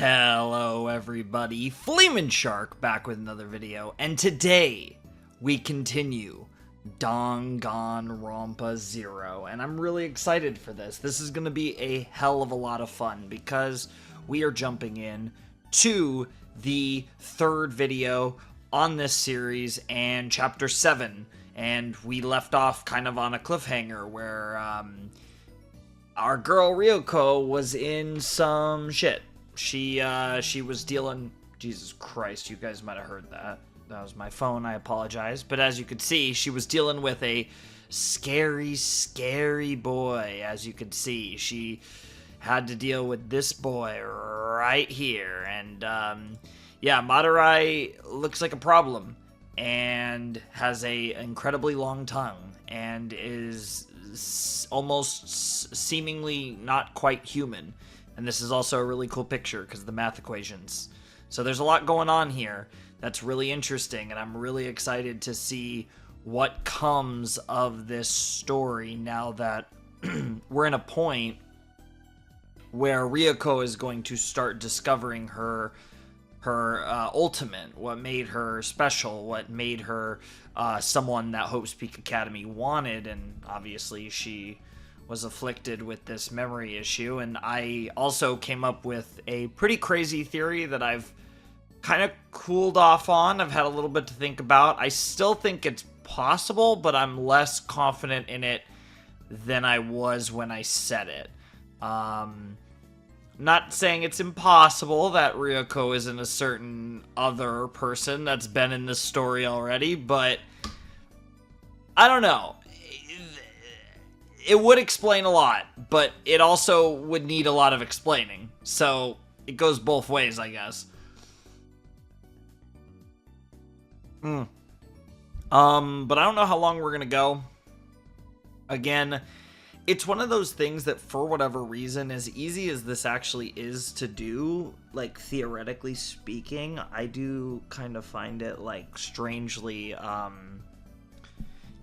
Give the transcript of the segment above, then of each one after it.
Hello everybody, Fleeman Shark back with another video, and today we continue Danganronpa 0, and I'm really excited for this. This is going to be a hell of a lot of fun because we are jumping in to the third video on this series and chapter 7, and we left off kind of on a cliffhanger where our girl Ryoko was in some shit. She was dealing... Jesus Christ, you guys might have heard that. That was my phone, I apologize. But as you could see, she was dealing with a scary, scary boy. As you could see, she had to deal with this boy right here. And, yeah, Madurai looks like a problem. And has a incredibly long tongue. And is almost seemingly not quite human. And this is also a really cool picture because of the math equations. So there's a lot going on here that's really interesting, and I'm really excited to see what comes of this story now that we're in a point where Ryoko is going to start discovering her ultimate, what made her special, what made her someone that Hope's Peak Academy wanted, and obviously she was afflicted with this memory issue. And I also came up with a pretty crazy theory that I've kind of cooled off on. I've had a little bit to think about. I still think it's possible, but I'm less confident in it than I was when I said it. Not saying it's impossible that Ryoko isn't a certain other person that's been in this story already, but I don't know. It would explain a lot, but it also would need a lot of explaining. So it goes both ways, I guess. But I don't know how long we're gonna go. Again, it's one of those things that for whatever reason, as easy as this actually is to do, like theoretically speaking, I do kind of find it like strangely,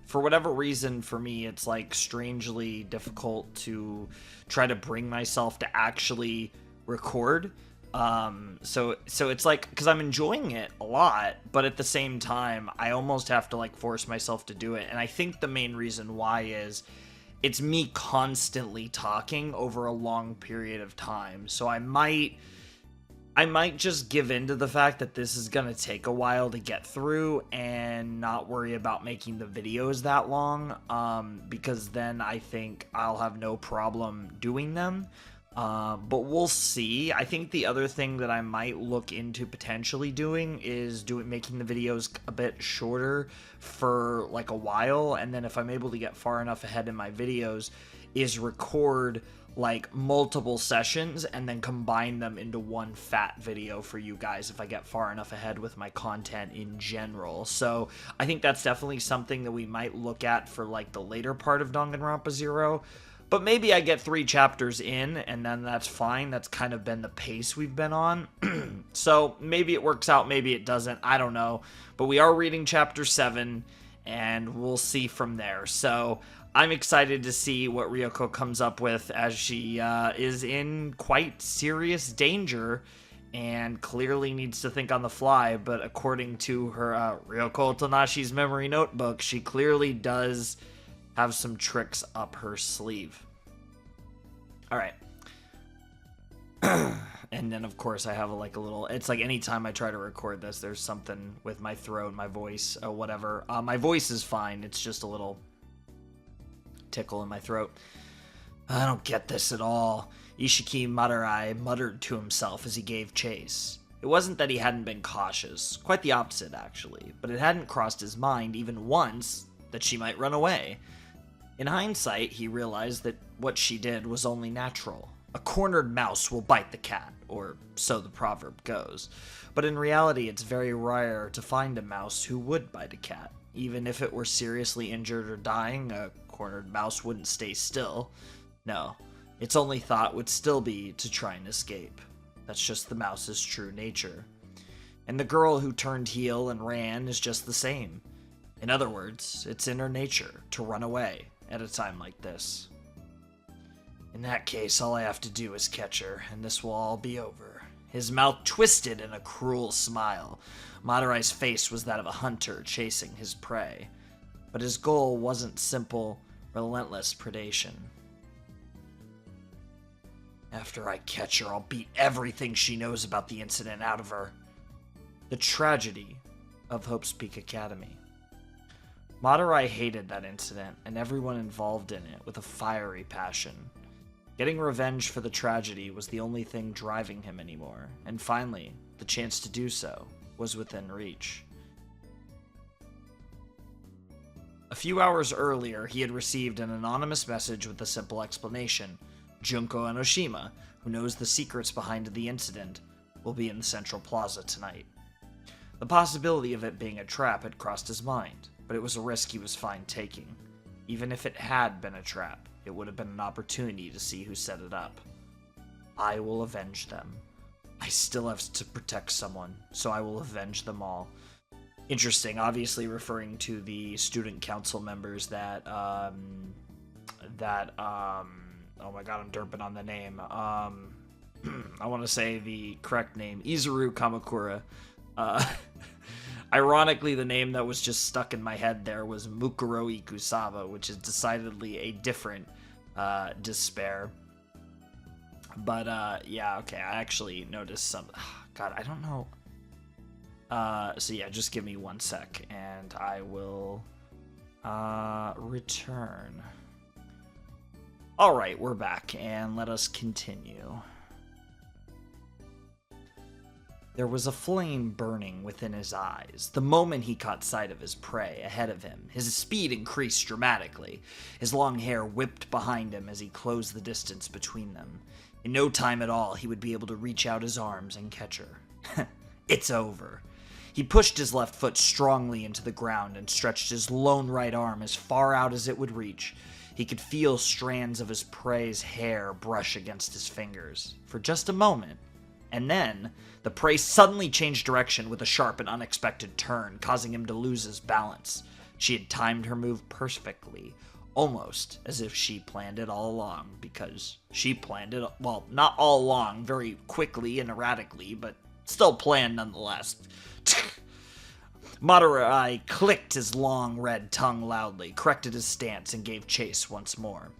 for whatever reason, for me, it's like strangely difficult to try to bring myself to actually record. So it's like, because I'm enjoying it a lot, but at the same time, I almost have to like force myself to do it. And I think the main reason why is it's me constantly talking over a long period of time. So I might just give in to the fact that this is going to take a while to get through and not worry about making the videos that long, because then I think I'll have no problem doing them. But we'll see. I think the other thing that I might look into potentially doing is making the videos a bit shorter for like a while, and then if I'm able to get far enough ahead in my videos, is record like multiple sessions and then combine them into one fat video for you guys if I get far enough ahead with my content in general. So I think that's definitely something that we might look at for like the later part of Danganronpa 0. But maybe I get 3 chapters in and then that's fine. That's kind of been the pace we've been on. So maybe it works out, maybe it doesn't. I don't know. But we are reading chapter 7 and we'll see from there. So I'm excited to see what Ryoko comes up with as she is in quite serious danger and clearly needs to think on the fly. But according to her Ryoko Otonashi's memory notebook, she clearly does have some tricks up her sleeve. Alright. And then, of course, I have a little... It's like anytime I try to record this, there's something with my throat, my voice, or whatever. My voice is fine. It's just a little tickle in my throat. I don't get this at all. Ishiki Madurai muttered to himself as he gave chase. It wasn't that he hadn't been cautious. Quite the opposite, actually. But it hadn't crossed his mind, even once, that she might run away. In hindsight, he realized that what she did was only natural. A cornered mouse will bite the cat, or so the proverb goes. But in reality, it's very rare to find a mouse who would bite a cat. Even if it were seriously injured or dying, a cornered mouse wouldn't stay still. No, its only thought would still be to try and escape. That's just the mouse's true nature. And the girl who turned heel and ran is just the same. In other words, it's in her nature to run away at a time like this. In that case, all I have to do is catch her, and this will all be over. his mouth twisted in a cruel smile. Madarai's face was that of a hunter chasing his prey. But his goal wasn't simple, relentless predation. After I catch her, I'll beat everything she knows about the incident out of her. The tragedy of Hope's Peak Academy. Madarai hated that incident and everyone involved in it with a fiery passion. Getting revenge for the tragedy was the only thing driving him anymore, and finally, the chance to do so was within reach. A few hours earlier, he had received an anonymous message with a simple explanation. Junko Enoshima, who knows the secrets behind the incident, will be in the Central Plaza tonight. The possibility of it being a trap had crossed his mind, but it was a risk he was fine taking. Even if it had been a trap, it would have been an opportunity to see who set it up. I will avenge them. I still have to protect someone, so I will avenge them all. Interesting, obviously referring to the student council members that, oh my god, I'm derping on the name. I want to say the correct name, Izuru Kamakura. Ironically, the name that was just stuck in my head there was Mukuro Ikusawa, which is decidedly a different despair. But yeah, okay, I actually noticed some. God, I don't know. So yeah, just give me 1 sec, and I will return. Alright, we're back, and let us continue. There was a flame burning within his eyes. The moment he caught sight of his prey ahead of him, his speed increased dramatically. His long hair whipped behind him as he closed the distance between them. In no time at all, he would be able to reach out his arms and catch her. It's over. He pushed his left foot strongly into the ground and stretched his lone right arm as far out as it would reach. He could feel strands of his prey's hair brush against his fingers for just a moment. And then, the prey suddenly changed direction with a sharp and unexpected turn, causing him to lose his balance. She had timed her move perfectly, almost as if she planned it all along, because she planned it, well, not all along, very quickly and erratically, but still planned nonetheless. Madarai clicked his long red tongue loudly, corrected his stance, and gave chase once more.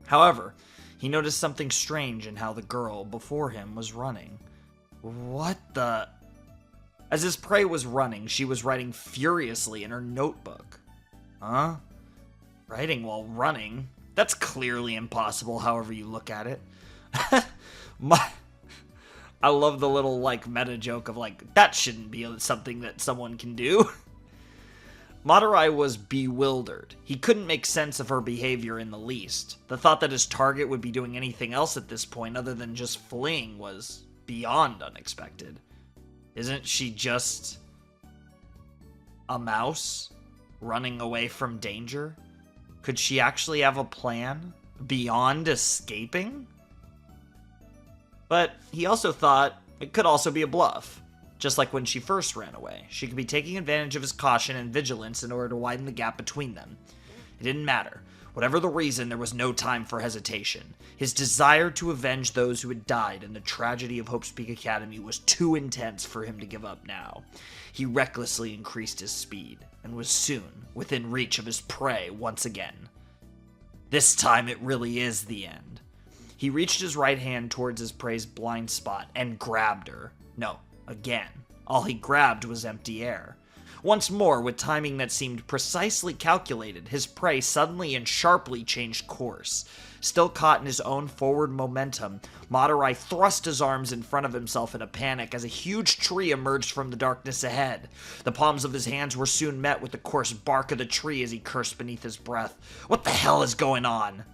However, he noticed something strange in how the girl before him was running. What the... As his prey was running, she was writing furiously in her notebook. Huh? Writing while running? That's clearly impossible, however you look at it. I love the little, like, meta joke of, like, that shouldn't be something that someone can do. Madarai was bewildered. He couldn't make sense of her behavior in the least. The thought that his target would be doing anything else at this point other than just fleeing was beyond unexpected. Isn't she just a mouse running away from danger? Could she actually have a plan beyond escaping? But he also thought it could also be a bluff. Just like when she first ran away, she could be taking advantage of his caution and vigilance in order to widen the gap between them. It didn't matter. Whatever the reason, there was no time for hesitation. His desire to avenge those who had died in the tragedy of Hope's Peak Academy was too intense for him to give up now. He recklessly increased his speed, and was soon within reach of his prey once again. This time it really is the end. He reached his right hand towards his prey's blind spot and grabbed her. No. Again, all he grabbed was empty air. Once more, with timing that seemed precisely calculated, his prey suddenly and sharply changed course. Still caught in his own forward momentum, Madarai thrust his arms in front of himself in a panic as a huge tree emerged from the darkness ahead. The palms of his hands were soon met with the coarse bark of the tree as he cursed beneath his breath. What the hell is going on?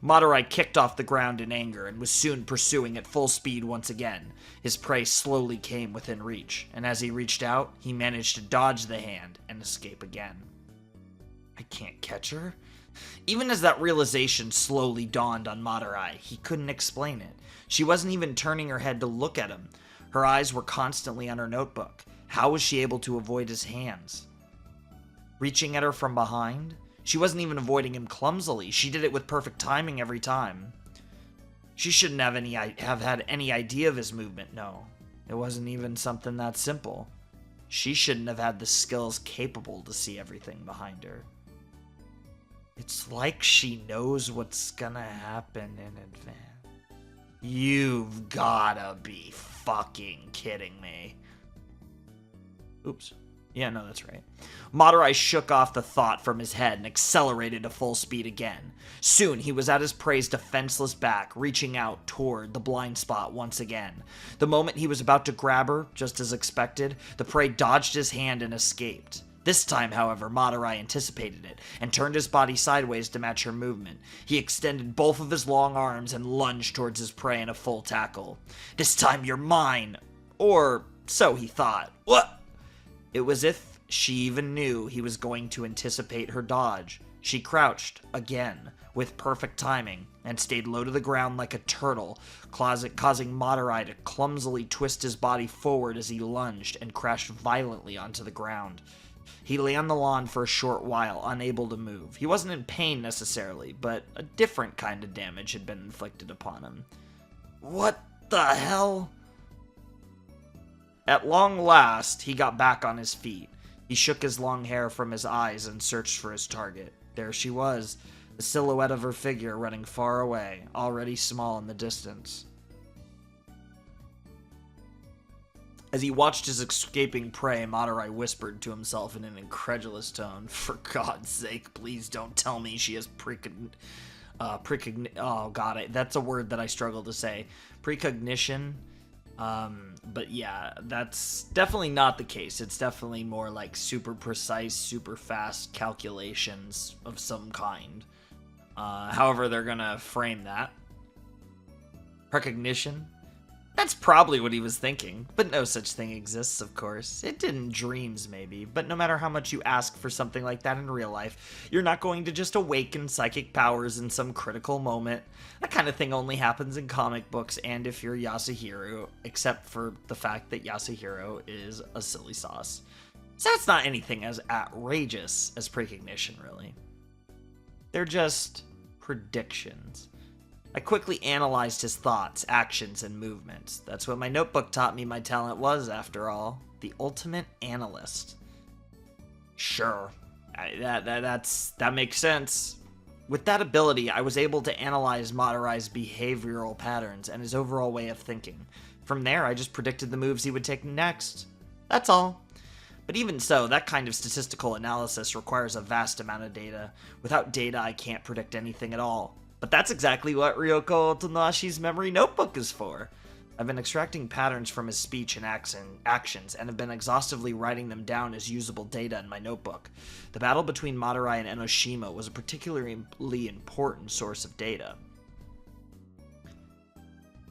Madarai kicked off the ground in anger and was soon pursuing at full speed once again. His prey slowly came within reach, and as he reached out, he managed to dodge the hand and escape again. I can't catch her? Even as that realization slowly dawned on Madarai, he couldn't explain it. She wasn't even turning her head to look at him. Her eyes were constantly on her notebook. How was she able to avoid his hands? Reaching at her from behind? She wasn't even avoiding him clumsily. She did it with perfect timing every time. She shouldn't have had any idea of his movement, no. It wasn't even something that simple. She shouldn't have had the skills capable to see everything behind her. It's like she knows what's gonna happen in advance. You've gotta be fucking kidding me. Oops. Yeah, no, that's right. Madurai shook off the thought from his head and accelerated to full speed again. Soon, he was at his prey's defenseless back, reaching out toward the blind spot once again. The moment he was about to grab her, just as expected, the prey dodged his hand and escaped. This time, however, Madurai anticipated it and turned his body sideways to match her movement. He extended both of his long arms and lunged towards his prey in a full tackle. "This time you're mine!" Or so he thought. What? It was as if she even knew he was going to anticipate her dodge. She crouched, again, with perfect timing, and stayed low to the ground like a turtle, causing Madurai to clumsily twist his body forward as he lunged and crashed violently onto the ground. He lay on the lawn for a short while, unable to move. He wasn't in pain necessarily, but a different kind of damage had been inflicted upon him. What the hell? At long last, he got back on his feet. He shook his long hair from his eyes and searched for his target. There she was, the silhouette of her figure running far away, already small in the distance. As he watched his escaping prey, Madurai whispered to himself in an incredulous tone, "For God's sake, please don't tell me she has oh god, that's a word that I struggle to say. Precognition. But yeah, that's definitely not the case. It's definitely more like super precise, super fast calculations of some kind. However they're gonna frame that. Precognition? That's probably what he was thinking, but no such thing exists, of course. It did in dreams, maybe, but no matter how much you ask for something like that in real life, you're not going to just awaken psychic powers in some critical moment. That kind of thing only happens in comic books and if you're Yasuhiro, except for the fact that Yasuhiro is a silly sauce. So that's not anything as outrageous as precognition, really. They're just predictions. I quickly analyzed his thoughts, actions, and movements. That's what my notebook taught me my talent was, after all. The ultimate analyst. Sure, that makes sense. With that ability, I was able to analyze Madurai's behavioral patterns and his overall way of thinking. From there, I just predicted the moves he would take next. That's all. But even so, that kind of statistical analysis requires a vast amount of data. Without data, I can't predict anything at all. But that's exactly what Ryoko Otonashi's memory notebook is for. I've been extracting patterns from his speech and actions, and have been exhaustively writing them down as usable data in my notebook. The battle between Madurai and Enoshima was a particularly important source of data.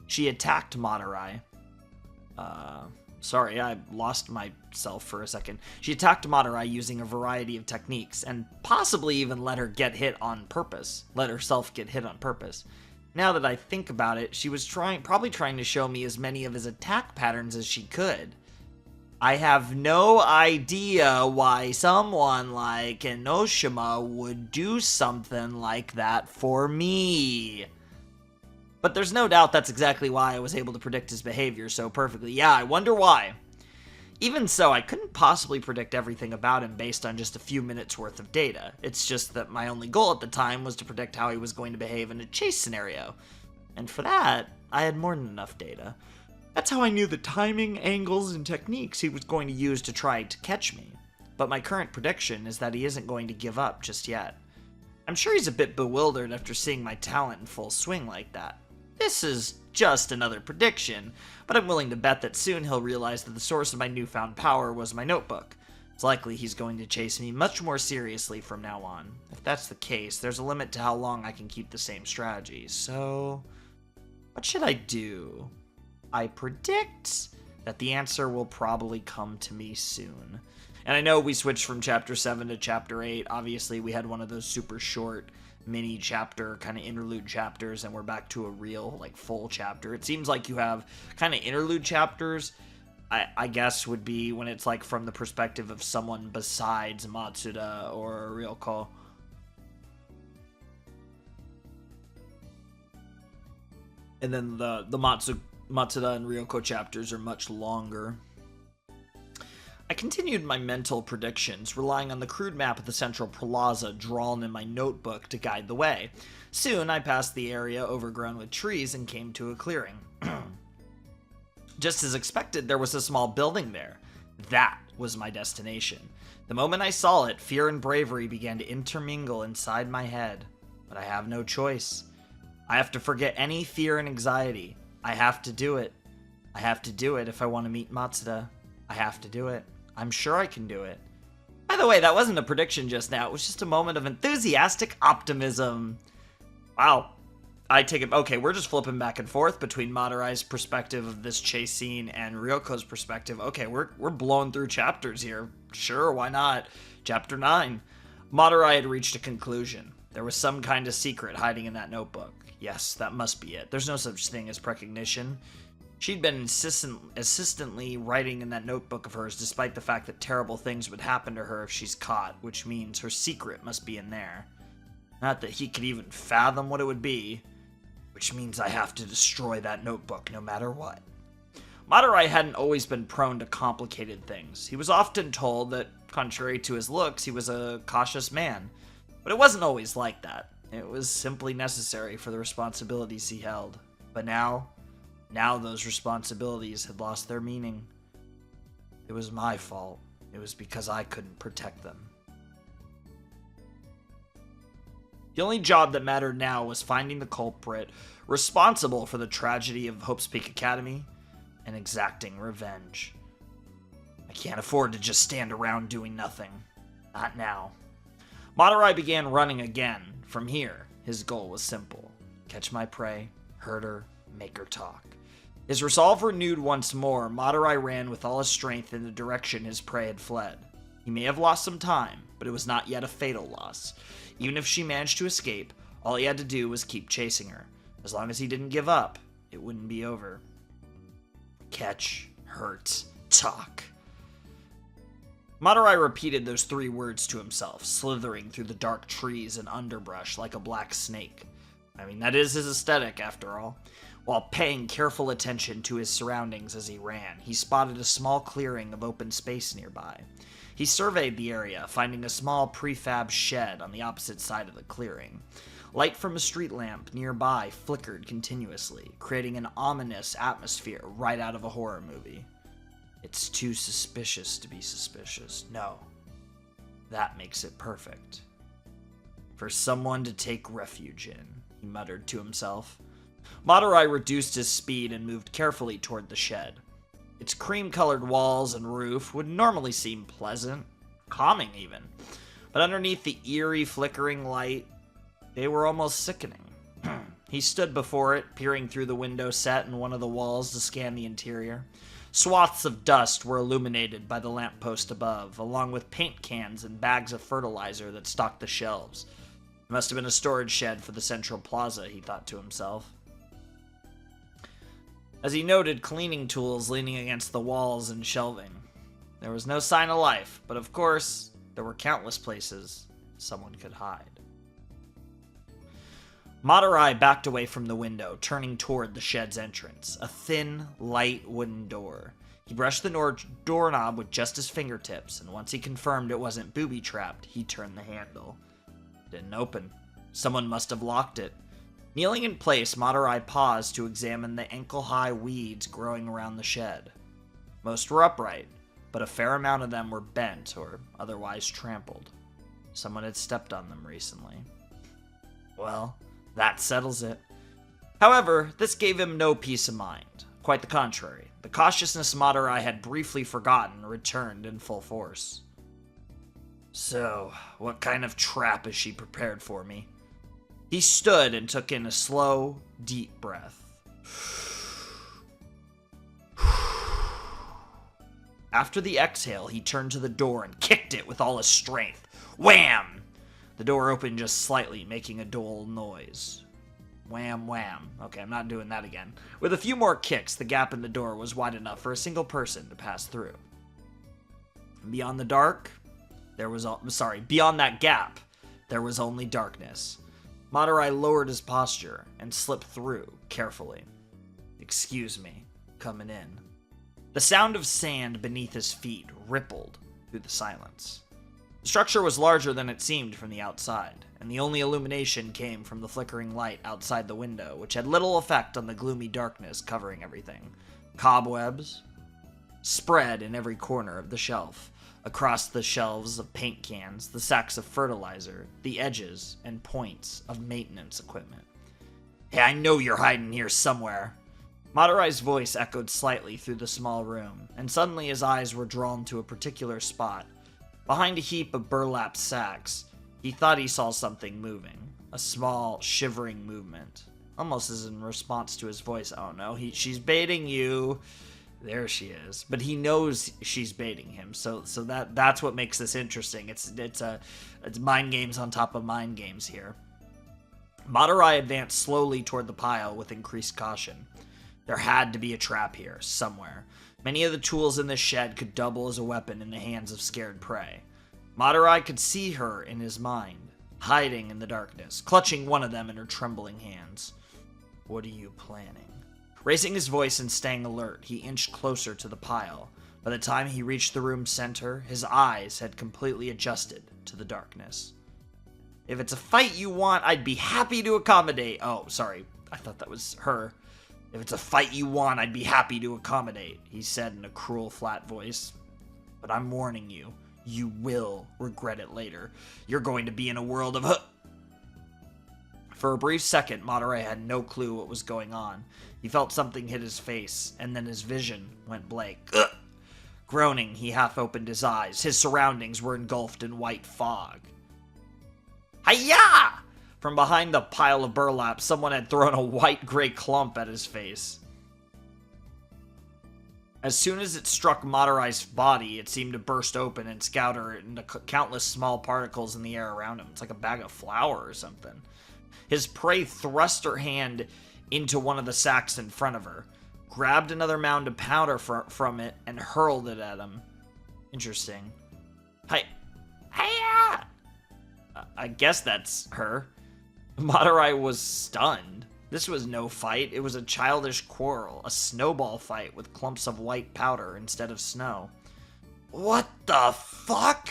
She attacked Madurai. Sorry, I lost myself for a second. She attacked Madurai using a variety of techniques, and possibly even let herself get hit on purpose. Now that I think about it, she was probably trying to show me as many of his attack patterns as she could. I have no idea why someone like Enoshima would do something like that for me. But there's no doubt that's exactly why I was able to predict his behavior so perfectly. Yeah, I wonder why. Even so, I couldn't possibly predict everything about him based on just a few minutes worth of data. It's just that my only goal at the time was to predict how he was going to behave in a chase scenario. And for that, I had more than enough data. That's how I knew the timing, angles, and techniques he was going to use to try to catch me. But my current prediction is that he isn't going to give up just yet. I'm sure he's a bit bewildered after seeing my talent in full swing like that. This is just another prediction, but I'm willing to bet that soon he'll realize that the source of my newfound power was my notebook. It's likely he's going to chase me much more seriously from now on. If that's the case, there's a limit to how long I can keep the same strategy, so what should I do? I predict that the answer will probably come to me soon. And I know we switched from Chapter 7 to Chapter 8. Obviously, we had one of those super short mini chapter kind of interlude chapters, and we're back to a real like full chapter. It seems like you have kind of interlude chapters, I guess would be when it's like from the perspective of someone besides Matsuda or Ryoko. . And then the Matsuda and Ryoko chapters are much longer. I continued my mental predictions, relying on the crude map of the central plaza drawn in my notebook to guide the way. Soon, I passed the area overgrown with trees and came to a clearing. Just as expected, there was a small building there. That was my destination. The moment I saw it, fear and bravery began to intermingle inside my head. But I have no choice. I have to forget any fear and anxiety. I have to do it. I have to do it if I want to meet Matsuda. I have to do it. I'm sure I can do it. By the way, that wasn't a prediction just now. It was just a moment of enthusiastic optimism. Wow. I take it. Okay, we're just flipping back and forth between Madurai's perspective of this chase scene and Ryoko's perspective. Okay, we're blowing through chapters here. Sure, why not? Chapter 9. Madurai had reached a conclusion. There was some kind of secret hiding in that notebook. Yes, that must be it. There's no such thing as precognition. She'd been insistently writing in that notebook of hers despite the fact that terrible things would happen to her if she's caught, which means her secret must be in there. Not that he could even fathom what it would be, which means I have to destroy that notebook no matter what. Madurai hadn't always been prone to complicated things. He was often told that, contrary to his looks, he was a cautious man. But it wasn't always like that. It was simply necessary for the responsibilities he held. But now those responsibilities had lost their meaning. It was my fault. It was because I couldn't protect them. The only job that mattered now was finding the culprit responsible for the tragedy of Hope's Peak Academy and exacting revenge. I can't afford to just stand around doing nothing. Not now. Madurai began running again. From here, his goal was simple. Catch my prey, hurt her, make her talk. His resolve renewed once more, Madurai ran with all his strength in the direction his prey had fled. He may have lost some time, but it was not yet a fatal loss. Even if she managed to escape, all he had to do was keep chasing her. As long as he didn't give up, it wouldn't be over. Catch, hurt, talk. Madurai repeated those 3 words to himself, slithering through the dark trees and underbrush like a black snake. I mean, that is his aesthetic, after all. While paying careful attention to his surroundings as he ran, he spotted a small clearing of open space nearby. He surveyed the area, finding a small prefab shed on the opposite side of the clearing. Light from a street lamp nearby flickered continuously, creating an ominous atmosphere right out of a horror movie. It's too suspicious to be suspicious. No. That makes it perfect. For someone to take refuge in, he muttered to himself. Madurai reduced his speed and moved carefully toward the shed. Its cream-colored walls and roof would normally seem pleasant, calming even, but underneath the eerie flickering light, they were almost sickening. He stood before it, peering through the window set in one of the walls to scan the interior. Swaths of dust were illuminated by the lamppost above, along with paint cans and bags of fertilizer that stocked the shelves. It must have been a storage shed for the central plaza, he thought to himself. As he noted cleaning tools leaning against the walls and shelving. There was no sign of life, but of course, there were countless places someone could hide. Madurai backed away from the window, turning toward the shed's entrance, a thin, light wooden door. He brushed the doorknob with just his fingertips, and once he confirmed it wasn't booby-trapped, he turned the handle. It didn't open. Someone must have locked it. Kneeling in place, Madurai paused to examine the ankle-high weeds growing around the shed. Most were upright, but a fair amount of them were bent or otherwise trampled. Someone had stepped on them recently. Well, that settles it. However, this gave him no peace of mind. Quite the contrary. The cautiousness Madurai had briefly forgotten returned in full force. So, what kind of trap is she prepared for me? He stood and took in a slow, deep breath. After the exhale, he turned to the door and kicked it with all his strength. Wham! The door opened just slightly, making a dull noise. Wham, wham. Okay, I'm not doing that again. With a few more kicks, the gap in the door was wide enough for a single person to pass through. Beyond that gap, there was only darkness. Madurai lowered his posture and slipped through carefully. "Excuse me, coming in." The sound of sand beneath his feet rippled through the silence. The structure was larger than it seemed from the outside, and the only illumination came from the flickering light outside the window, which had little effect on the gloomy darkness covering everything. Cobwebs spread in every corner of the shelf, across the shelves of paint cans, the sacks of fertilizer, the edges and points of maintenance equipment. "Hey, I know you're hiding here somewhere." Madurai's voice echoed slightly through the small room, and suddenly his eyes were drawn to a particular spot. Behind a heap of burlap sacks, he thought he saw something moving. A small, shivering movement. Almost as in response to his voice. "Oh no, she's baiting you." There she is. But he knows she's baiting him, so that's what makes this interesting. It's mind games on top of mind games here. Madurai advanced slowly toward the pile with increased caution. There had to be a trap here, somewhere. Many of the tools in this shed could double as a weapon in the hands of scared prey. Madurai could see her in his mind, hiding in the darkness, clutching one of them in her trembling hands. "What are you planning?" Raising his voice and staying alert, he inched closer to the pile. By the time he reached the room's center, his eyes had completely adjusted to the darkness. "If it's a fight you want, I'd be happy to accommodate." Oh, sorry. I thought that was her. "If it's a fight you want, I'd be happy to accommodate," he said in a cruel, flat voice. "But I'm warning you, you will regret it later. You're going to be in a world of For a brief second, Madurai had no clue what was going on. He felt something hit his face, and then his vision went blank. Ugh! Groaning, he half opened his eyes. His surroundings were engulfed in white fog. Hi-ya! From behind the pile of burlap, someone had thrown a white-gray clump at his face. As soon as it struck Madurai's body, it seemed to burst open and scatter into countless small particles in the air around him. It's like a bag of flour or something. His prey thrust her hand into one of the sacks in front of her, grabbed another mound of powder from it, and hurled it at him. Interesting. Hi-ya! I guess that's her. Madurai was stunned. This was no fight. It was a childish quarrel, a snowball fight with clumps of white powder instead of snow. What the fuck?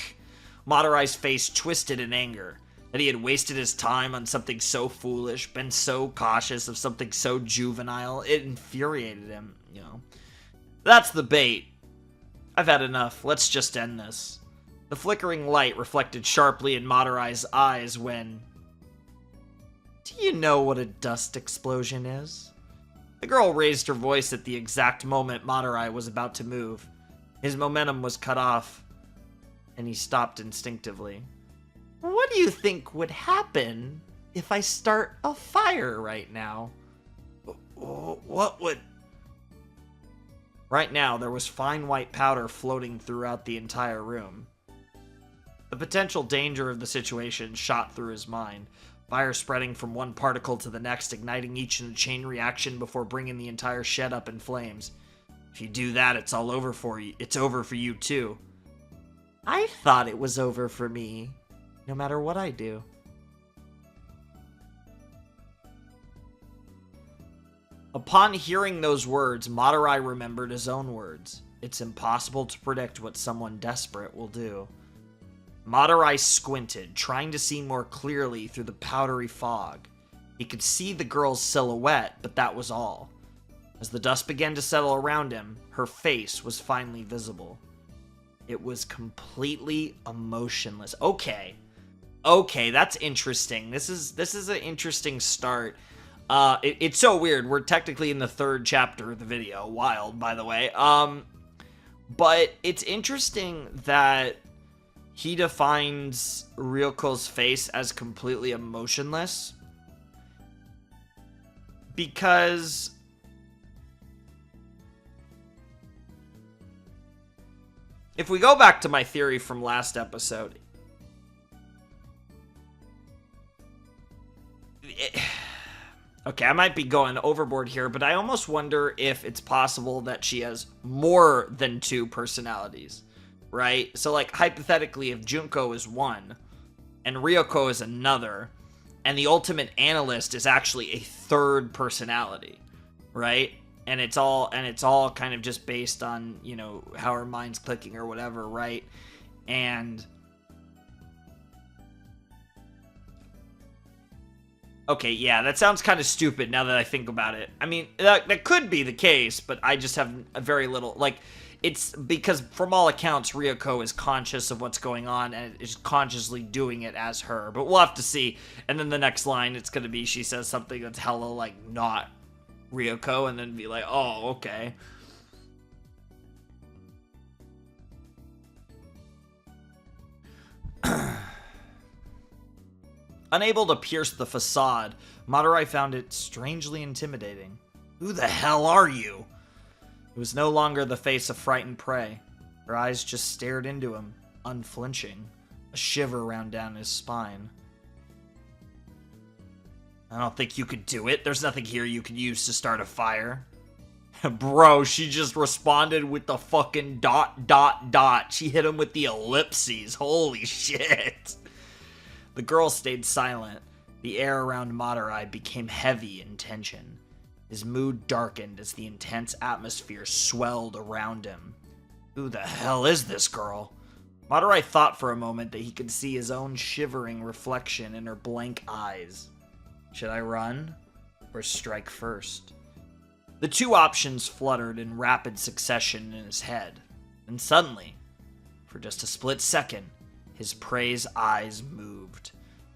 Madurai's face twisted in anger. That he had wasted his time on something so foolish, been so cautious of something so juvenile, it infuriated him, you know. That's the bait. I've had enough. Let's just end this. The flickering light reflected sharply in Madurai's eyes when... Do you know what a dust explosion is? The girl raised her voice at the exact moment Madurai was about to move. His momentum was cut off, and he stopped instinctively. What do you think would happen if I start a fire right now? What would... Right now, there was fine white powder floating throughout the entire room. The potential danger of the situation shot through his mind. Fire spreading from one particle to the next, igniting each in a chain reaction before bringing the entire shed up in flames. If you do that, it's all over for you. It's over for you, too. I thought it was over for me, no matter what I do. Upon hearing those words, Madurai remembered his own words. It's impossible to predict what someone desperate will do. Madurai squinted, trying to see more clearly through the powdery fog. He could see the girl's silhouette, but that was all. As the dust began to settle around him, her face was finally visible. It was completely emotionless. Okay, that's interesting. This is an interesting start. It's so weird. We're technically in the 3rd chapter of the video. Wild, by the way. But it's interesting that he defines Ryoko's face as completely emotionless. Because... if we go back to my theory from last episode... okay, I might be going overboard here, but I almost wonder if it's possible that she has more than 2 personalities. Right? So, like, hypothetically, if Junko is one, and Ryoko is another, And the ultimate analyst is actually a third personality, right? And it's all kind of just based on, you know, how her mind's clicking or whatever, right? And okay, yeah, that sounds kind of stupid now that I think about it. I mean, that could be the case, but I just have a very little, like, it's because from all accounts, Ryoko is conscious of what's going on and is consciously doing it as her. But we'll have to see. And then the next line, it's going to be, she says something that's hella, like, not Ryoko, and then be like, oh, okay. Unable to pierce the facade, Madurai found it strangely intimidating. Who the hell are you? It was no longer the face of frightened prey. Her eyes just stared into him, unflinching. A shiver ran down his spine. I don't think you could do it. There's nothing here you could use to start a fire. Bro, she just responded with the fucking ... She hit him with the ellipses. Holy shit. The girl stayed silent. The air around Madurai became heavy in tension. His mood darkened as the intense atmosphere swelled around him. Who the hell is this girl? Madurai thought for a moment that he could see his own shivering reflection in her blank eyes. Should I run or strike first? The two options fluttered in rapid succession in his head, and suddenly, for just a split second, his prey's eyes moved.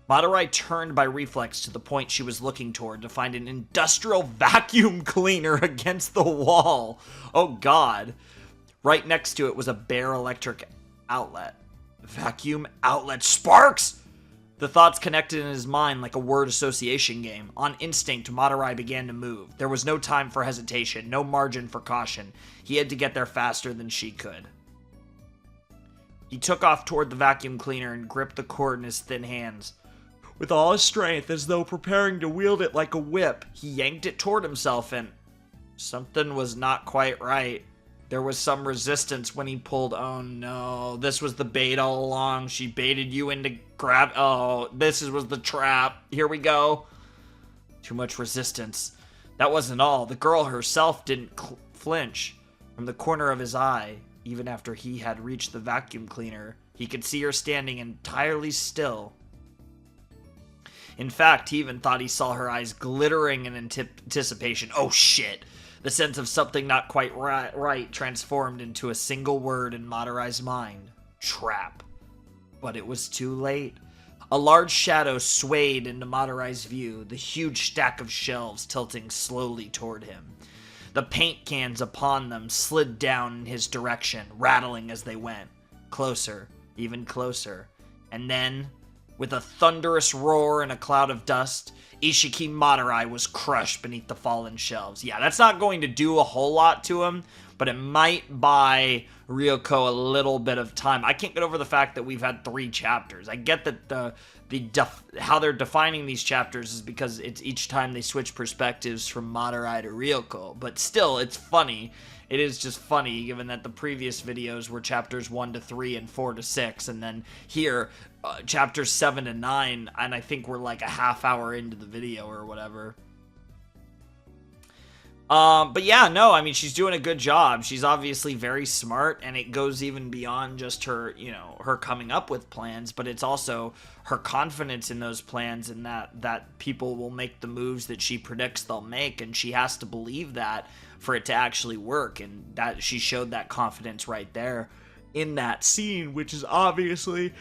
Madurai turned by reflex to the point she was looking toward to find an industrial vacuum cleaner against the wall. Oh god. Right next to it was a bare electric outlet. Vacuum outlet sparks! The thoughts connected in his mind like a word association game. On instinct, Madurai began to move. There was no time for hesitation, no margin for caution. He had to get there faster than she could. He took off toward the vacuum cleaner and gripped the cord in his thin hands. With all his strength, as though preparing to wield it like a whip, he yanked it toward himself and... something was not quite right. There was some resistance when he pulled. Oh no, this was the bait all along. She baited you into grab. Oh, this was the trap. Here we go. Too much resistance. That wasn't all. The girl herself didn't flinch. From the corner of his eye, even after he had reached the vacuum cleaner, he could see her standing entirely still. In fact, he even thought he saw her eyes glittering in anticipation. Oh shit! The sense of something not quite right transformed into a single word in Madurai's mind. Trap. But it was too late. A large shadow swayed into Madurai's view, the huge stack of shelves tilting slowly toward him. The paint cans upon them slid down in his direction, rattling as they went. Closer, even closer. And then, with a thunderous roar and a cloud of dust, Ishiki Madurai was crushed beneath the fallen shelves. Yeah, that's not going to do a whole lot to him, but it might buy Ryoko a little bit of time. I can't get over the fact that we've had 3 chapters. I get that how they're defining these chapters is because it's each time they switch perspectives from Madurai to Ryoko, but still, it's funny. It is just funny, given that the previous videos were chapters 1 to 3 and 4 to 6, and then here, chapters 7 to 9, and I think we're like a half hour into the video or whatever. But yeah, no, I mean, she's doing a good job. She's obviously very smart, and it goes even beyond just her, you know, her coming up with plans, but it's also her confidence in those plans and that people will make the moves that she predicts they'll make, and she has to believe that for it to actually work, and that she showed that confidence right there in that scene, which is obviously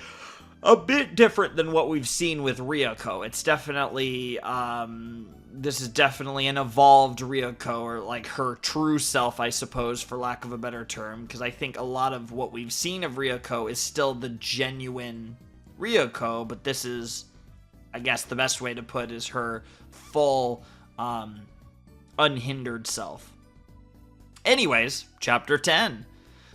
a bit different than what we've seen with Ryoko. It's definitely, this is definitely an evolved Ryoko, or like her true self, I suppose, for lack of a better term, because I think a lot of what we've seen of Ryoko is still the genuine Ryoko, but this is, I guess the best way to put is her full, unhindered self. Anyways, chapter 10.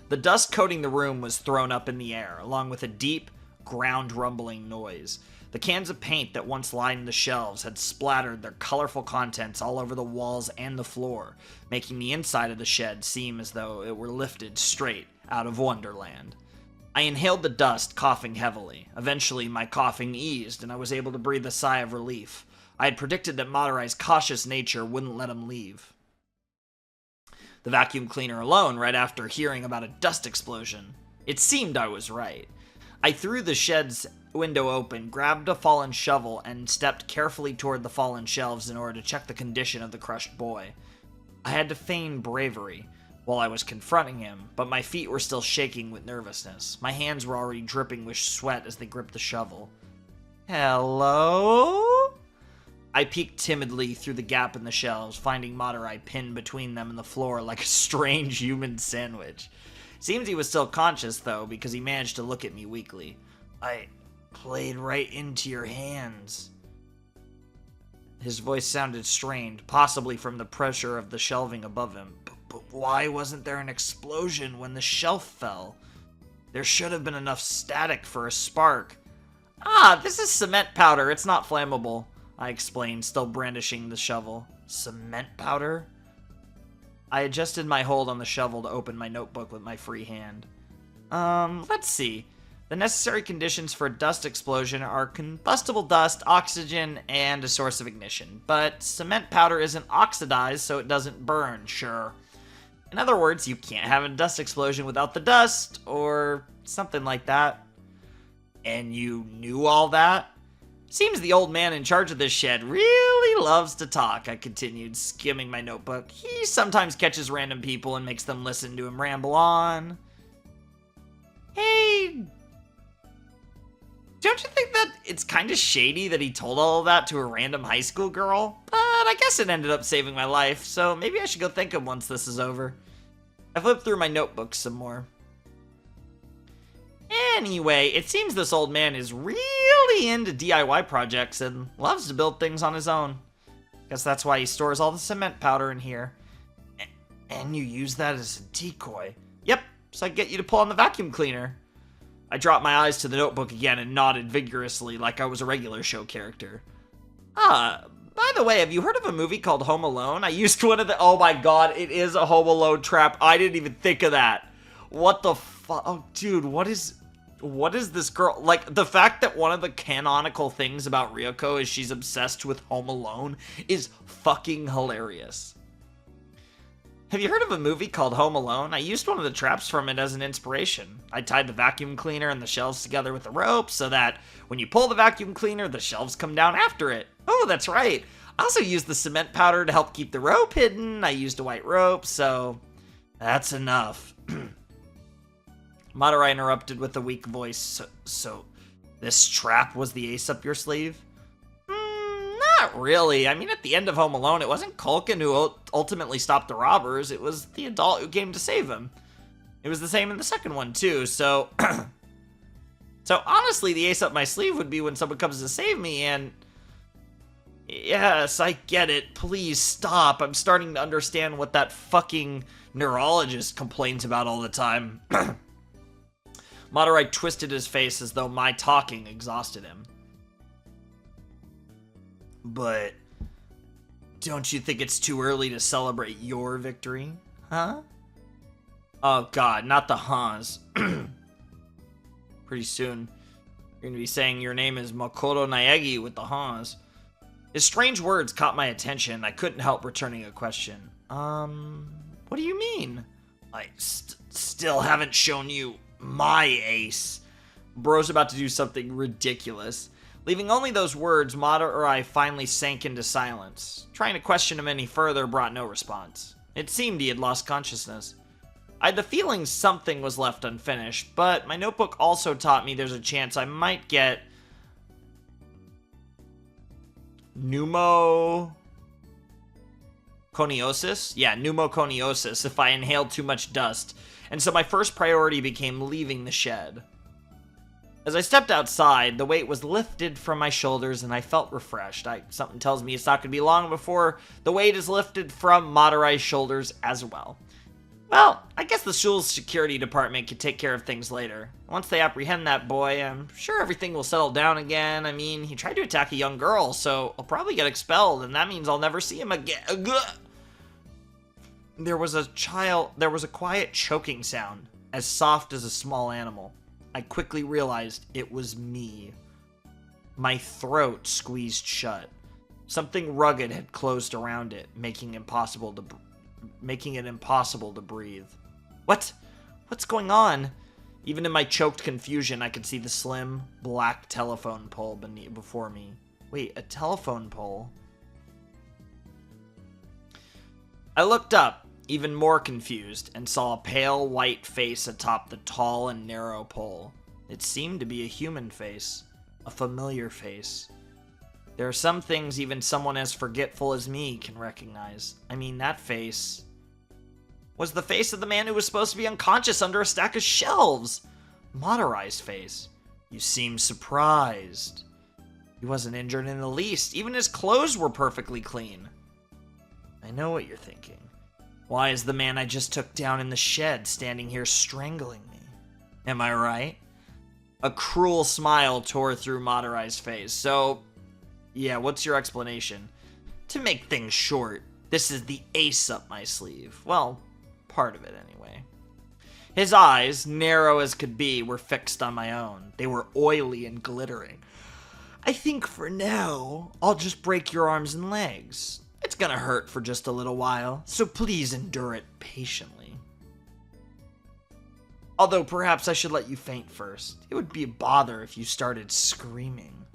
The dust coating the room was thrown up in the air, along with a deep, ground rumbling noise. The cans of paint that once lined the shelves had splattered their colorful contents all over the walls and the floor, making the inside of the shed seem as though it were lifted straight out of Wonderland. I inhaled the dust, coughing heavily. Eventually, my coughing eased, and I was able to breathe a sigh of relief. I had predicted that Madarai's cautious nature wouldn't let him leave the vacuum cleaner alone right after hearing about a dust explosion. It seemed I was right. I threw the shed's window open, grabbed a fallen shovel, and stepped carefully toward the fallen shelves in order to check the condition of the crushed boy. I had to feign bravery while I was confronting him, but my feet were still shaking with nervousness. My hands were already dripping with sweat as they gripped the shovel. Hello? I peeked timidly through the gap in the shelves, finding Madarai pinned between them and the floor like a strange human sandwich. Seems he was still conscious, though, because he managed to look at me weakly. I played right into your hands. His voice sounded strained, possibly from the pressure of the shelving above him. But why wasn't there an explosion when the shelf fell? There should have been enough static for a spark. Ah, this is cement powder. It's not flammable, I explained, still brandishing the shovel. Cement powder? I adjusted my hold on the shovel to open my notebook with my free hand. Let's see. The necessary conditions for a dust explosion are combustible dust, oxygen, and a source of ignition. But cement powder isn't oxidized, so it doesn't burn, sure. In other words, you can't have a dust explosion without the dust, or something like that. And you knew all that? Seems the old man in charge of this shed really loves to talk, I continued, skimming my notebook. He sometimes catches random people and makes them listen to him ramble on. Hey, don't you think that it's kind of shady that he told all of that to a random high school girl? But I guess it ended up saving my life, so maybe I should go think him once this is over. I flipped through my notebook some more. Anyway, it seems this old man is really into DIY projects and loves to build things on his own. Guess that's why he stores all the cement powder in here. And you use that as a decoy? Yep, so I get you to pull on the vacuum cleaner. I dropped my eyes to the notebook again and nodded vigorously like I was a regular show character. By the way, have you heard of a movie called Home Alone? I used one of the... Oh my god, it is a Home Alone trap. I didn't even think of that. What the fuck? Oh, dude, what is this girl? Like, the fact that one of the canonical things about Ryoko is she's obsessed with Home Alone is fucking hilarious. Have you heard of a movie called Home Alone? I used one of the traps from it as an inspiration. I tied the vacuum cleaner and the shelves together with a rope so that when you pull the vacuum cleaner, the shelves come down after it. Oh, that's right. I also used the cement powder to help keep the rope hidden. I used a white rope, so that's enough. Madarai interrupted with a weak voice. So this trap was the ace up your sleeve? Not really. I mean, at the end of Home Alone, it wasn't Culkin who ultimately stopped the robbers. It was the adult who came to save him. It was the same in the second one, too, so... So, honestly, the ace up my sleeve would be when someone comes to save me, and... Yes, I get it. Please, stop. I'm starting to understand what that fucking neurologist complains about all the time. Madarai twisted his face as though my talking exhausted him. But don't you think it's too early to celebrate your victory? Huh? Oh god, not the huhs. Pretty soon, you're gonna be saying your name is Makoto Naegi with the huhs. His strange words caught my attention. I couldn't help returning a question. What do you mean? I still haven't shown you my ace. Bro's about to do something ridiculous. Leaving only those words, Madarai finally sank into silence. Trying to question him any further brought no response. It seemed he had lost consciousness. I had the feeling something was left unfinished, but my notebook also taught me there's a chance I might get pneumoconiosis? Yeah, pneumoconiosis if I inhaled too much dust, and so my first priority became leaving the shed. As I stepped outside, the weight was lifted from my shoulders and I felt refreshed. Something tells me it's not going to be long before the weight is lifted from Madarai's shoulders as well. Well, I guess the school's security department can take care of things later. Once they apprehend that boy, I'm sure everything will settle down again. I mean, he tried to attack a young girl, so I'll probably get expelled, and that means I'll never see him again. There was a quiet choking sound, as soft as a small animal. I quickly realized it was me. My throat squeezed shut. Something rugged had closed around it, making it impossible to breathe. What? What's going on? Even in my choked confusion, I could see the slim, black telephone pole before me. Wait, a telephone pole? I looked up, even more confused, and saw a pale white face atop the tall and narrow pole. It seemed to be a human face, a familiar face. There are some things even someone as forgetful as me can recognize. I mean, that face was the face of the man who was supposed to be unconscious under a stack of shelves. Madarai's face. You seem surprised. He wasn't injured in the least. Even his clothes were perfectly clean. I know what you're thinking. Why is the man I just took down in the shed standing here strangling me? Am I right? A cruel smile tore through Madarai's face. So, yeah, what's your explanation? To make things short, this is the ace up my sleeve. Well, part of it anyway. His eyes, narrow as could be, were fixed on my own. They were oily and glittering. I think for now, I'll just break your arms and legs. It's gonna hurt for just a little while, so please endure it patiently. Although perhaps I should let you faint first. It would be a bother if you started screaming.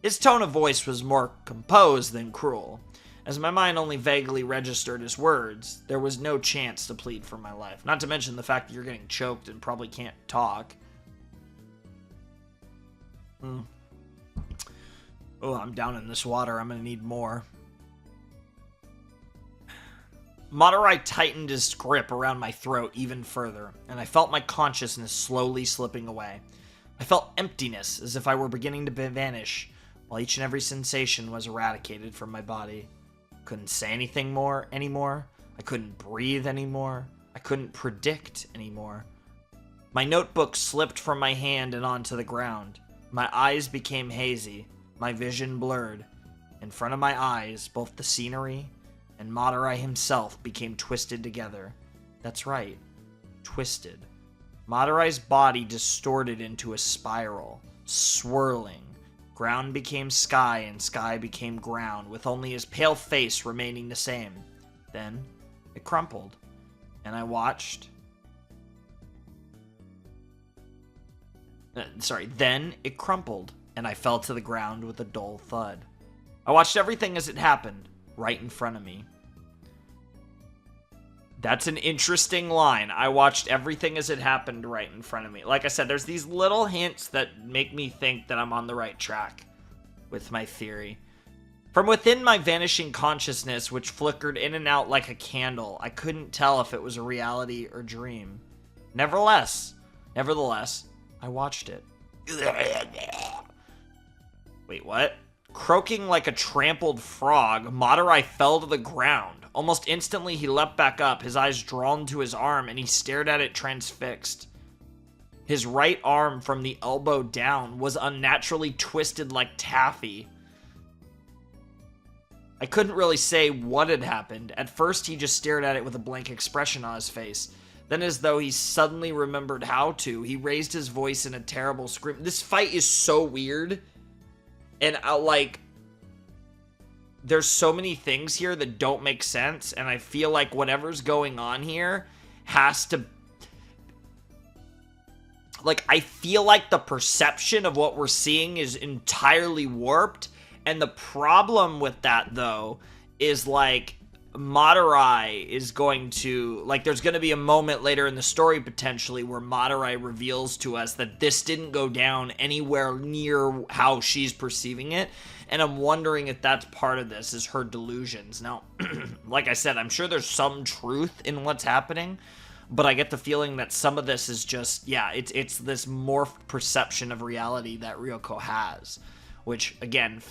His tone of voice was more composed than cruel. As my mind only vaguely registered his words, there was no chance to plead for my life. Not to mention the fact that you're getting choked and probably can't talk. Oh, I'm down in this water. I'm gonna need more. Madarai tightened his grip around my throat even further, and I felt my consciousness slowly slipping away. I felt emptiness, as if I were beginning to vanish, while each and every sensation was eradicated from my body. Couldn't say anything anymore. I couldn't breathe anymore. I couldn't predict anymore. My notebook slipped from my hand and onto the ground. My eyes became hazy, my vision blurred. In front of my eyes, both the scenery and Madarai himself became twisted together. That's right, twisted. Madarai's body distorted into a spiral, swirling. Ground became sky and sky became ground, with only his pale face remaining the same. Then it crumpled, and I watched. Then it crumpled, and I fell to the ground with a dull thud. I watched everything as it happened, right in front of me. That's an interesting line. I watched everything as it happened right in front of me. Like I said, there's these little hints that make me think that I'm on the right track with my theory. From within my vanishing consciousness, which flickered in and out like a candle, I couldn't tell if it was a reality or dream. Nevertheless, I watched it. Wait, what? Croaking like a trampled frog, Madarai fell to the ground. Almost instantly, he leapt back up, his eyes drawn to his arm, and he stared at it transfixed. His right arm from the elbow down was unnaturally twisted like taffy. I couldn't really say what had happened. At first, he just stared at it with a blank expression on his face. Then, as though he suddenly remembered how to, he raised his voice in a terrible scream. This fight is so weird. And there's so many things here that don't make sense, and I feel like whatever's going on here has to... I feel like the perception of what we're seeing is entirely warped, and the problem with that, though, is, Madarai is going to... there's going to be a moment later in the story, potentially, where Madarai reveals to us that this didn't go down anywhere near how she's perceiving it. And I'm wondering if that's part of this, is her delusions. Now, like I said, I'm sure there's some truth in what's happening, but I get the feeling that some of this is just, it's this morphed perception of reality that Ryoko has, which again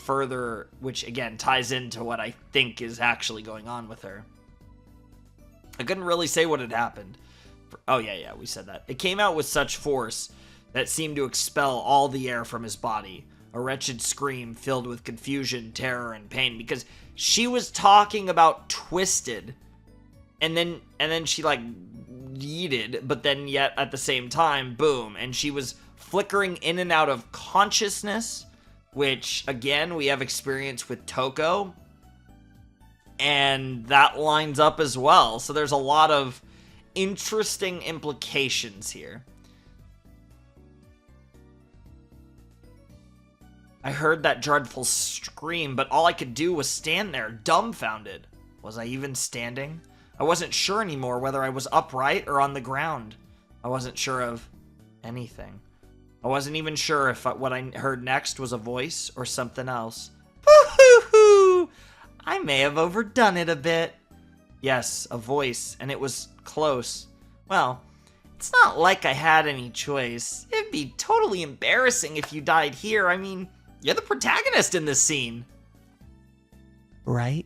ties into what I think is actually going on with her. I couldn't really say what had happened. Oh yeah, we said that. It came out with such force that seemed to expel all the air from his body. A wretched scream filled with confusion, terror, and pain, because she was talking about twisted, and then she yeeted, but then yet at the same time, boom, and she was flickering in and out of consciousness, which, again, we have experience with Toko, and that lines up as well. So there's a lot of interesting implications here. I heard that dreadful scream, but all I could do was stand there, dumbfounded. Was I even standing? I wasn't sure anymore whether I was upright or on the ground. I wasn't sure of anything. I wasn't even sure if what I heard next was a voice or something else. Hoo-hoo-hoo! I may have overdone it a bit. Yes, a voice, and it was close. Well, it's not like I had any choice. It'd be totally embarrassing if you died here. I mean, you're the protagonist in this scene. Right?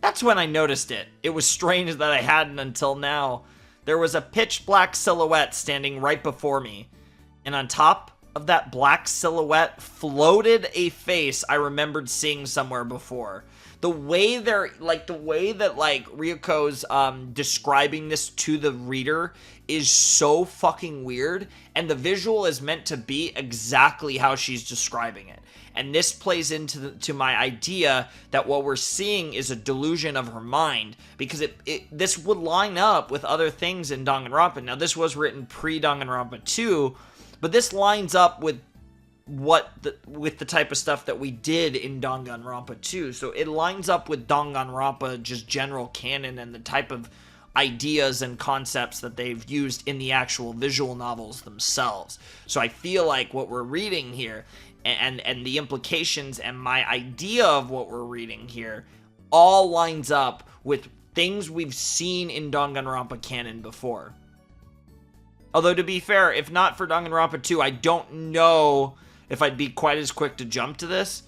That's when I noticed it. It was strange that I hadn't until now. There was a pitch black silhouette standing right before me. And on top of that black silhouette floated a face I remembered seeing somewhere before. The way that Ryoko's describing this to the reader is so fucking weird, and the visual is meant to be exactly how she's describing it. And this plays into my idea that what we're seeing is a delusion of her mind, because this would line up with other things in Danganronpa. Now, this was written pre-Danganronpa 2, but this lines up with the type of stuff that we did in Danganronpa 2. So it lines up with Danganronpa, just general canon, and the type of ideas and concepts that they've used in the actual visual novels themselves. So I feel like what we're reading here and the implications and my idea of what we're reading here all lines up with things we've seen in Danganronpa canon before. Although, to be fair, if not for Danganronpa 2, I don't know if I'd be quite as quick to jump to this.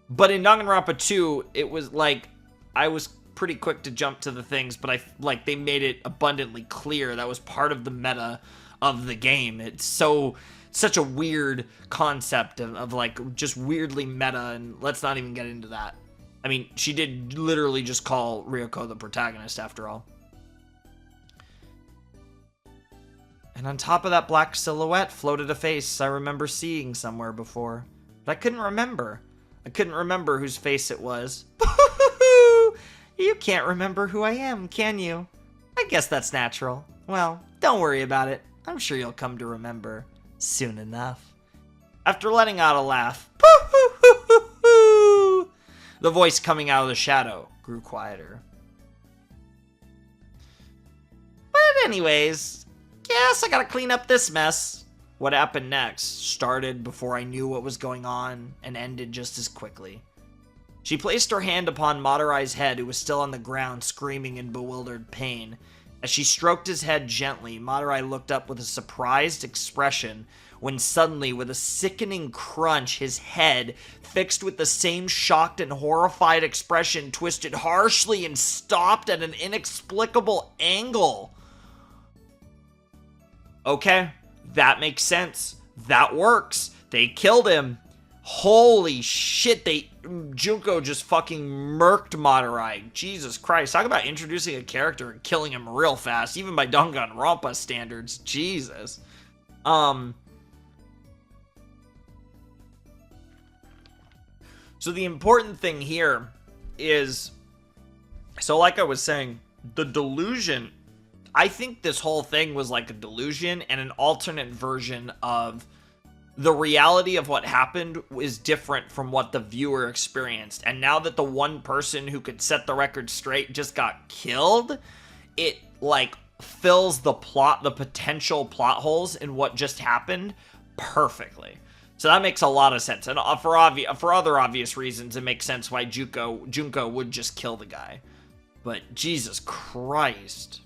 But in Danganronpa 2, it was like, I was pretty quick to jump to the things, but they made it abundantly clear that was part of the meta of the game. It's such a weird concept of like, just weirdly meta, and let's not even get into that. I mean, she did literally just call Ryoko the protagonist, after all. And on top of that black silhouette floated a face I remember seeing somewhere before. But I couldn't remember. I couldn't remember whose face it was. You can't remember who I am, can you? I guess that's natural. Well, don't worry about it. I'm sure you'll come to remember soon enough. After letting out a laugh, the voice coming out of the shadow grew quieter. But anyways, guess I gotta clean up this mess. What happened next started before I knew what was going on and ended just as quickly. She placed her hand upon Madurai's head, who was still on the ground, screaming in bewildered pain. As she stroked his head gently, Madurai looked up with a surprised expression, when suddenly, with a sickening crunch, his head, fixed with the same shocked and horrified expression, twisted harshly and stopped at an inexplicable angle. Okay, that makes sense. That works. They killed him. Holy shit, Junko just fucking murked Madurai. Jesus Christ, talk about introducing a character and killing him real fast, even by Danganronpa standards. Jesus. So the important thing here is, so like I was saying, the delusion, I think this whole thing was like a delusion and an alternate version of the reality of what happened is different from what the viewer experienced. And now that the one person who could set the record straight just got killed, it like fills the potential plot holes in what just happened perfectly. So that makes a lot of sense. And for other obvious reasons, it makes sense why Junko would just kill the guy. But Jesus Christ.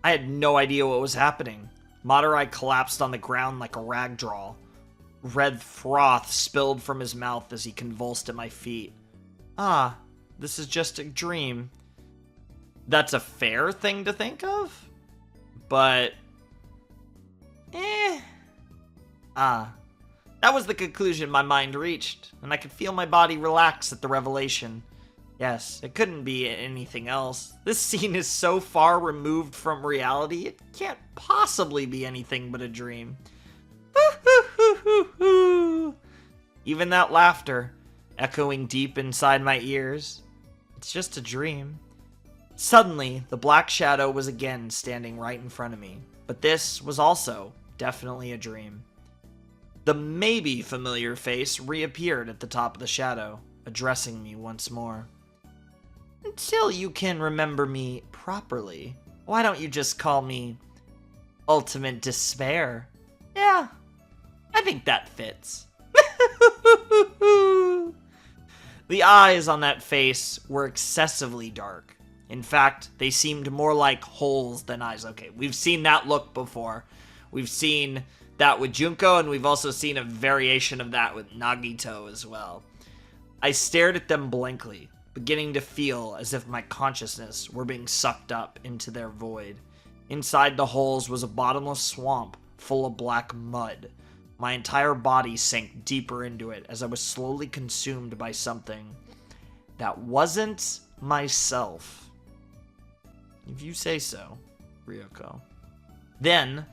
I had no idea what was happening. Madurai collapsed on the ground like a ragdoll. Red froth spilled from his mouth as he convulsed at my feet. Ah, this is just a dream. That's a fair thing to think of? But... that was the conclusion my mind reached, and I could feel my body relax at the revelation. Yes, it couldn't be anything else. This scene is so far removed from reality, it can't possibly be anything but a dream. Even that laughter, echoing deep inside my ears, it's just a dream. Suddenly, the black shadow was again standing right in front of me, but this was also definitely a dream. The maybe familiar face reappeared at the top of the shadow, addressing me once more. Until you can remember me properly, why don't you just call me Ultimate Despair? Yeah, I think that fits. The eyes on that face were excessively dark. In fact, they seemed more like holes than eyes. Okay, we've seen that look before. We've seen that with Junko, and we've also seen a variation of that with Nagito as well. I stared at them blankly, beginning to feel as if my consciousness were being sucked up into their void. Inside the holes was a bottomless swamp full of black mud. My entire body sank deeper into it as I was slowly consumed by something that wasn't myself. If you say so, Ryoko. Then,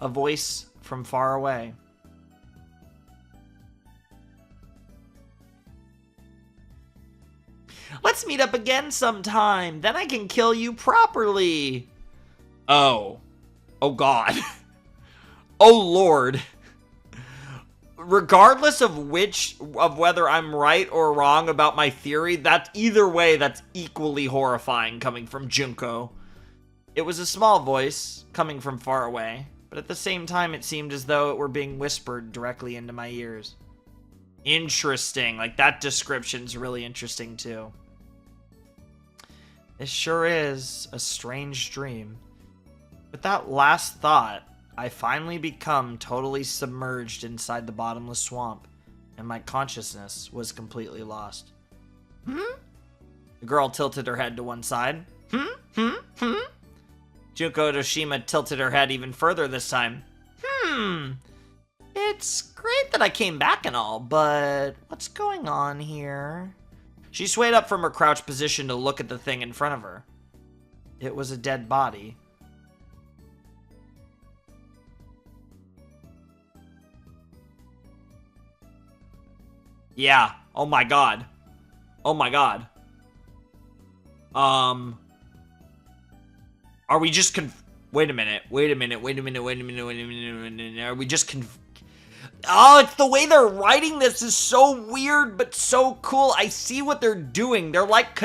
a voice from far away. Let's meet up again sometime, then I can kill you properly. Oh God. Oh Lord. Regardless of whether I'm right or wrong about my theory, either way, that's equally horrifying coming from Junko. It was a small voice coming from far away, but at the same time it seemed as though it were being whispered directly into my ears. Interesting. Like, that description's really interesting too. This sure is a strange dream. With that last thought, I finally become totally submerged inside the bottomless swamp, and my consciousness was completely lost. The girl tilted her head to one side. Junko Toshima tilted her head even further this time. It's great that I came back and all, but what's going on here? She swayed up from her crouched position to look at the thing in front of her. It was a dead body. Yeah. Oh my god. Oh my god. Are we just Wait a minute. Are we just Oh, it's the way they're writing this is so weird, but so cool. I see what they're doing. They're like,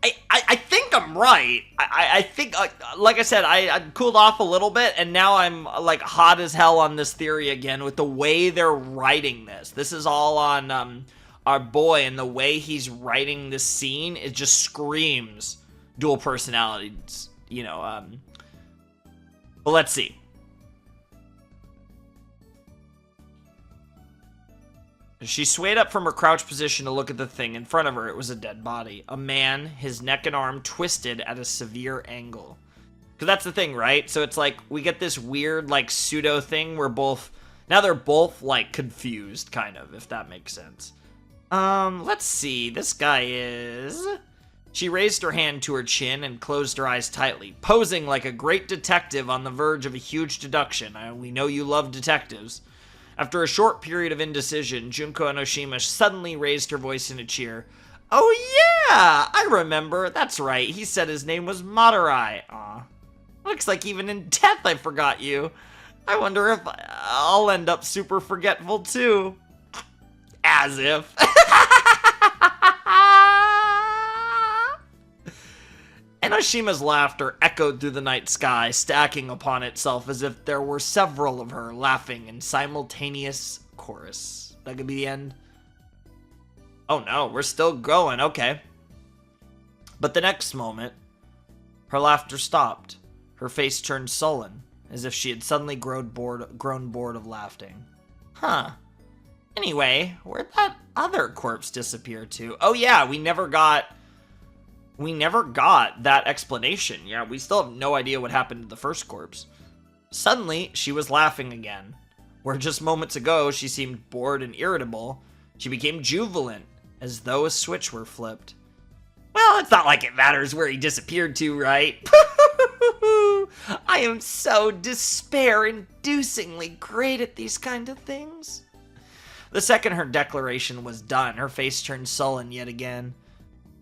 I think I'm right. I think, like I said, I cooled off a little bit, and now I'm, like, hot as hell on this theory again with the way they're writing this. This is all on, our boy, and the way he's writing this scene, it just screams dual personalities, you know, but let's see. She swayed up from her crouched position to look at the thing. In front of her, it was a dead body. A man, his neck and arm twisted at a severe angle. Because that's the thing, right? So it's like, we get this weird, like, pseudo thing where now they're both, like, confused, kind of, if that makes sense. Let's see. This guy is... She raised her hand to her chin and closed her eyes tightly, posing like a great detective on the verge of a huge deduction. We know you love detectives. After a short period of indecision, Junko Enoshima suddenly raised her voice in a cheer. Oh yeah, I remember. That's right. He said his name was Madurai. Aw. Looks like even in death I forgot you. I wonder if I'll end up super forgetful too. As if. Enoshima's laughter echoed through the night sky, stacking upon itself as if there were several of her laughing in simultaneous chorus. That could be the end. Oh no, we're still going, okay. But the next moment, her laughter stopped. Her face turned sullen, as if she had suddenly grown bored of laughing. Huh. Anyway, where'd that other corpse disappear to? Oh yeah, we never got that explanation. Yeah, we still have no idea what happened to the first corpse. Suddenly, she was laughing again. Where just moments ago, she seemed bored and irritable, she became jubilant, as though a switch were flipped. Well, it's not like it matters where he disappeared to, right? I am so despair-inducingly great at these kind of things. The second her declaration was done, her face turned sullen yet again.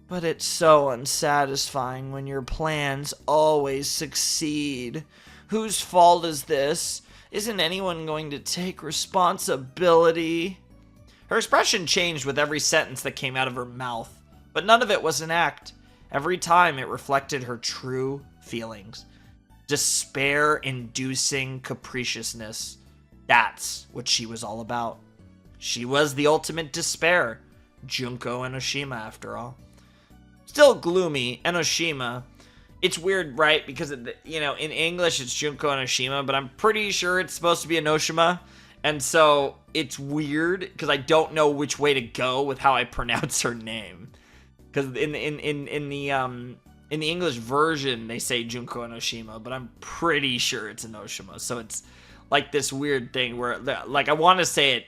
But it's so unsatisfying when your plans always succeed. Whose fault is this? Isn't anyone going to take responsibility? Her expression changed with every sentence that came out of her mouth, but none of it was an act. Every time it reflected her true feelings. Despair-inducing capriciousness. That's what she was all about. She was the ultimate despair. Junko Enoshima, after all. Still gloomy, Enoshima. It's weird, right? Because, in English it's Junko Enoshima, but I'm pretty sure it's supposed to be Enoshima. And so it's weird because I don't know which way to go with how I pronounce her name. Because in the English version they say Junko Enoshima, but I'm pretty sure it's Enoshima. So it's like this weird thing where, like, I want to say it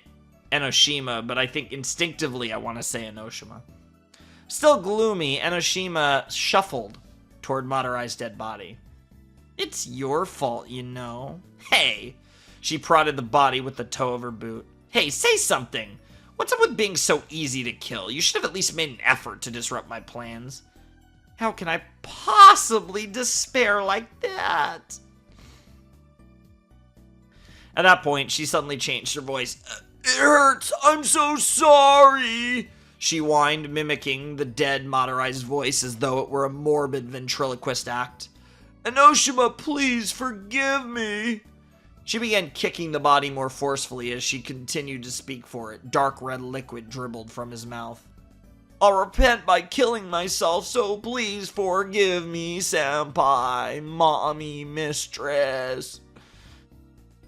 Enoshima, but I think instinctively I want to say Enoshima. Still gloomy, Enoshima shuffled toward Madarai's dead body. It's your fault, you know. Hey! She prodded the body with the toe of her boot. Hey, say something! What's up with being so easy to kill? You should have at least made an effort to disrupt my plans. How can I possibly despair like that? At that point, she suddenly changed her voice. It hurts! I'm so sorry! She whined, mimicking the dead Madarai's voice as though it were a morbid ventriloquist act. Enoshima, please forgive me! She began kicking the body more forcefully as she continued to speak for it. Dark red liquid dribbled from his mouth. I'll repent by killing myself, so please forgive me, senpai, mommy, mistress.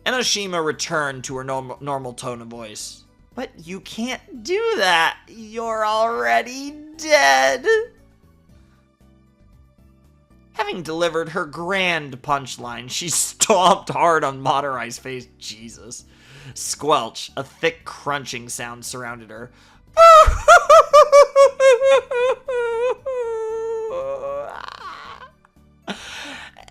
Enoshima returned to her normal tone of voice. But you can't do that. You're already dead. Having delivered her grand punchline, she stomped hard on Madarai's face. Jesus. Squelch, a thick crunching sound surrounded her.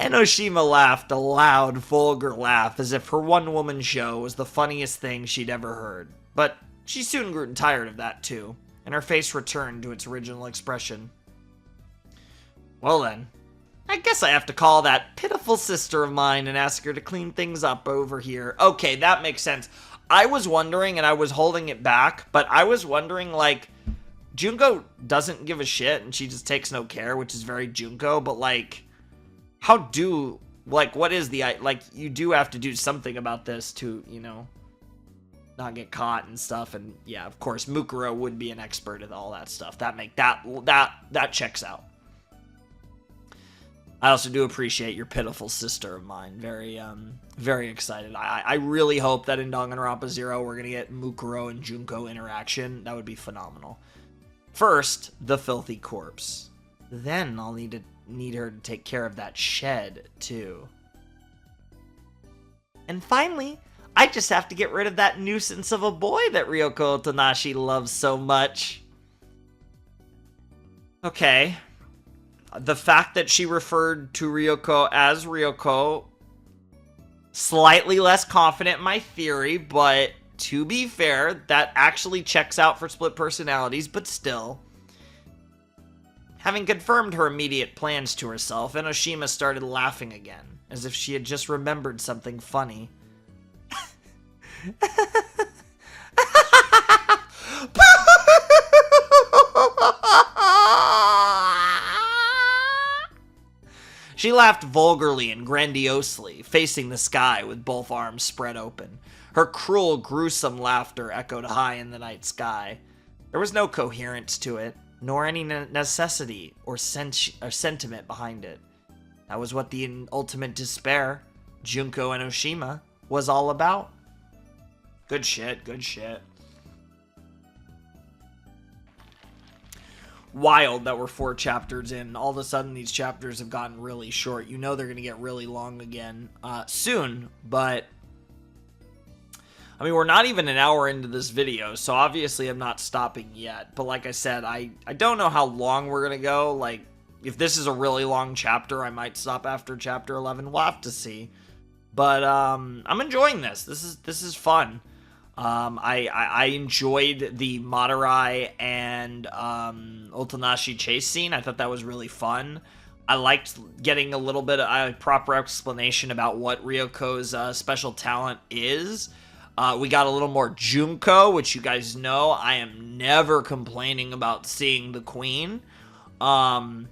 Enoshima laughed a loud, vulgar laugh as if her one-woman show was the funniest thing she'd ever heard. But she soon grew tired of that too, and her face returned to its original expression. Well then, I guess I have to call that pitiful sister of mine and ask her to clean things up over here. Okay, that makes sense. I was wondering, and I was holding it back, but I was wondering, like, Junko doesn't give a shit, and she just takes no care, which is very Junko, but, like, what is the, like, you do have to do something about this to, not get caught and stuff, and yeah, of course, Mukuro would be an expert at all that stuff. That checks out. I also do appreciate your pitiful sister of mine. Very, very excited. I really hope that in Danganronpa 0 we're gonna get Mukuro and Junko interaction. That would be phenomenal. First, the filthy corpse. Then I'll need her to take care of that shed, too. And finally, I just have to get rid of that nuisance of a boy that Ryoko Otonashi loves so much. Okay. The fact that she referred to Ryoko as Ryoko, slightly less confident in my theory, but to be fair, that actually checks out for split personalities, but still. Having confirmed her immediate plans to herself, Enoshima started laughing again, as if she had just remembered something funny. She laughed vulgarly and grandiosely, facing the sky with both arms spread open. Her cruel, gruesome laughter echoed high in the night sky. There was no coherence to it, nor any necessity or sentiment behind it. That was what the ultimate despair, Junko Enoshima, was all about. Good shit, good shit. Wild that we're 4 chapters in. All of a sudden, these chapters have gotten really short. You know they're going to get really long again soon, but I mean, we're not even an hour into this video, so obviously I'm not stopping yet. But like I said, I don't know how long we're going to go. Like, if this is a really long chapter, I might stop after chapter 11. We'll have to see. But I'm enjoying this. This is fun. I enjoyed the Madurai and Otonashi chase scene. I thought that was really fun. I liked getting a little bit of a proper explanation about what Ryoko's special talent is. We got a little more Junko, which you guys know I am never complaining about seeing the queen. A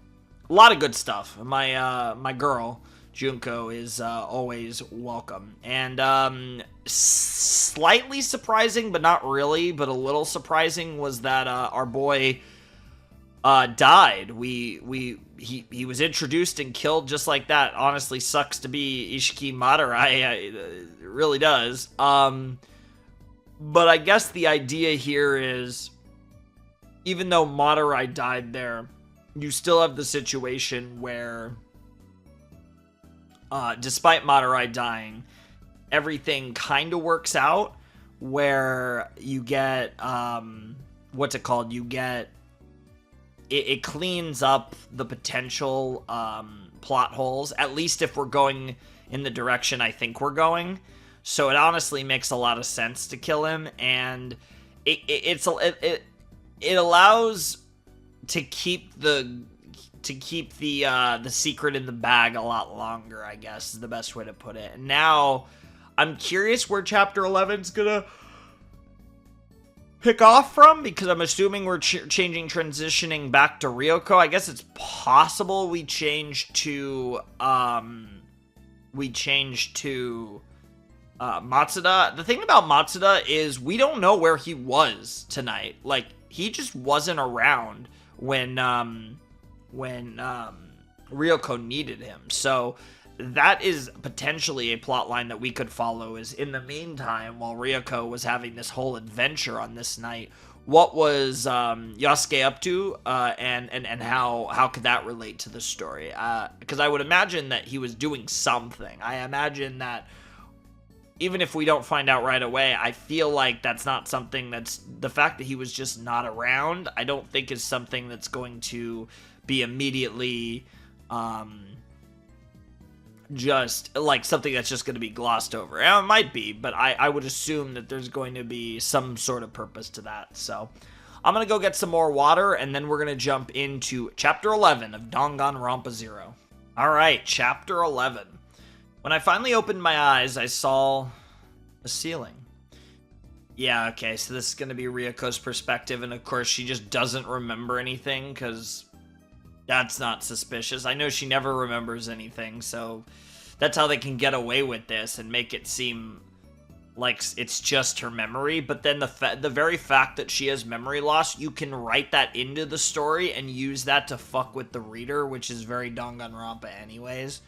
lot of good stuff. My girl Junko is always welcome. And slightly surprising, but not really, but a little surprising was that our boy died. He was introduced and killed just like that. Honestly, sucks to be Ishiki Madurai. It really does. But I guess the idea here is, even though Madurai died there, you still have the situation where, despite Madurai dying, everything kind of works out, where you get, what's it called? You get, it cleans up the potential plot holes, at least if we're going in the direction I think we're going. So it honestly makes a lot of sense to kill him, and it allows to keep the secret in the bag a lot longer, I guess is the best way to put it. And now I'm curious where chapter 11's gonna pick off from, because I'm assuming we're transitioning back to Ryoko. I guess it's possible we change to Matsuda. The thing about Matsuda is we don't know where he was tonight. Like, he just wasn't around when Ryoko needed him. So that is potentially a plot line that we could follow, is in the meantime, while Ryoko was having this whole adventure on this night, what was Yasuke up to, and how could that relate to the story? Because I would imagine that he was doing something. I imagine that even if we don't find out right away, I feel like that's not something that's, the fact that he was just not around, I don't think is something that's going to be immediately just like something that's just going to be glossed over. It might be, but I would assume that there's going to be some sort of purpose to that. So I'm going to go get some more water, and then we're going to jump into chapter 11 of Danganronpa 0. All right, chapter 11. When I finally opened my eyes, I saw a ceiling. Yeah, okay, so this is going to be Ryoko's perspective, and of course she just doesn't remember anything, because that's not suspicious. I know she never remembers anything, so that's how they can get away with this and make it seem like it's just her memory. But then the very fact that she has memory loss, you can write that into the story and use that to fuck with the reader, which is very Danganronpa anyways.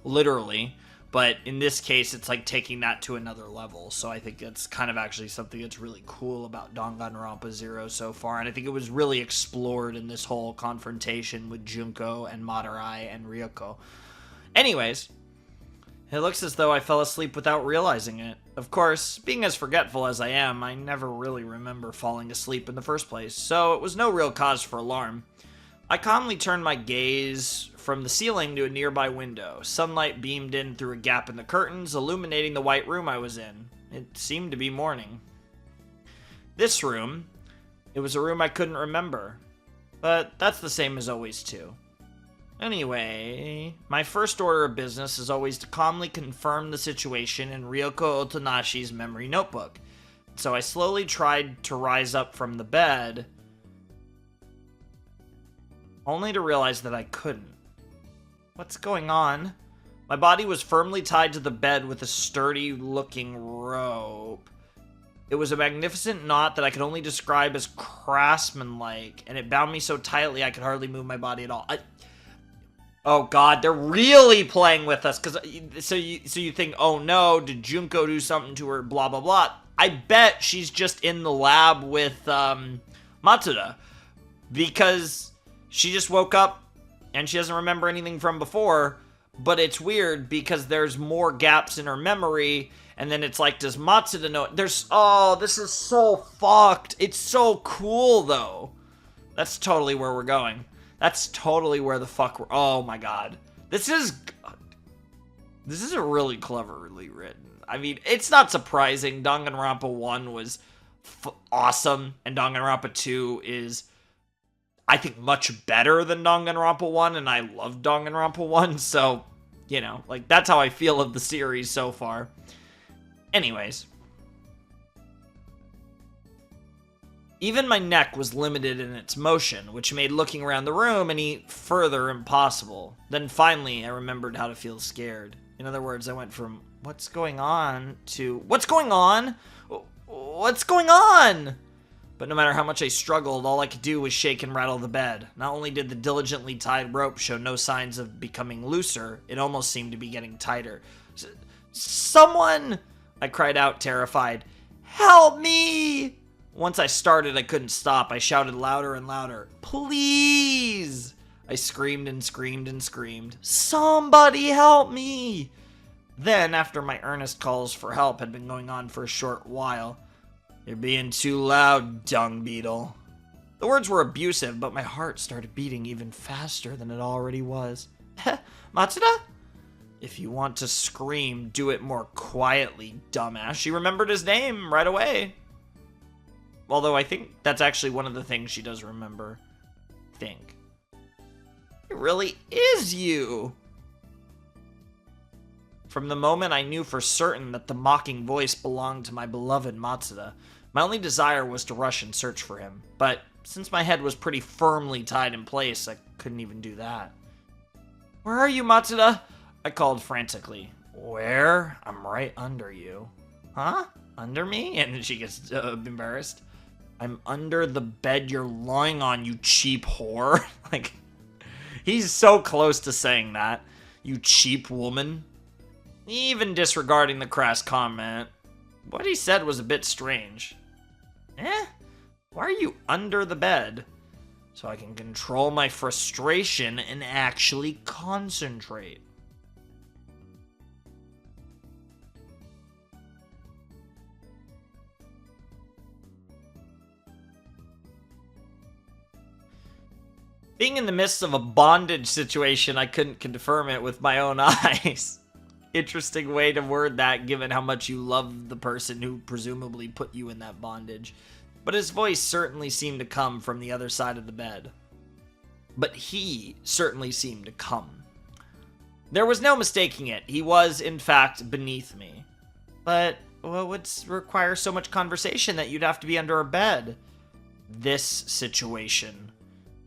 Literally. But in this case, it's like taking that to another level. So I think that's kind of actually something that's really cool about Danganronpa 0 so far. And I think it was really explored in this whole confrontation with Junko and Madurai and Ryoko. Anyways, it looks as though I fell asleep without realizing it. Of course, being as forgetful as I am, I never really remember falling asleep in the first place. So it was no real cause for alarm. I calmly turned my gaze from the ceiling to a nearby window. Sunlight beamed in through a gap in the curtains, illuminating the white room I was in. It seemed to be morning. This room, it was a room I couldn't remember. But that's the same as always, too. Anyway, my first order of business is always to calmly confirm the situation in Ryoko Otonashi's memory notebook. So I slowly tried to rise up from the bed, only to realize that I couldn't. What's going on? My body was firmly tied to the bed with a sturdy-looking rope. It was a magnificent knot that I could only describe as craftsman-like, and it bound me so tightly I could hardly move my body at all. Oh god, they're really playing with us, because so you think, oh no, did Junko do something to her, blah blah blah. I bet she's just in the lab with Matsuda, because she just woke up and she doesn't remember anything from before, but it's weird because there's more gaps in her memory, and then it's like, does Matsuda know? This is so fucked. It's so cool, though. That's totally where we're going. That's totally where the fuck we're... Oh, my God. This is a really cleverly written. I mean, it's not surprising. Danganronpa 1 was awesome, and Danganronpa 2 is, I think, much better than Danganronpa 1, and I love Danganronpa 1, so, you know, like, that's how I feel of the series so far. Anyways. Even my neck was limited in its motion, which made looking around the room any further impossible. Then finally, I remembered how to feel scared. In other words, I went from, what's going on, to, what's going on? What's going on? But no matter how much I struggled, all I could do was shake and rattle the bed. Not only did the diligently tied rope show no signs of becoming looser, it almost seemed to be getting tighter. Someone! I cried out, terrified. Help me! Once I started, I couldn't stop. I shouted louder and louder. Please! I screamed and screamed and screamed. Somebody help me! Then, after my earnest calls for help had been going on for a short while, you're being too loud, dung beetle. The words were abusive, but my heart started beating even faster than it already was. Matsuda? If you want to scream, do it more quietly, dumbass. She remembered his name right away. Although I think that's actually one of the things she does remember. Think. It really is you. From the moment I knew for certain that the mocking voice belonged to my beloved Matsuda, my only desire was to rush and search for him. But since my head was pretty firmly tied in place, I couldn't even do that. Where are you, Matsuda? I called frantically. Where? I'm right under you. Huh? Under me? And she gets embarrassed. I'm under the bed you're lying on, you cheap whore. Like, he's so close to saying that. You cheap woman. Even disregarding the crass comment, what he said was a bit strange. Why are you under the bed? So I can control my frustration and actually concentrate. Being in the midst of a bondage situation, I couldn't confirm it with my own eyes. Interesting way to word that, given how much you love the person who presumably put you in that bondage. But his voice certainly seemed to come from the other side of the bed. But he certainly seemed to come. There was no mistaking it. He was, in fact, beneath me. But what would require so much conversation that you'd have to be under a bed? This situation.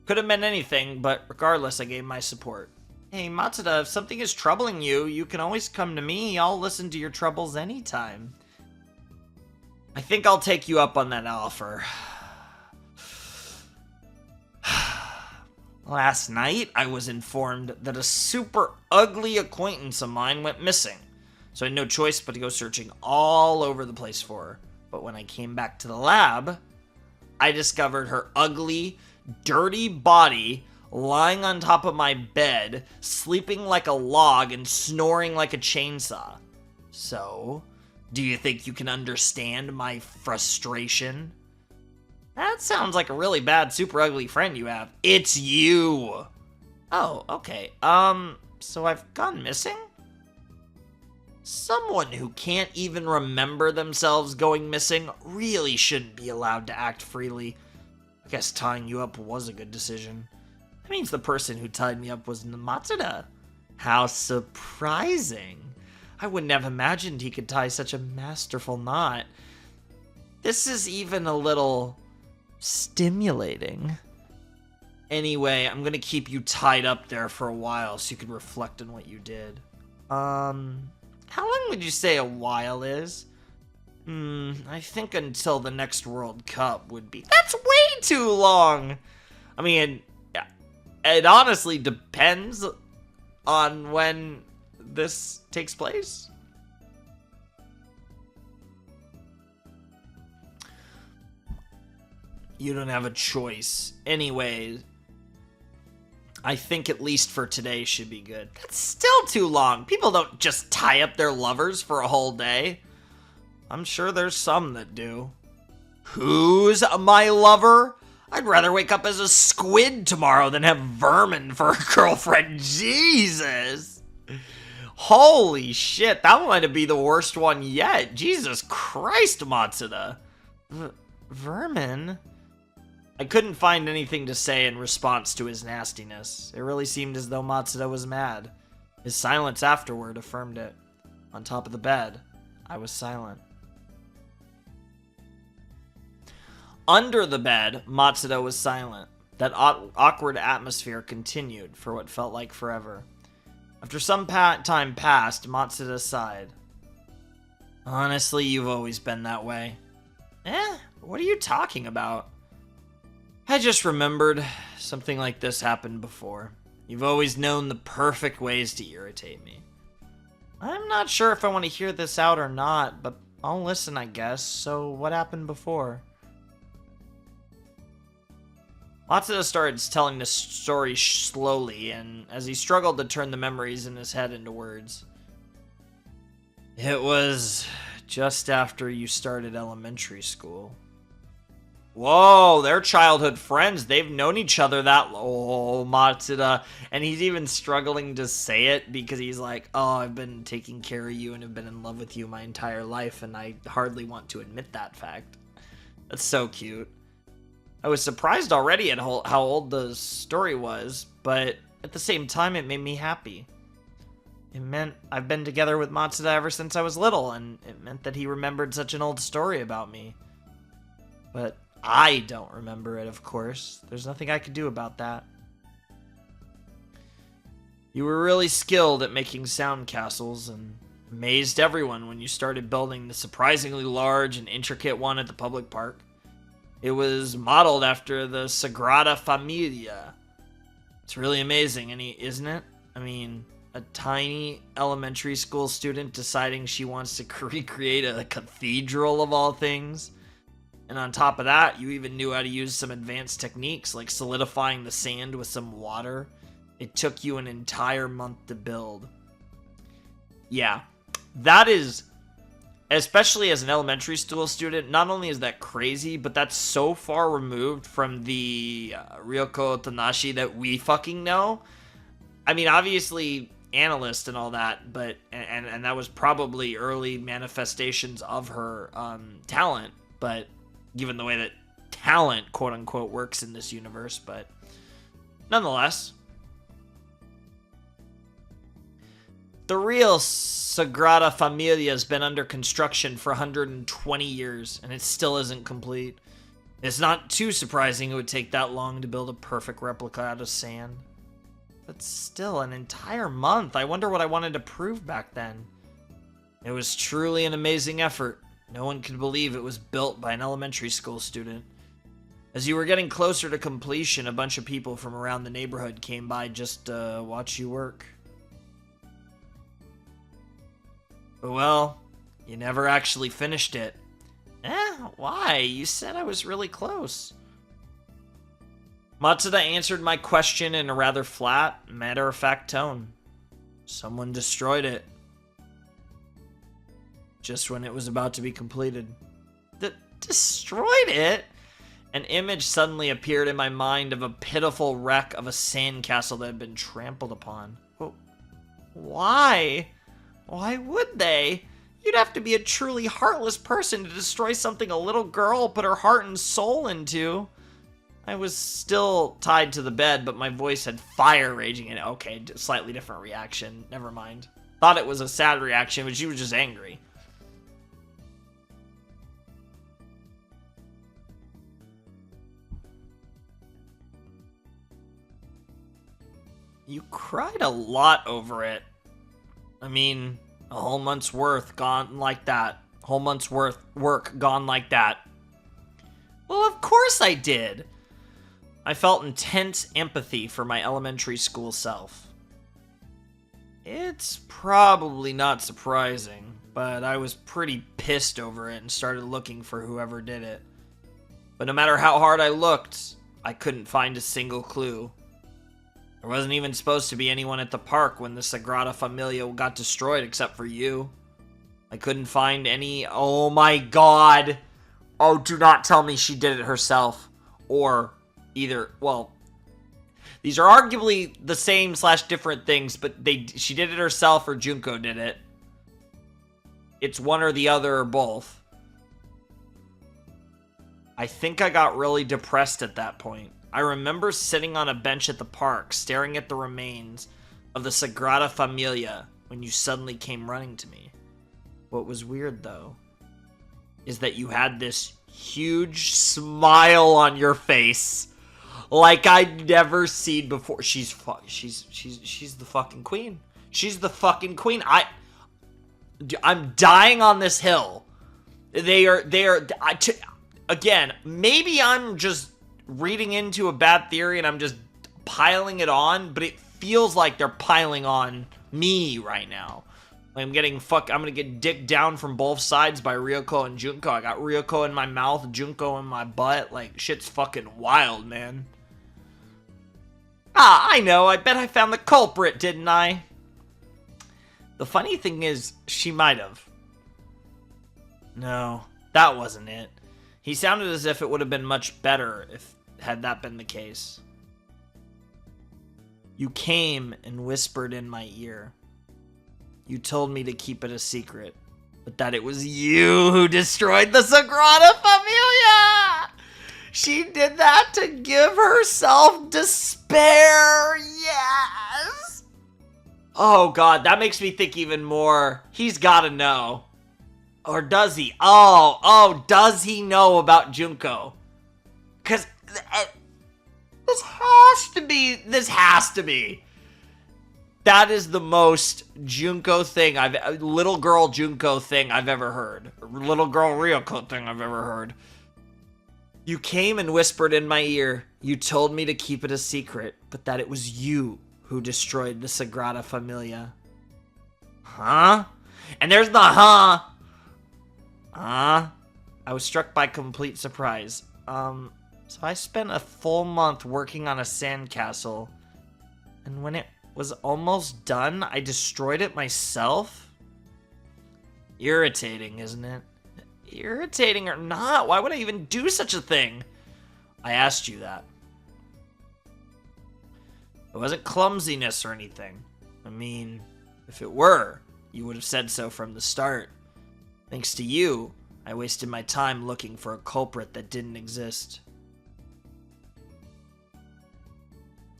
Could have meant anything, but regardless, I gave my support. Hey, Matsuda, if something is troubling you, you can always come to me. I'll listen to your troubles anytime. I think I'll take you up on that offer. Last night, I was informed that a super ugly acquaintance of mine went missing. So I had no choice but to go searching all over the place for her. But when I came back to the lab, I discovered her ugly, dirty body lying on top of my bed, sleeping like a log and snoring like a chainsaw. So, do you think you can understand my frustration? That sounds like a really bad, super ugly friend you have. It's you! Oh, okay. So I've gone missing? Someone who can't even remember themselves going missing really shouldn't be allowed to act freely. I guess tying you up was a good decision. That means the person who tied me up was Matsuda. How surprising. I wouldn't have imagined he could tie such a masterful knot. This is even a little stimulating. Anyway, I'm gonna keep you tied up there for a while so you can reflect on what you did. How long would you say a while is? I think until the next World Cup would be... That's way too long! I mean, it honestly depends on when this takes place. You don't have a choice. Anyway, I think at least for today should be good. That's still too long. People don't just tie up their lovers for a whole day. I'm sure there's some that do. Who's my lover? I'd rather wake up as a squid tomorrow than have vermin for a girlfriend. Jesus. Holy shit, that might be the worst one yet. Jesus Christ, Matsuda. Vermin? I couldn't find anything to say in response to his nastiness. It really seemed as though Matsuda was mad. His silence afterward affirmed it. On top of the bed, I was silent. Under the bed, Matsuda was silent. That awkward atmosphere continued for what felt like forever. After some time passed, Matsuda sighed. Honestly, you've always been that way. What are you talking about? I just remembered something like this happened before. You've always known the perfect ways to irritate me. I'm not sure if I want to hear this out or not, but I'll listen, I guess. So, what happened before? Matsuda started telling the story slowly, and as he struggled to turn the memories in his head into words. It was just after you started elementary school. Whoa, they're childhood friends. They've known each other that Matsuda. And he's even struggling to say it because he's like, oh, I've been taking care of you and have been in love with you my entire life, and I hardly want to admit that fact. That's so cute. I was surprised already at how old the story was, but at the same time, it made me happy. It meant I've been together with Matsuda ever since I was little, and it meant that he remembered such an old story about me. But I don't remember it, of course. There's nothing I could do about that. You were really skilled at making sound castles, and amazed everyone when you started building the surprisingly large and intricate one at the public park. It was modeled after the Sagrada Familia. It's really amazing, isn't it? I mean, a tiny elementary school student deciding she wants to recreate a cathedral of all things. And on top of that, you even knew how to use some advanced techniques like solidifying the sand with some water. It took you an entire month to build. Yeah, that is, especially as an elementary school student, not only is that crazy, but that's so far removed from the Ryoko Tanashi that we fucking know. I mean, obviously, Analyst and all that, but and that was probably early manifestations of her talent, but given the way that talent, quote-unquote, works in this universe, but nonetheless. The real Sagrada Familia has been under construction for 120 years, and it still isn't complete. It's not too surprising it would take that long to build a perfect replica out of sand. But still, an entire month. I wonder what I wanted to prove back then. It was truly an amazing effort. No one could believe it was built by an elementary school student. As you were getting closer to completion, a bunch of people from around the neighborhood came by just to watch you work. But well, you never actually finished it. Why? You said I was really close. Matsuda answered my question in a rather flat, matter-of-fact tone. Someone destroyed it. Just when it was about to be completed. Destroyed it? An image suddenly appeared in my mind of a pitiful wreck of a sandcastle that had been trampled upon. Why? Why would they? You'd have to be a truly heartless person to destroy something a little girl put her heart and soul into. I was still tied to the bed, but my voice had fire raging in it. Okay, slightly different reaction. Never mind. Thought it was a sad reaction, but she was just angry. You cried a lot over it. I mean, a whole month's worth gone like that. Whole month's worth work gone like that. Well, of course I did. I felt intense empathy for my elementary school self. It's probably not surprising, but I was pretty pissed over it and started looking for whoever did it. But no matter how hard I looked, I couldn't find a single clue. There wasn't even supposed to be anyone at the park when the Sagrada Familia got destroyed except for you. I couldn't find any... Oh my god! Oh, do not tell me she did it herself. Or either... Well, these are arguably the same / different things, but she did it herself or Junko did it. It's one or the other or both. I think I got really depressed at that point. I remember sitting on a bench at the park, staring at the remains of the Sagrada Familia when you suddenly came running to me. What was weird, though, is that you had this huge smile on your face, like I'd never seen before. She's the fucking queen. She's the fucking queen. I'm dying on this hill. Again, maybe I'm just reading into a bad theory and I'm just piling it on, but it feels like they're piling on me right now. Like I'm gonna get dicked down from both sides by Ryoko and Junko. I got Ryoko in my mouth, Junko in my butt. Like, shit's fucking wild, man. I know. I bet I found the culprit, didn't I? The funny thing is, she might have. No, that wasn't it. He sounded as if it would have been much better had that been the case. You came and whispered in my ear. You told me to keep it a secret, but that it was you who destroyed the Sagrada Familia! She did that to give herself despair, yes! Oh god, that makes me think even more. He's gotta know. Or does he? Oh, does he know about Junko? Because this has to be. That is the most Junko thing little girl Junko thing I've ever heard. Little girl Ryoko thing I've ever heard. You came and whispered in my ear. You told me to keep it a secret, but that it was you who destroyed the Sagrada Familia. Huh? And there's the huh. Huh? I was struck by complete surprise. So I spent a full month working on a sandcastle, and when it was almost done, I destroyed it myself? Irritating, isn't it? Irritating or not, why would I even do such a thing? I asked you that. It wasn't clumsiness or anything. I mean, if it were, you would have said so from the start. Thanks to you, I wasted my time looking for a culprit that didn't exist.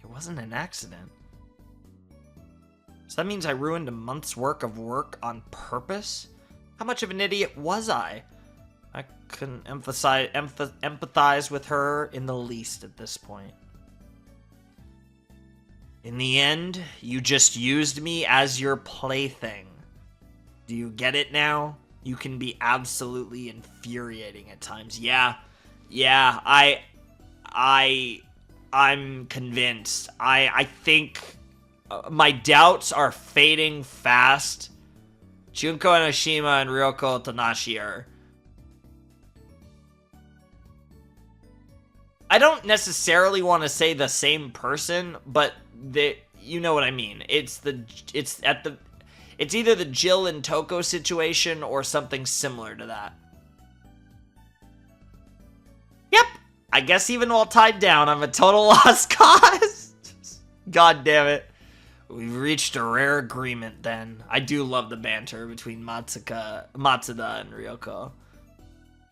It wasn't an accident. So that means I ruined a month's work of work on purpose? How much of an idiot was I? I couldn't empathize with her in the least at this point. In the end, you just used me as your plaything. Do you get it now? You can be absolutely infuriating at times. Yeah, I'm convinced. I think my doubts are fading fast. Junko Enoshima and Ryoko Tanashi are... I don't necessarily want to say the same person, but you know what I mean. It's either the Jill and Toko situation or something similar to that. Yep. I guess even while tied down, I'm a total lost cause. God damn it. We've reached a rare agreement then. I do love the banter between Matsuda and Ryoko.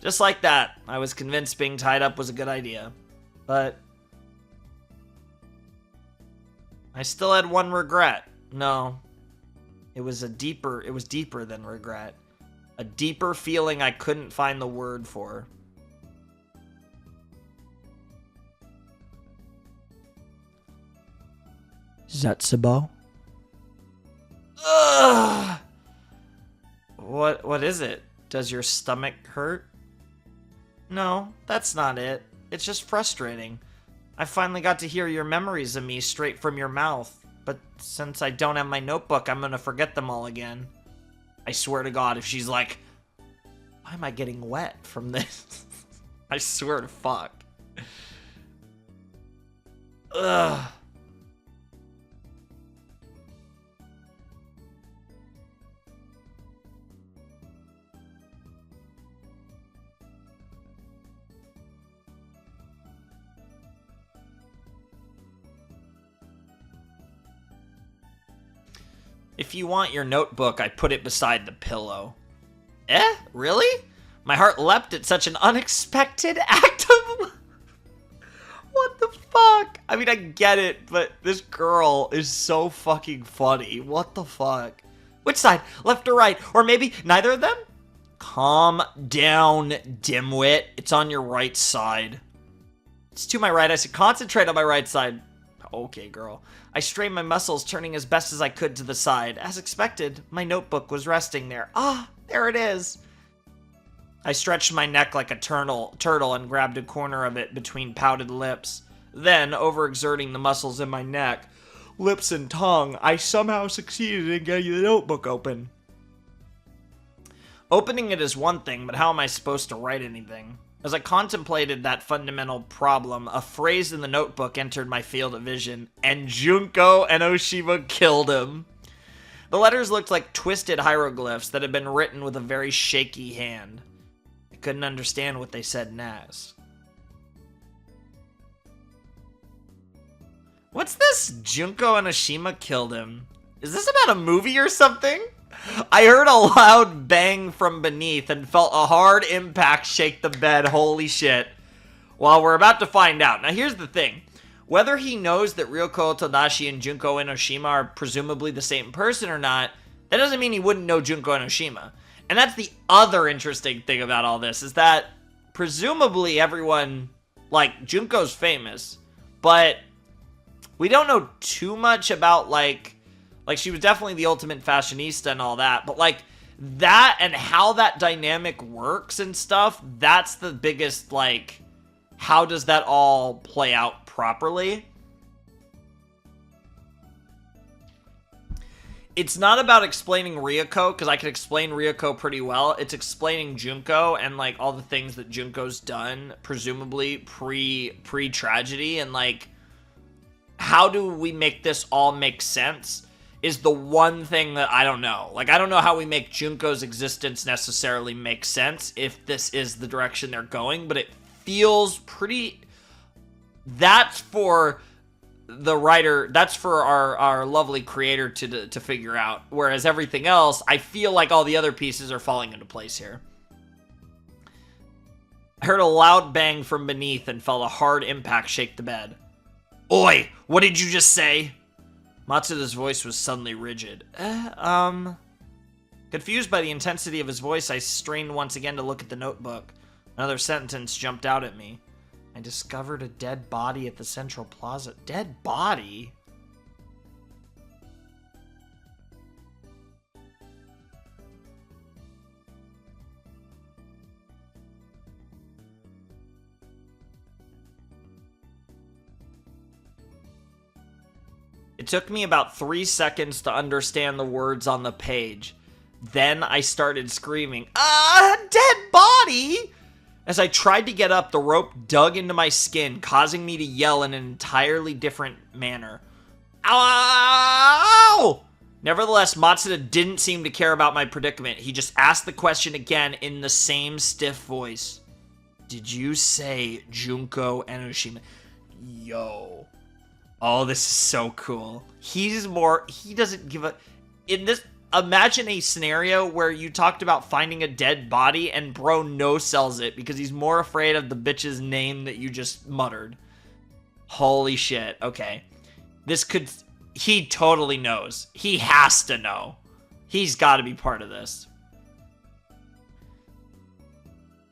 Just like that, I was convinced being tied up was a good idea. But I still had one regret. No. It was deeper than regret. A deeper feeling I couldn't find the word for. Zetsubo? Ugh! What is it? Does your stomach hurt? No, that's not it. It's just frustrating. I finally got to hear your memories of me straight from your mouth. But since I don't have my notebook, I'm gonna forget them all again. I swear to God, if she's like, why am I getting wet from this? I swear to fuck. Ugh. If you want your notebook, I put it beside the pillow. Eh? Really? My heart leapt at such an unexpected act of... What the fuck? I mean, I get it, but this girl is so fucking funny. What the fuck? Which side? Left or right? Or maybe neither of them? Calm down, dimwit. It's on your right side. It's to my right. I should concentrate on my right side. Okay, girl. I strained my muscles, turning as best as I could to the side. As expected, my notebook was resting there. Ah, there it is. I stretched my neck like a turtle and grabbed a corner of it between pouted lips. Then, overexerting the muscles in my neck, lips and tongue, I somehow succeeded in getting the notebook open. Opening it is one thing, but how am I supposed to write anything? As I contemplated that fundamental problem, a phrase in the notebook entered my field of vision, and Junko Enoshima killed him. The letters looked like twisted hieroglyphs that had been written with a very shaky hand. I couldn't understand what they said next. What's this? Junko Enoshima killed him. Is this about a movie or something? I heard a loud bang from beneath and felt a hard impact shake the bed. Holy shit. Well, we're about to find out. Now, here's the thing. Whether he knows that Ryoko Todashi and Junko Enoshima are presumably the same person or not, that doesn't mean he wouldn't know Junko Enoshima. And that's the other interesting thing about all this, is that presumably everyone, like, Junko's famous, but we don't know too much about, like, she was definitely the ultimate fashionista and all that, but, like, that and how that dynamic works and stuff, that's the biggest, like, how does that all play out properly? It's not about explaining Ryoko, because I can explain Ryoko pretty well. It's explaining Junko and, like, all the things that Junko's done, presumably pre-tragedy, and, like, how do we make this all make sense is the one thing that I don't know. Like, I don't know how we make Junko's existence necessarily make sense if this is the direction they're going, but it feels pretty... That's for the writer, that's for our lovely creator to figure out. Whereas everything else, I feel like all the other pieces are falling into place here. I heard a loud bang from beneath and felt a hard impact shake the bed. Oi, what did you just say? Matsuda's voice was suddenly rigid. Confused by the intensity of his voice, I strained once again to look at the notebook. Another sentence jumped out at me. I discovered a dead body at the Central Plaza. Dead body? It took me about 3 seconds to understand the words on the page. Then I started screaming, dead body! As I tried to get up, the rope dug into my skin, causing me to yell in an entirely different manner. Ow! Nevertheless, Matsuda didn't seem to care about my predicament. He just asked the question again in the same stiff voice. Did you say Junko Enoshima? Yo. Oh, this is so cool. He doesn't give a... In this... Imagine a scenario where you talked about finding a dead body and bro no-sells it because he's more afraid of the bitch's name that you just muttered. Holy shit. Okay. He totally knows. He has to know. He's got to be part of this.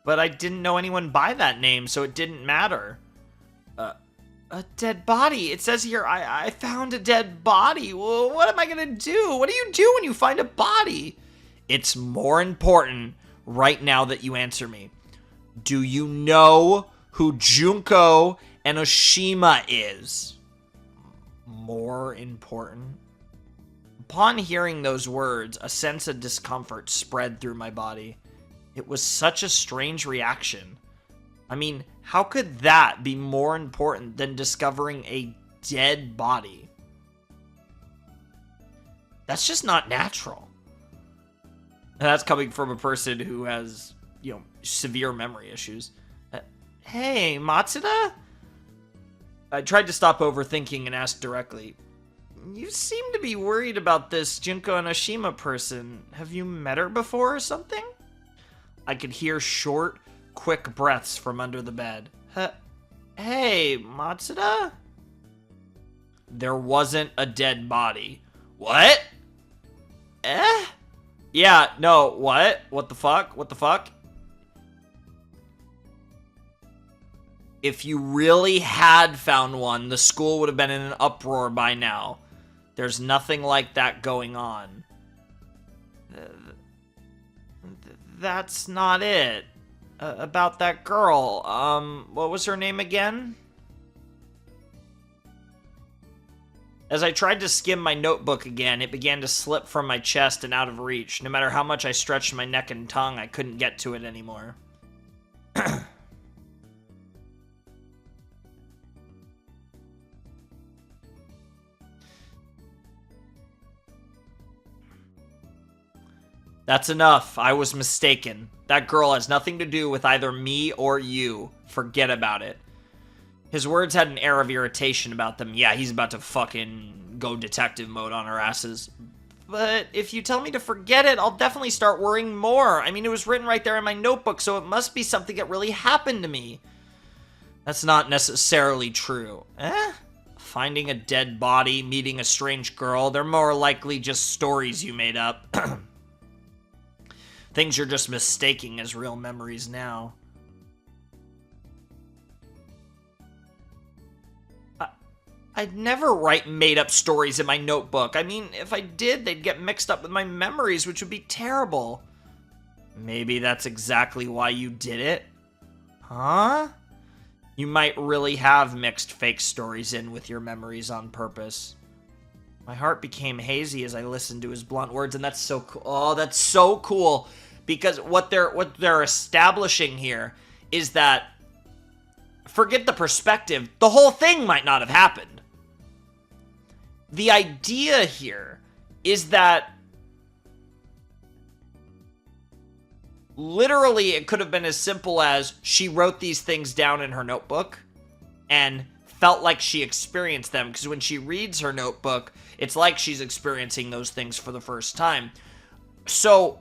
But I didn't know anyone by that name, so it didn't matter. A dead body. It says here, I found a dead body. Well, what am I going to do? What do you do when you find a body? It's more important right now that you answer me. Do you know who Junko Enoshima is? More important? Upon hearing those words, a sense of discomfort spread through my body. It was such a strange reaction. I mean, how could that be more important than discovering a dead body? That's just not natural. And that's coming from a person who has, severe memory issues. Hey, Matsuda? I tried to stop overthinking and asked directly. You seem to be worried about this Junko Enoshima person. Have you met her before or something? I could hear short, quick breaths from under the bed. Hey, Matsuda? There wasn't a dead body. What? Yeah, no, what? What the fuck? What the fuck? If you really had found one, the school would have been in an uproar by now. There's nothing like that going on. That's not it. About that girl, what was her name again? As I tried to skim my notebook again, it began to slip from my chest and out of reach. No matter how much I stretched my neck and tongue, I couldn't get to it anymore. That's enough. I was mistaken. That girl has nothing to do with either me or you. Forget about it. His words had an air of irritation about them. Yeah, he's about to fucking go detective mode on our asses. But if you tell me to forget it, I'll definitely start worrying more. I mean, it was written right there in my notebook, so it must be something that really happened to me. That's not necessarily true. Finding a dead body, meeting a strange girl, they're more likely just stories you made up. Things you're just mistaking as real memories now. I'd never write made-up stories in my notebook. I mean, if I did, they'd get mixed up with my memories, which would be terrible. Maybe that's exactly why you did it? Huh? You might really have mixed fake stories in with your memories on purpose. My heart became hazy as I listened to his blunt words, and that's so cool. Oh, that's so cool. Because what they're establishing here is that, forget the perspective, the whole thing might not have happened. The idea here is that literally it could have been as simple as she wrote these things down in her notebook and felt like she experienced them, because when she reads her notebook, it's like she's experiencing those things for the first time. So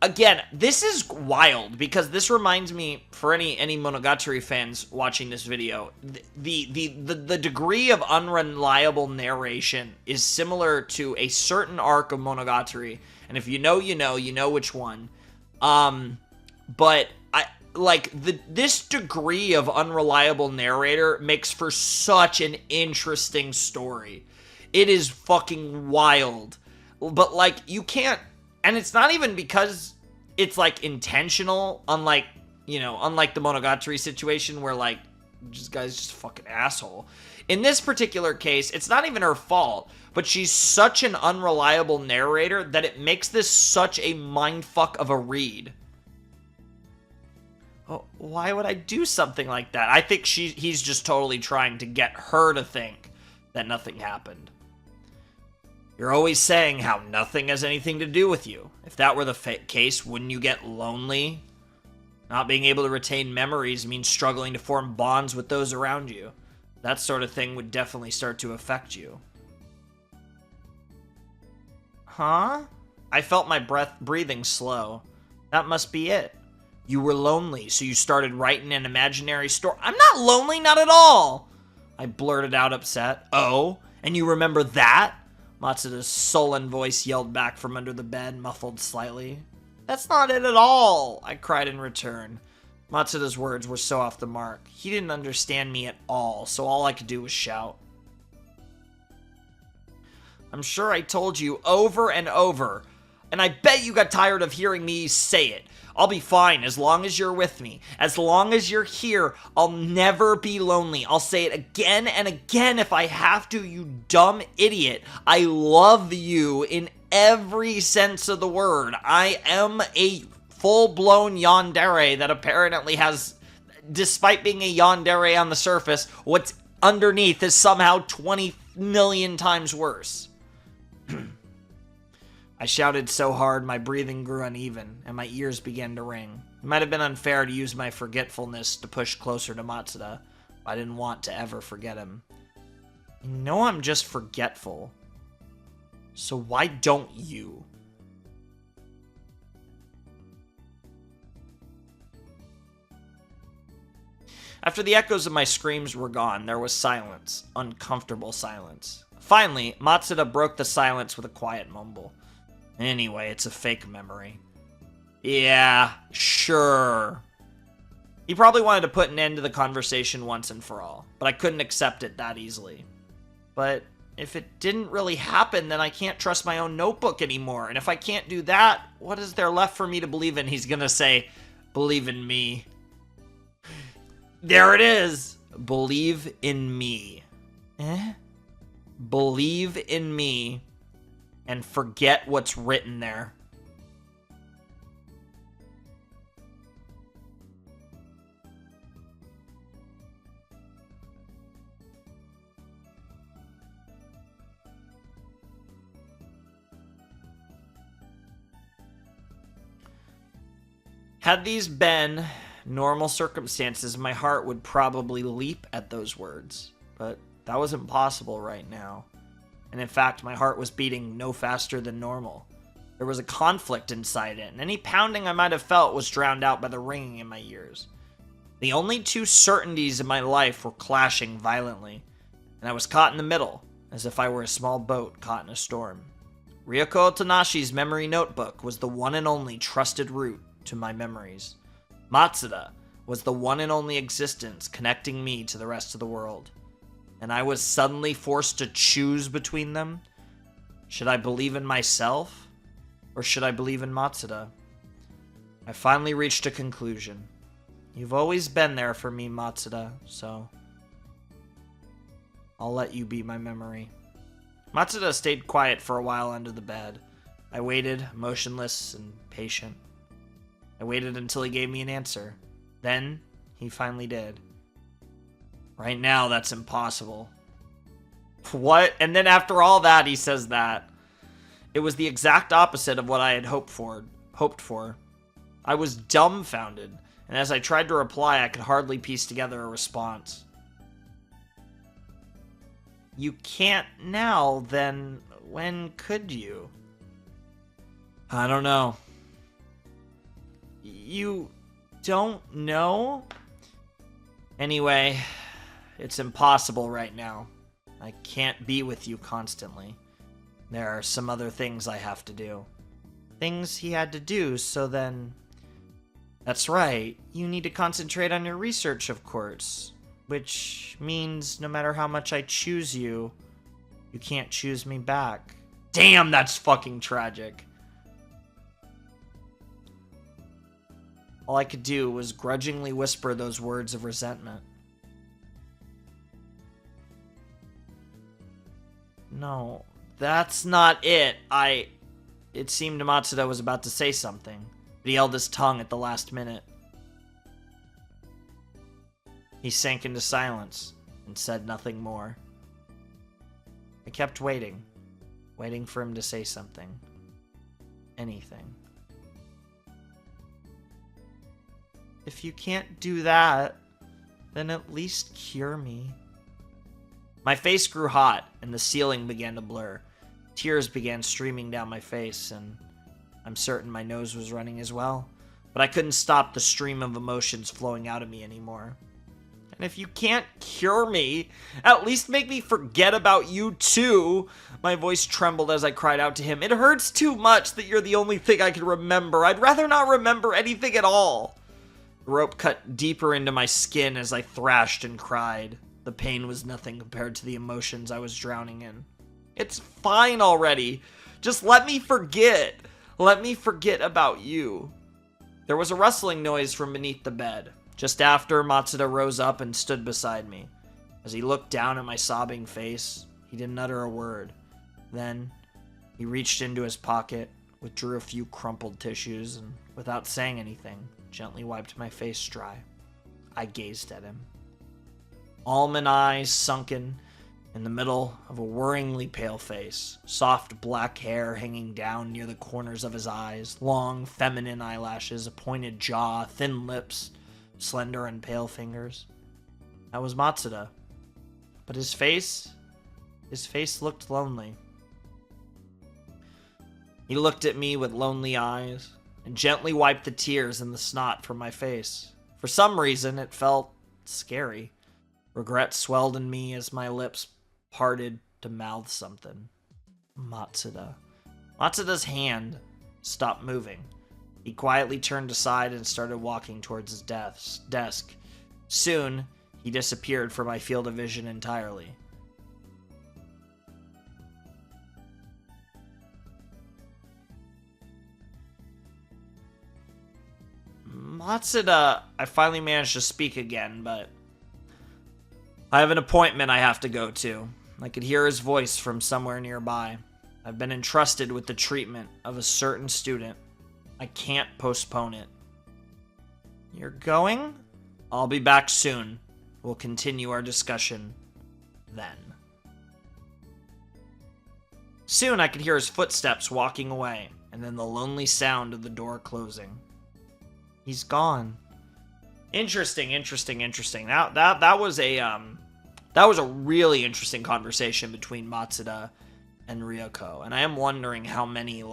again, this is wild, because this reminds me, for any Monogatari fans watching this video, the degree of unreliable narration is similar to a certain arc of Monogatari, and if you know, you know which one. But this degree of unreliable narrator makes for such an interesting story. It is fucking wild. But like, you can't. And it's not even because it's, like, intentional, unlike the Monogatari situation where, like, this guy's just a fucking asshole. In this particular case, it's not even her fault, but she's such an unreliable narrator that it makes this such a mindfuck of a read. Oh, why would I do something like that? I think he's just totally trying to get her to think that nothing happened. You're always saying how nothing has anything to do with you. If that were the case, wouldn't you get lonely? Not being able to retain memories means struggling to form bonds with those around you. That sort of thing would definitely start to affect you. Huh? I felt my breathing slow. That must be it. You were lonely, so you started writing an imaginary story. I'm not lonely, not at all! I blurted out upset. Oh? And you remember that? Matsuda's sullen voice yelled back from under the bed, muffled slightly. That's not it at all, I cried in return. Matsuda's words were so off the mark. He didn't understand me at all, so all I could do was shout. I'm sure I told you over and over, and I bet you got tired of hearing me say it. I'll be fine as long as you're with me. As long as you're here, I'll never be lonely. I'll say it again and again if I have to, you dumb idiot. I love you in every sense of the word. I am a full-blown yandere that apparently has, despite being a yandere on the surface, what's underneath is somehow 20 million times worse. I shouted so hard my breathing grew uneven, and my ears began to ring. It might have been unfair to use my forgetfulness to push closer to Matsuda. I didn't want to ever forget him. You know I'm just forgetful. So why don't you? After the echoes of my screams were gone, there was silence. Uncomfortable silence. Finally, Matsuda broke the silence with a quiet mumble. Anyway, it's a fake memory. Yeah, sure. He probably wanted to put an end to the conversation once and for all, but I couldn't accept it that easily. But if it didn't really happen, then I can't trust my own notebook anymore, and if I can't do that, what is there left for me to believe in? He's gonna say, believe in me. There it is! Believe in me. Believe in me, and forget what's written there. Had these been normal circumstances, my heart would probably leap at those words. But that was impossible right now. And in fact, my heart was beating no faster than normal. There was a conflict inside it, and any pounding I might have felt was drowned out by the ringing in my ears. The only two certainties in my life were clashing violently, and I was caught in the middle, as if I were a small boat caught in a storm. Ryoko Otonashi's memory notebook was the one and only trusted route to my memories. Matsuda was the one and only existence connecting me to the rest of the world. And I was suddenly forced to choose between them. Should I believe in myself, or should I believe in Matsuda? I finally reached a conclusion. You've always been there for me, Matsuda, so I'll let you be my memory. Matsuda stayed quiet for a while under the bed. I waited, motionless and patient. I waited until he gave me an answer. Then, he finally did. Right now, that's impossible. What? And then after all that, he says that. It was the exact opposite of what I had hoped for. I was dumbfounded, and as I tried to reply, I could hardly piece together a response. You can't now, then when could you? I don't know. You don't know? Anyway, it's impossible right now. I can't be with you constantly. There are some other things I have to do. Things he had to do, so then... That's right, you need to concentrate on your research, of course. Which means no matter how much I choose you, you can't choose me back. Damn, that's fucking tragic. All I could do was grudgingly whisper those words of resentment. No, that's not it. It seemed Matsuda was about to say something, but he held his tongue at the last minute. He sank into silence and said nothing more. I kept waiting for him to say something. Anything. If you can't do that, then at least cure me. My face grew hot, and the ceiling began to blur. Tears began streaming down my face, and I'm certain my nose was running as well. But I couldn't stop the stream of emotions flowing out of me anymore. And if you can't cure me, at least make me forget about you too. My voice trembled as I cried out to him. It hurts too much that you're the only thing I can remember. I'd rather not remember anything at all. The rope cut deeper into my skin as I thrashed and cried. The pain was nothing compared to the emotions I was drowning in. It's fine already. Just let me forget. Let me forget about you. There was a rustling noise from beneath the bed. Just after, Matsuda rose up and stood beside me. As he looked down at my sobbing face, he didn't utter a word. Then, he reached into his pocket, withdrew a few crumpled tissues, and without saying anything, gently wiped my face dry. I gazed at him. Almond eyes sunken in the middle of a worryingly pale face, soft black hair hanging down near the corners of his eyes, long feminine eyelashes, a pointed jaw, thin lips, slender and pale fingers. That was Matsuda. But his face looked lonely. He looked at me with lonely eyes and gently wiped the tears and the snot from my face. For some reason, it felt scary. Regret swelled in me as my lips parted to mouth something. Matsuda. Matsuda's hand stopped moving. He quietly turned aside and started walking towards his desk. Soon, he disappeared from my field of vision entirely. Matsuda, I finally managed to speak again, but I have an appointment I have to go to. I could hear his voice from somewhere nearby. I've been entrusted with the treatment of a certain student. I can't postpone it. You're going? I'll be back soon. We'll continue our discussion then. Soon I could hear his footsteps walking away, and then the lonely sound of the door closing. He's gone. Interesting. That was a really interesting conversation between Matsuda and Ryoko, and I am wondering how many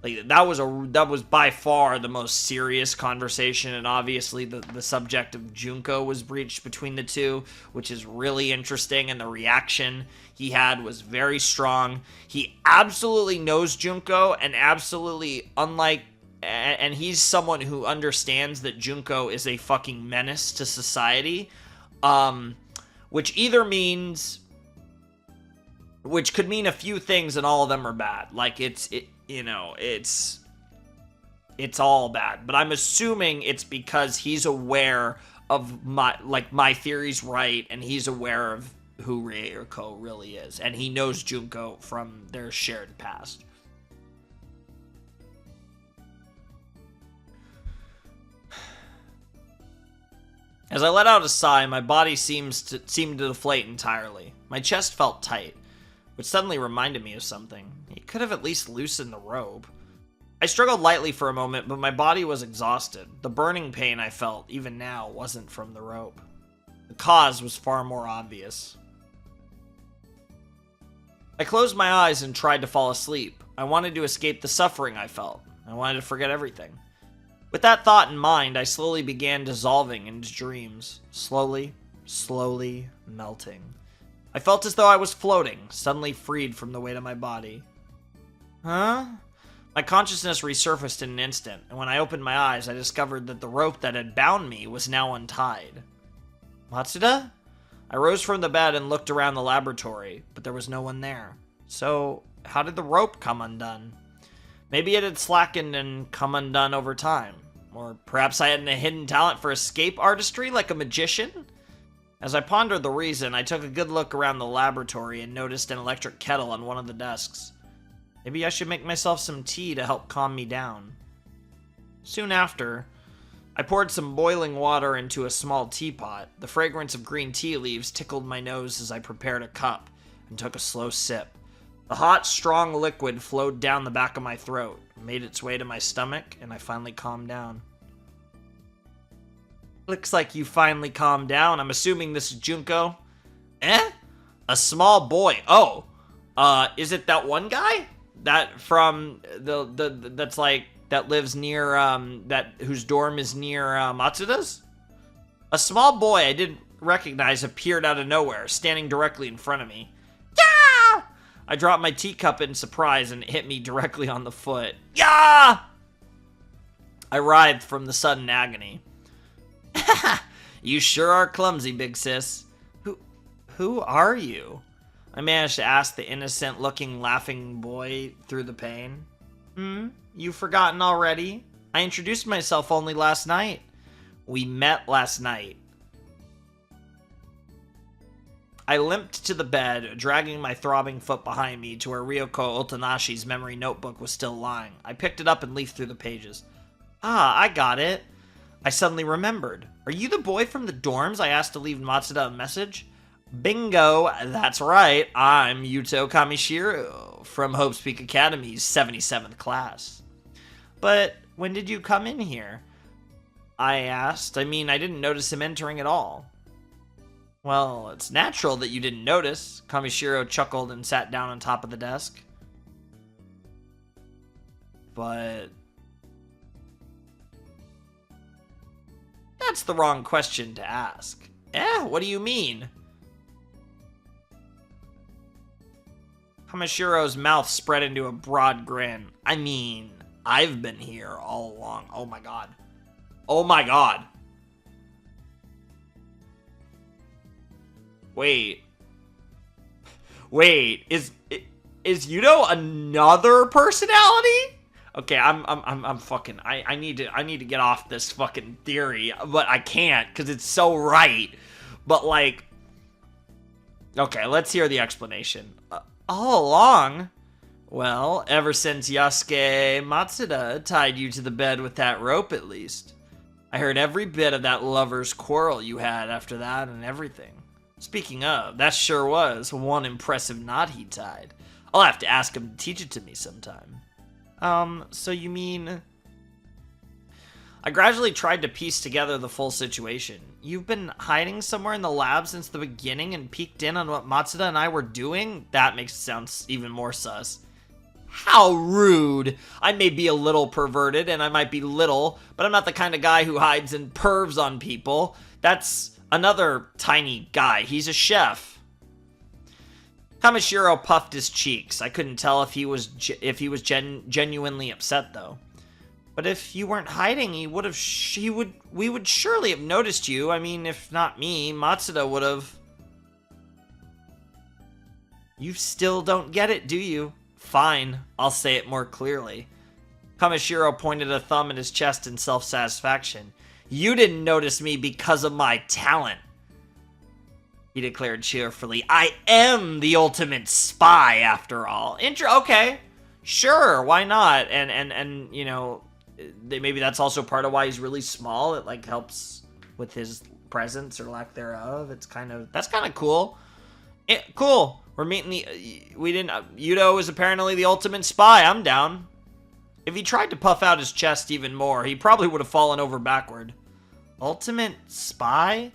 that was by far the most serious conversation, and obviously the subject of Junko was breached between the two, which is really interesting, and the reaction he had was very strong. He absolutely knows Junko, and absolutely and he's someone who understands that Junko is a fucking menace to society, which could mean a few things, and all of them are bad. It's all bad. But I'm assuming it's because he's aware of my theory's right, and he's aware of who Ryoko really is, and he knows Junko from their shared past. As I let out a sigh, my body seemed to deflate entirely. My chest felt tight, which suddenly reminded me of something. He could have at least loosened the rope. I struggled lightly for a moment, but my body was exhausted. The burning pain I felt, even now, wasn't from the rope. The cause was far more obvious. I closed my eyes and tried to fall asleep. I wanted to escape the suffering I felt. I wanted to forget everything. With that thought in mind, I slowly began dissolving into dreams, slowly melting. I felt as though I was floating, suddenly freed from the weight of my body. Huh? My consciousness resurfaced in an instant, and when I opened my eyes, I discovered that the rope that had bound me was now untied. Matsuda? I rose from the bed and looked around the laboratory, but there was no one there. So, how did the rope come undone? Maybe it had slackened and come undone over time. Or perhaps I had a hidden talent for escape artistry like a magician? As I pondered the reason, I took a good look around the laboratory and noticed an electric kettle on one of the desks. Maybe I should make myself some tea to help calm me down. Soon after, I poured some boiling water into a small teapot. The fragrance of green tea leaves tickled my nose as I prepared a cup and took a slow sip. The hot, strong liquid flowed down the back of my throat, made its way to my stomach, and I finally calmed down. Looks like you finally calmed down. I'm assuming this is Junko. Eh? A small boy. Oh. Is it that one guy? That from that lives near, whose dorm is near, Matsuda's? A small boy I didn't recognize appeared out of nowhere, standing directly in front of me. Yeah! I dropped my teacup in surprise and it hit me directly on the foot. Yeah! I writhed from the sudden agony. You sure are clumsy, big sis. Who are you? I managed to ask the innocent-looking, laughing boy through the pain. You've forgotten already? I introduced myself only last night. We met last night. I limped to the bed, dragging my throbbing foot behind me to where Ryoko Otonashi's memory notebook was still lying. I picked it up and leafed through the pages. Ah, I got it. I suddenly remembered. Are you the boy from the dorms I asked to leave Matsuda a message? Bingo, that's right. I'm Yuto Kamishiro from Hope's Peak Academy's 77th class. But when did you come in here? I asked. I didn't notice him entering at all. Well, it's natural that you didn't notice. Kamishiro chuckled and sat down on top of the desk. but that's the wrong question to ask. What do you mean? Kamashiro's mouth spread into a broad grin. I mean, I've been here all along. Oh my god. Oh my god. Wait, is Yudo another personality? Okay, I'm fucking, I need to get off this fucking theory, but I can't because it's so right. But like, okay, let's hear the explanation. All along? Well, ever since Yasuke Matsuda tied you to the bed with that rope, at least. I heard every bit of that lover's quarrel you had after that and everything. Speaking of, that sure was one impressive knot he tied. I'll have to ask him to teach it to me sometime. So you mean... I gradually tried to piece together the full situation. You've been hiding somewhere in the lab since the beginning and peeked in on what Matsuda and I were doing? That makes it sound even more sus. How rude! I may be a little perverted, and I might be little, but I'm not the kind of guy who hides and pervs on people. That's another tiny guy. He's a chef. Kamishiro puffed his cheeks. I couldn't tell if he was genuinely upset, though. But if you weren't hiding, we would surely have noticed you. I mean, if not me, Matsuda would have. You still don't get it, do you? Fine, I'll say it more clearly. Kamishiro pointed a thumb at his chest in self-satisfaction. You didn't notice me because of my talent, he declared cheerfully. I am the ultimate spy, after all. Okay, sure, why not? And you know, maybe that's also part of why he's really small. It like helps with his presence or lack thereof. That's kind of cool. Cool. We're meeting Yudo is apparently the ultimate spy. I'm down. If he tried to puff out his chest even more, he probably would have fallen over backward. Ultimate spy?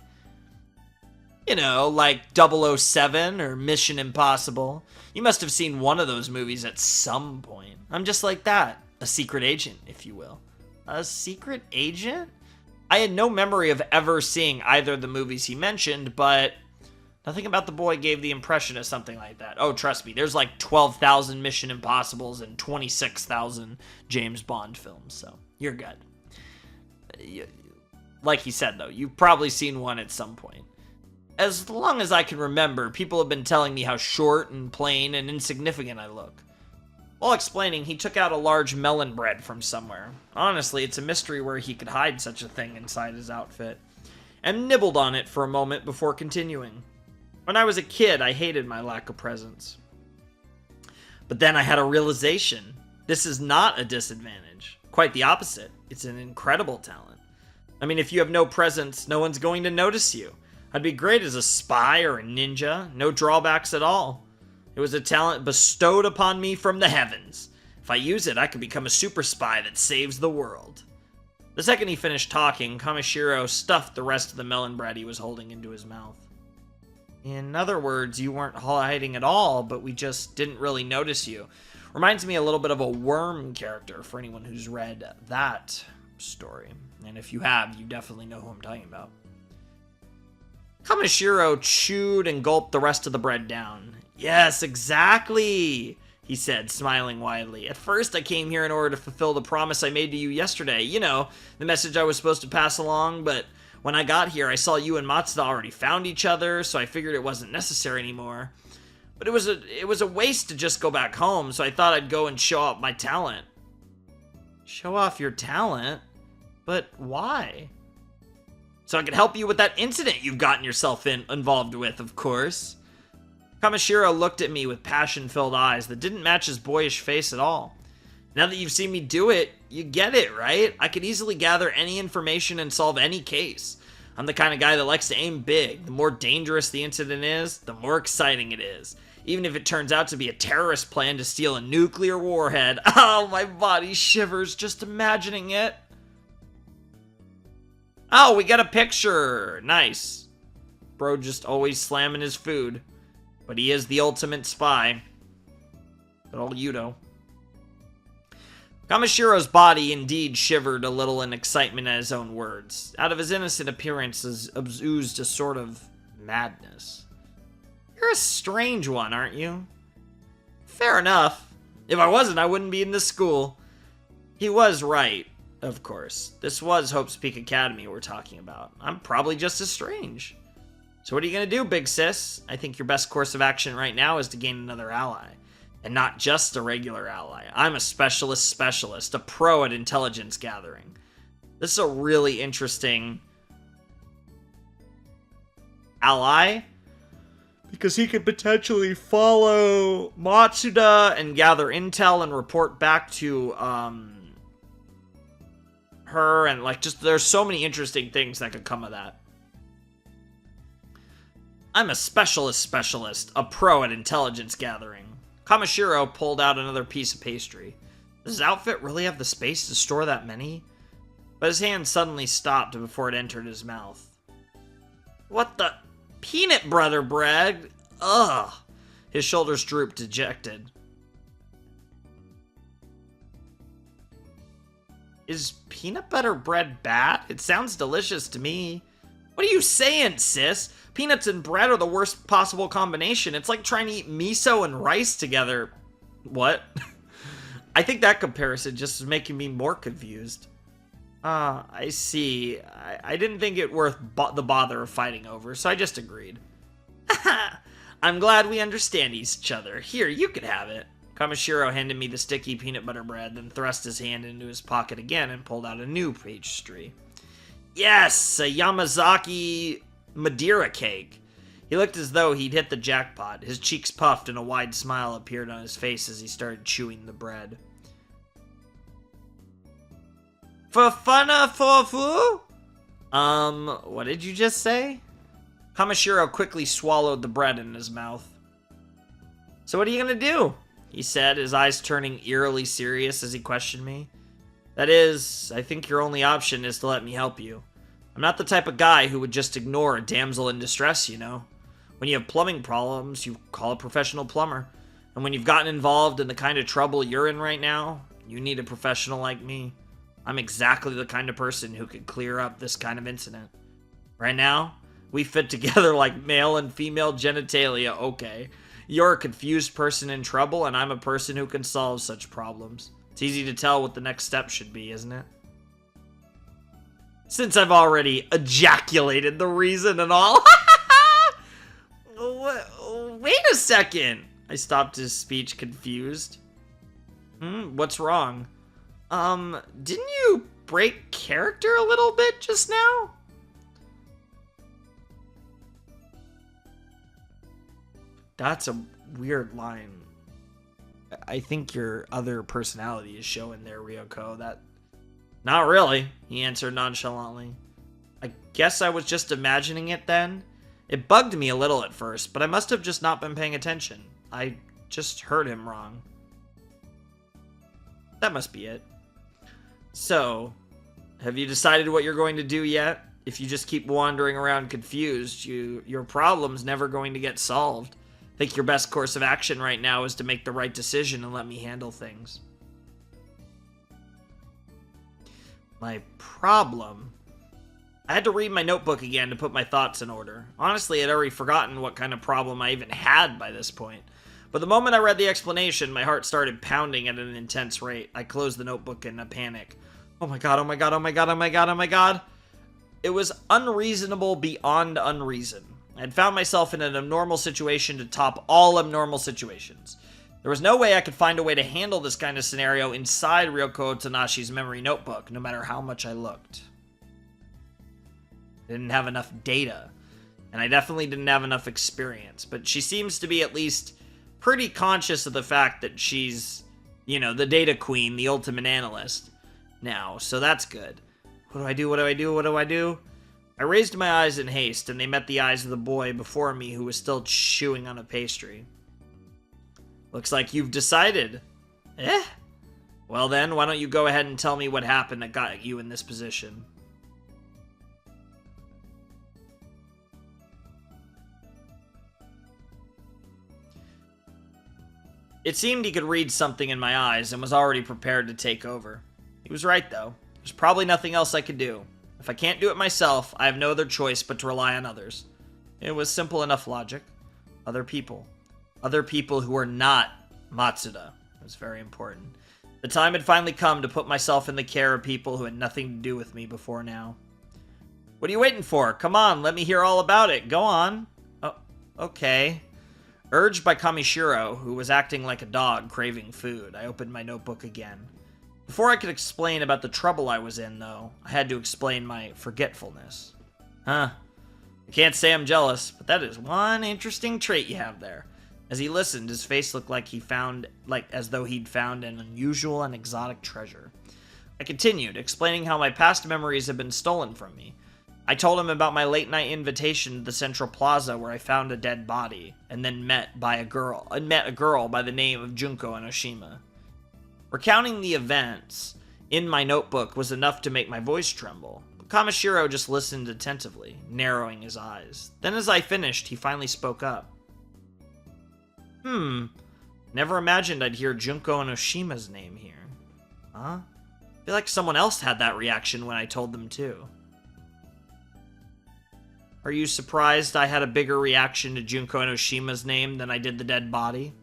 You know, like 007 or Mission Impossible. You must have seen one of those movies at some point. I'm just like that. A secret agent, if you will. A secret agent? I had no memory of ever seeing either of the movies he mentioned, but nothing about the boy gave the impression of something like that. Oh, trust me, there's like 12,000 Mission Impossibles and 26,000 James Bond films, so you're good. Like he said, though, you've probably seen one at some point. As long as I can remember, people have been telling me how short and plain and insignificant I look. While explaining, he took out a large melon bread from somewhere. Honestly, it's a mystery where he could hide such a thing inside his outfit, and nibbled on it for a moment before continuing. When I was a kid, I hated my lack of presence. But then I had a realization. This is not a disadvantage. Quite the opposite. It's an incredible talent. I mean, if you have no presence, no one's going to notice you. I'd be great as a spy or a ninja. No drawbacks at all. It was a talent bestowed upon me from the heavens. If I use it, I could become a super spy that saves the world. The second he finished talking, Kamishiro stuffed the rest of the melon bread he was holding into his mouth. In other words, you weren't hiding at all, but we just didn't really notice you. Reminds me a little bit of a Worm character for anyone who's read that story. And if you have, you definitely know who I'm talking about. Kamishiro chewed and gulped the rest of the bread down. Yes, exactly, he said, smiling widely. At first, I came here in order to fulfill the promise I made to you yesterday. You know, the message I was supposed to pass along, but when I got here, I saw you and Matsuda already found each other, so I figured it wasn't necessary anymore. But it was a waste to just go back home, so I thought I'd go and show off my talent. Show off your talent? But why? So I could help you with that incident you've gotten yourself involved with, of course. Kamishiro looked at me with passion-filled eyes that didn't match his boyish face at all. Now that you've seen me do it, you get it, right? I could easily gather any information and solve any case. I'm the kind of guy that likes to aim big. The more dangerous the incident is, the more exciting it is. Even if it turns out to be a terrorist plan to steal a nuclear warhead. Oh, my body shivers just imagining it. Oh, we got a picture. Nice. Bro just always slamming his food. But he is the ultimate spy. Good old Yudo. Kamashiro's body indeed shivered a little in excitement at his own words. Out of his innocent appearances oozed a sort of madness. You're a strange one, aren't you? Fair enough. If I wasn't, I wouldn't be in this school. He was right, of course. This was Hope's Peak Academy we're talking about. I'm probably just as strange. So what are you going to do, big sis? I think your best course of action right now is to gain another ally. And not just a regular ally. I'm a specialist, a pro at intelligence gathering. This is a really interesting ally, because he could potentially follow Matsuda and gather intel and report back to her, and like, just there's so many interesting things that could come of that. I'm a specialist, a pro at intelligence gathering. Kamashiro pulled out another piece of pastry. Does his outfit really have the space to store that many? But his hand suddenly stopped before it entered his mouth. What the? Peanut butter bread? Ugh. His shoulders drooped, dejected. Is peanut butter bread bad? It sounds delicious to me. What are you saying, sis? Peanuts and bread are the worst possible combination. It's like trying to eat miso and rice together. What? I think that comparison just is making me more confused. I see. I didn't think it worth the bother of fighting over, so I just agreed. I'm glad we understand each other. Here, you could have it. Kamashiro handed me the sticky peanut butter bread, then thrust his hand into his pocket again and pulled out a new pastry. Yes, a Yamazaki Madeira cake. He looked as though he'd hit the jackpot. His cheeks puffed and a wide smile appeared on his face as he started chewing the bread. Fufana fofu? What did you just say? Kamashiro quickly swallowed the bread in his mouth. So what are you gonna do? He said, his eyes turning eerily serious as he questioned me. That is, I think your only option is to let me help you. I'm not the type of guy who would just ignore a damsel in distress, you know. When you have plumbing problems, you call a professional plumber. And when you've gotten involved in the kind of trouble you're in right now, you need a professional like me. I'm exactly the kind of person who could clear up this kind of incident. Right now, we fit together like male and female genitalia, okay. You're a confused person in trouble, and I'm a person who can solve such problems. It's easy to tell what the next step should be, isn't it? Since I've already ejaculated the reason and all. Wait a second. I stopped his speech, confused. What's wrong? Didn't you break character a little bit just now? That's a weird line. I think your other personality is showing there, Ryoko. That... Not really, he answered nonchalantly. I guess I was just imagining it then. It bugged me a little at first, but I must have just not been paying attention. I just heard him wrong. That must be it. So, have you decided what you're going to do yet? If you just keep wandering around confused, your problem's never going to get solved. I think your best course of action right now is to make the right decision and let me handle things. My problem? I had to read my notebook again to put my thoughts in order. Honestly, I'd already forgotten what kind of problem I even had by this point. But the moment I read the explanation, my heart started pounding at an intense rate. I closed the notebook in a panic. Oh my god, oh my god, oh my god, oh my god, oh my god. It was unreasonable beyond unreason. I had found myself in an abnormal situation to top all abnormal situations. There was no way I could find a way to handle this kind of scenario inside Ryoko Tanashi's memory notebook, no matter how much I looked. I didn't have enough data, and I definitely didn't have enough experience, but she seems to be at least pretty conscious of the fact that she's, you know, the data queen, the ultimate analyst now, so that's good. What do I do? What do I do? What do I do? I raised my eyes in haste, and they met the eyes of the boy before me who was still chewing on a pastry. Looks like you've decided. Eh? Well then, why don't you go ahead and tell me what happened that got you in this position? It seemed he could read something in my eyes and was already prepared to take over. He was right, though. There's probably nothing else I could do. If I can't do it myself, I have no other choice but to rely on others. It was simple enough logic. Other people. Other people who were not Matsuda. It was very important. The time had finally come to put myself in the care of people who had nothing to do with me before now. What are you waiting for? Come on, let me hear all about it. Go on. Oh, okay. Urged by Kamishiro, who was acting like a dog craving food, I opened my notebook again. Before I could explain about the trouble I was in, though, I had to explain my forgetfulness. Huh. I can't say I'm jealous, but that is one interesting trait you have there. As he listened, his face looked like as though he'd found an unusual and exotic treasure. I continued, explaining how my past memories had been stolen from me. I told him about my late-night invitation to the Central Plaza where I found a dead body, and then met a girl by the name of Junko Enoshima. Recounting the events in my notebook was enough to make my voice tremble, but Kamishiro just listened attentively, narrowing his eyes. Then as I finished, he finally spoke up. Never imagined I'd hear Junko Enoshima's name here. Huh? I feel like someone else had that reaction when I told them too. Are you surprised I had a bigger reaction to Junko Enoshima's name than I did the dead body?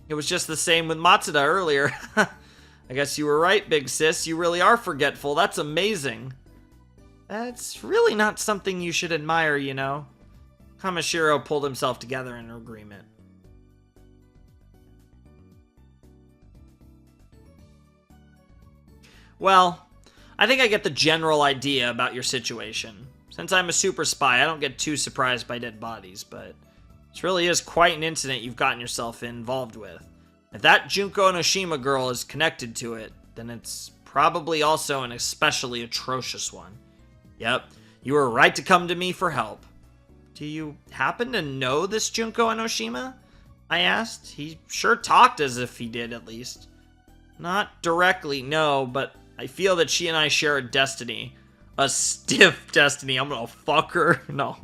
It was just the same with Matsuda earlier. I guess you were right, big sis. You really are forgetful. That's amazing. That's really not something you should admire, you know. Kamishiro pulled himself together in agreement. Well, I think I get the general idea about your situation. Since I'm a super spy, I don't get too surprised by dead bodies, but this really is quite an incident you've gotten yourself involved with. If that Junko Enoshima girl is connected to it, then it's probably also an especially atrocious one. Yep, you were right to come to me for help. Do you happen to know this Junko Enoshima? I asked. He sure talked as if he did, at least. Not directly, no, but I feel that she and I share a destiny. A stiff destiny. I'm gonna fuck her. No.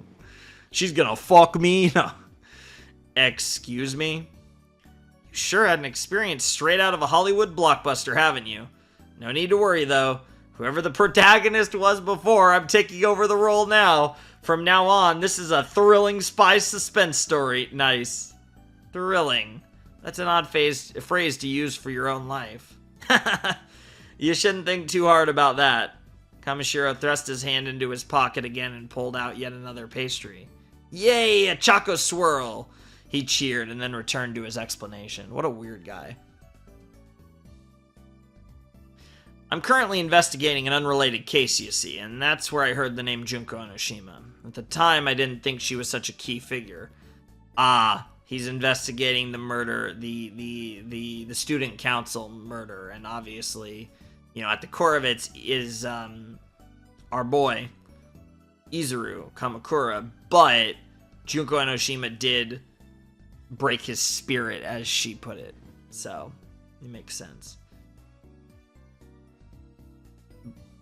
She's gonna fuck me. No. Excuse me? You sure had an experience straight out of a Hollywood blockbuster, haven't you? No need to worry, though. Whoever the protagonist was before, I'm taking over the role now. From now on, this is a thrilling spy suspense story. Nice. Thrilling. That's an odd phrase to use for your own life. You shouldn't think too hard about that. Kamishiro thrust his hand into his pocket again and pulled out yet another pastry. Yay, a Choco Swirl! He cheered and then returned to his explanation. What a weird guy. I'm currently investigating an unrelated case, you see, and that's where I heard the name Junko Enoshima. At the time, I didn't think she was such a key figure. Ah, he's investigating the murder, the student council murder, and obviously, you know, at the core of it is our boy, Izuru Kamakura, but Junko Enoshima did break his spirit, as she put it, so it makes sense.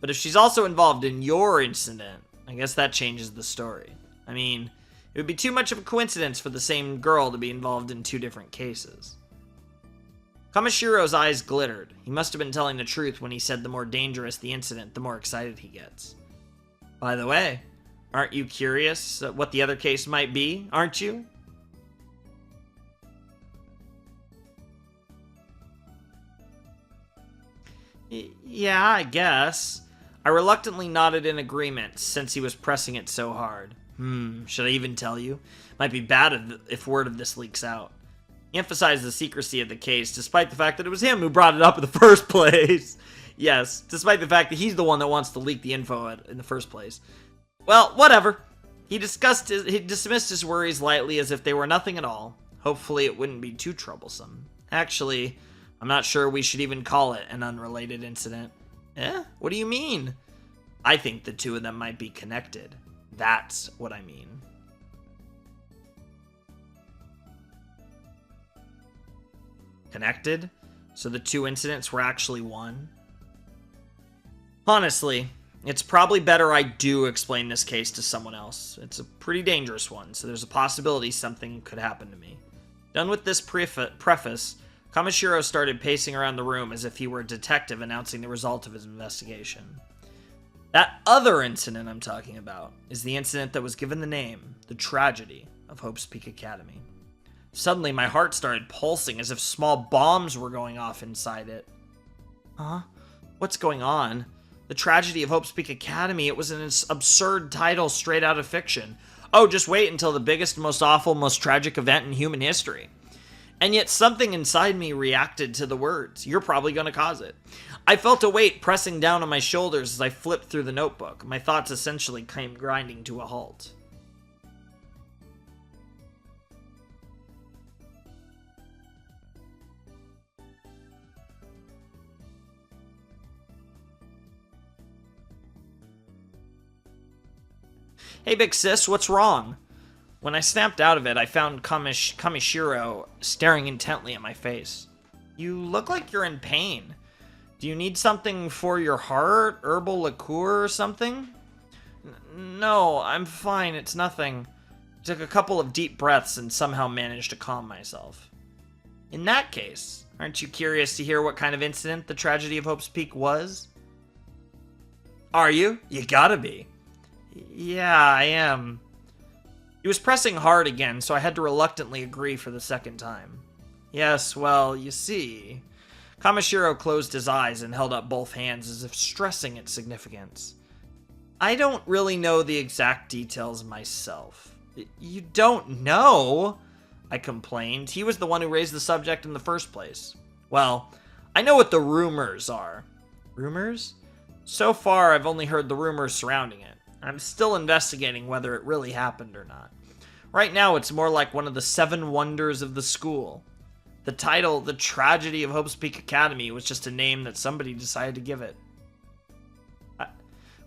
But if she's also involved in your incident, I guess that changes the story. I mean, it would be too much of a coincidence for the same girl to be involved in two different cases. Kamashiro's eyes glittered. He must have been telling the truth when he said the more dangerous the incident, the more excited he gets. By the way, aren't you curious what the other case might be, aren't you? Yeah, I guess. I reluctantly nodded in agreement, since he was pressing it so hard. Should I even tell you? Might be bad if word of this leaks out. He emphasized the secrecy of the case, despite the fact that it was him who brought it up in the first place. Yes, despite the fact that he's the one that wants to leak the info in the first place. Well, whatever. He dismissed his worries lightly as if they were nothing at all. Hopefully it wouldn't be too troublesome. Actually, I'm not sure we should even call it an unrelated incident. Eh? What do you mean? I think the two of them might be connected. That's what I mean. Connected? So the two incidents were actually one? Honestly, It's probably better I do explain this case to someone else. It's a pretty dangerous one, so there's a possibility something could happen to me. Done with this preface, Kamishiro started pacing around the room as if he were a detective announcing the result of his investigation. That other incident I'm talking about is the incident that was given the name, the tragedy of Hope's Peak Academy. Suddenly, my heart started pulsing as if small bombs were going off inside it. Huh? What's going on? The tragedy of Hope's Peak Academy, it was an absurd title straight out of fiction. Oh, just wait until the biggest, most awful, most tragic event in human history. And yet something inside me reacted to the words. You're probably going to cause it. I felt a weight pressing down on my shoulders as I flipped through the notebook. My thoughts essentially came grinding to a halt. Hey, big sis, what's wrong? When I snapped out of it, I found Kamishiro staring intently at my face. You look like you're in pain. Do you need something for your heart? Herbal liqueur or something? No, I'm fine. It's nothing. I took a couple of deep breaths and somehow managed to calm myself. In that case, aren't you curious to hear what kind of incident the tragedy of Hope's Peak was? Are you? You gotta be. Yeah, I am. He was pressing hard again, so I had to reluctantly agree for the second time. Yes, well, you see... Kamishiro closed his eyes and held up both hands as if stressing its significance. I don't really know the exact details myself. You don't know? I complained. He was the one who raised the subject in the first place. Well, I know what the rumors are. Rumors? So far, I've only heard the rumors surrounding it. I'm still investigating whether it really happened or not. Right now, it's more like one of the 7 wonders of the school. The title, The Tragedy of Hope's Peak Academy, was just a name that somebody decided to give it.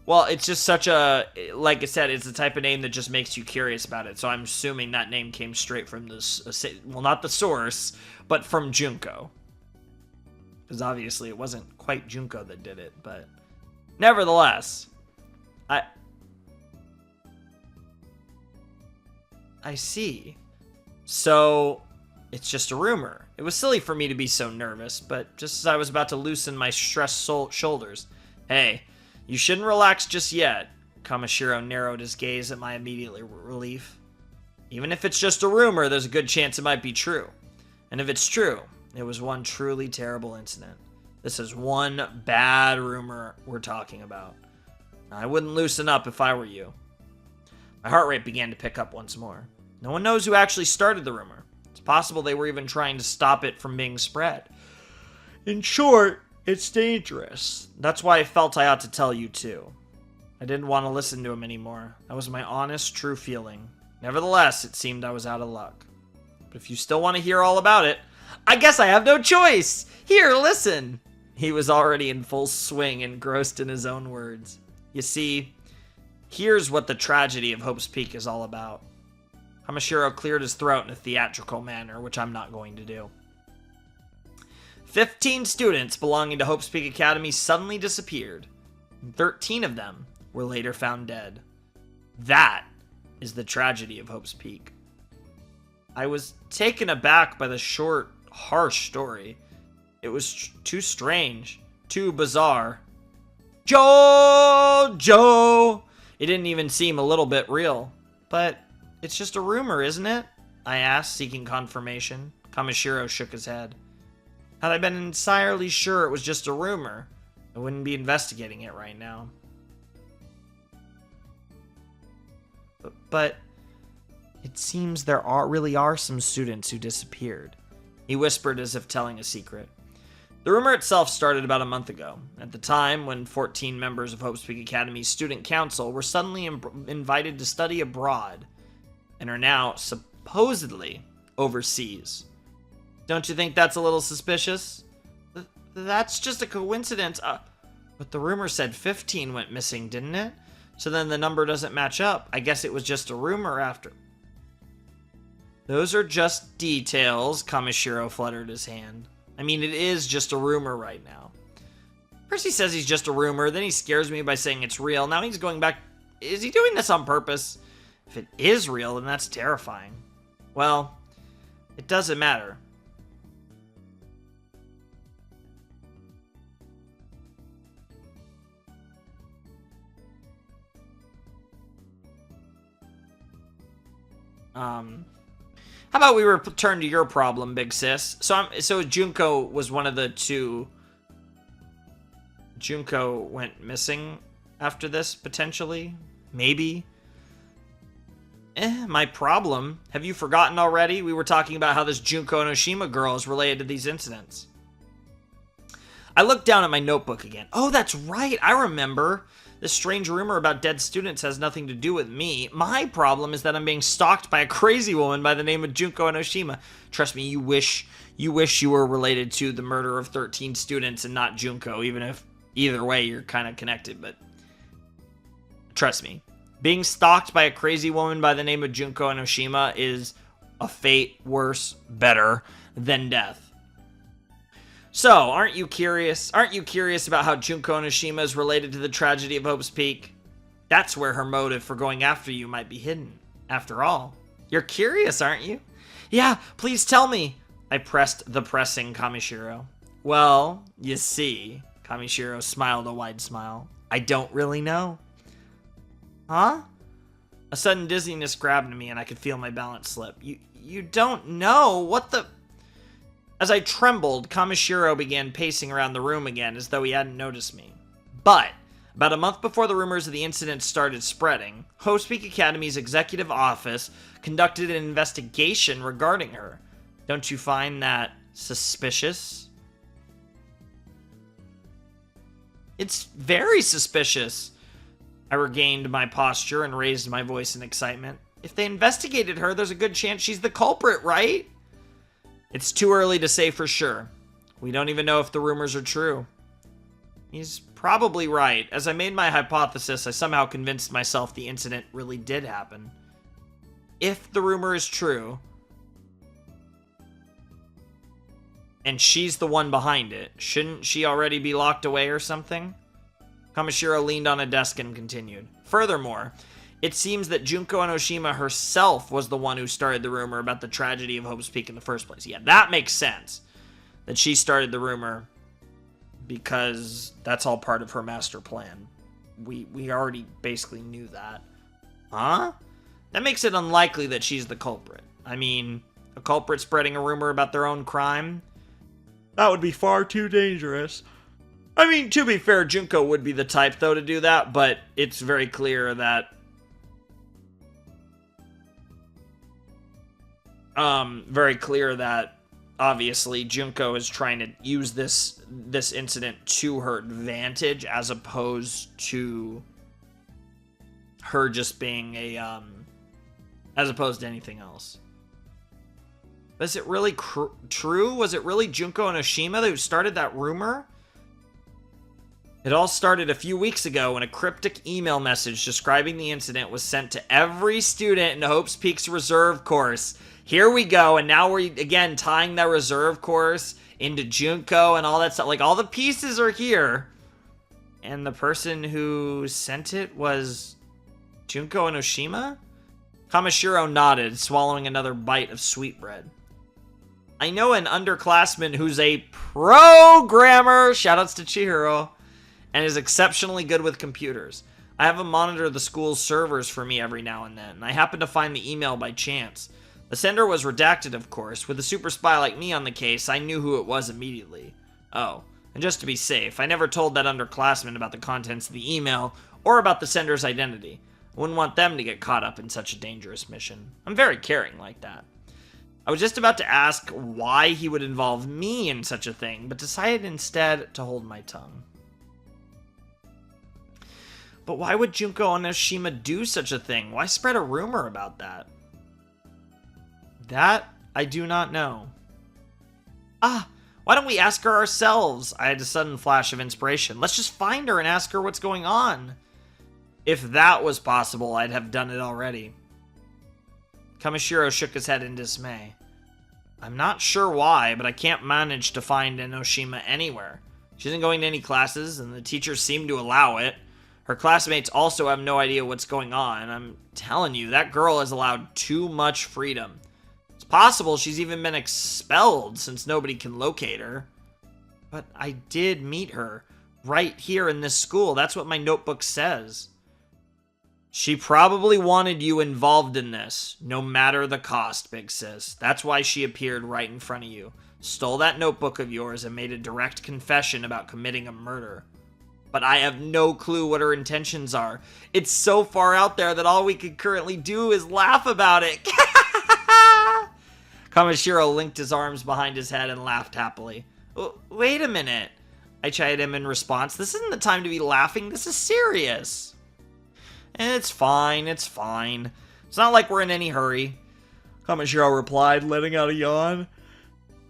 Well, it's just such a, like I said, it's the type of name that just makes you curious about it. So I'm assuming that name came straight from this, well, not the source, but from Junko. Because obviously it wasn't quite Junko that did it, but nevertheless, I see. So... it's just a rumor. It was silly for me to be so nervous, but just as I was about to loosen my stressed shoulders, hey, you shouldn't relax just yet. Kamishiro narrowed his gaze at my immediate relief. Even if it's just a rumor, there's a good chance it might be true. And if it's true, it was one truly terrible incident. This is one bad rumor we're talking about. I wouldn't loosen up if I were you. My heart rate began to pick up once more. No one knows who actually started the rumor. Possible they were even trying to stop it from being spread. In short, it's dangerous. That's why I felt I ought to tell you too. I didn't want to listen to him anymore. That was my honest, true feeling. Nevertheless, it seemed I was out of luck. But if you still want to hear all about it, I guess I have no choice. Here, listen. He was already in full swing, engrossed in his own words. You see, here's what the tragedy of Hope's Peak is all about. Kamishiro cleared his throat in a theatrical manner, which I'm not going to do. 15 students belonging to Hope's Peak Academy suddenly disappeared, and 13 of them were later found dead. That is the tragedy of Hope's Peak. I was taken aback by the short, harsh story. It was too strange, too bizarre. Joe! It didn't even seem a little bit real, but... it's just a rumor, isn't it? I asked, seeking confirmation. Kamishiro shook his head. Had I been entirely sure it was just a rumor, I wouldn't be investigating it right now. But it seems there really are some students who disappeared. He whispered as if telling a secret. The rumor itself started about a month ago, at the time when 14 members of Hope's Peak Academy's student council were suddenly invited to study abroad, and are now supposedly overseas. Don't you think that's a little suspicious? That's just a coincidence. But the rumor said 15 went missing, didn't it? So then the number doesn't match up. I guess it was just a rumor after. Those are just details, Kamishiro fluttered his hand. I mean, it is just a rumor right now. First he says he's just a rumor, then he scares me by saying it's real. Now he's going back. Is he doing this on purpose? If it is real, then that's terrifying. Well, it doesn't matter. How about we return to your problem, big sis? So Junko was one of the two. Junko went missing after this, potentially? Maybe? My problem? Have you forgotten already? We were talking about how this Junko Enoshima girl is related to these incidents. I looked down at my notebook again. Oh, that's right, I remember. This strange rumor about dead students has nothing to do with me. My problem is that I'm being stalked by a crazy woman by the name of Junko Enoshima. Trust me, you wish you were related to the murder of 13 students and not Junko, even if either way you're kind of connected, but trust me. Being stalked by a crazy woman by the name of Junko Enoshima is a fate worse, better than death. So, aren't you curious? Aren't you curious about how Junko Enoshima is related to the tragedy of Hope's Peak? That's where her motive for going after you might be hidden. After all, you're curious, aren't you? Yeah, please tell me. I pressed the pressing Kamishiro. Well, you see, Kamishiro smiled a wide smile. I don't really know. Huh? A sudden dizziness grabbed me and I could feel my balance slip. You don't know? What the... As I trembled, Kamishiro began pacing around the room again as though he hadn't noticed me. But, about a month before the rumors of the incident started spreading, Hope's Peak Academy's executive office conducted an investigation regarding her. Don't you find that suspicious? It's very suspicious. I regained my posture and raised my voice in excitement. If they investigated her, there's a good chance she's the culprit, right? It's too early to say for sure. We don't even know if the rumors are true. He's probably right. As I made my hypothesis, I somehow convinced myself the incident really did happen. If the rumor is true, and she's the one behind it, shouldn't she already be locked away or something? Kamishiro leaned on a desk and continued. Furthermore, it seems that Junko Enoshima herself was the one who started the rumor about the tragedy of Hope's Peak in the first place. Yeah, that makes sense. That she started the rumor because that's all part of her master plan. We already basically knew that. Huh? That makes it unlikely that she's the culprit. I mean, a culprit spreading a rumor about their own crime? That would be far too dangerous. I mean, to be fair, Junko would be the type, though, to do that, but it's very clear that obviously Junko is trying to use this incident to her advantage as opposed to her just being a as opposed to anything else. Is it really true? Was it really Junko Enoshima who started that rumor? It all started a few weeks ago when a cryptic email message describing the incident was sent to every student in Hope's Peak's reserve course. Here we go, and now we're, again, tying that reserve course into Junko and all that stuff. Like, all the pieces are here. And the person who sent it was Junko Enoshima? Kamishiro nodded, swallowing another bite of sweetbread. I know an underclassman who's a programmer, shoutouts to Chihiro, and is exceptionally good with computers. I have him monitor the school's servers for me every now and then, and I happened to find the email by chance. The sender was redacted, of course. With a super spy like me on the case, I knew who it was immediately. Oh, and just to be safe, I never told that underclassman about the contents of the email or about the sender's identity. I wouldn't want them to get caught up in such a dangerous mission. I'm very caring like that. I was just about to ask why he would involve me in such a thing, but decided instead to hold my tongue. But why would Junko Enoshima do such a thing? Why spread a rumor about that? That I do not know. Ah, why don't we ask her ourselves? I had a sudden flash of inspiration. Let's just find her and ask her what's going on. If that was possible, I'd have done it already. Kamishiro shook his head in dismay. I'm not sure why, but I can't manage to find Enoshima anywhere. She isn't going to any classes, and the teachers seem to allow it. Her classmates also have no idea what's going on. I'm telling you, that girl has allowed too much freedom. It's possible she's even been expelled since nobody can locate her. But I did meet her right here in this school. That's what my notebook says. She probably wanted you involved in this, no matter the cost, big sis. That's why she appeared right in front of you, stole that notebook of yours, and made a direct confession about committing a murder. But I have no clue what her intentions are. It's so far out there that all we can currently do is laugh about it. Kamishiro linked his arms behind his head and laughed happily. Wait a minute, I chided him in response. This isn't the time to be laughing. This is serious. It's fine, it's fine. It's not like we're in any hurry, Kamishiro replied, letting out a yawn.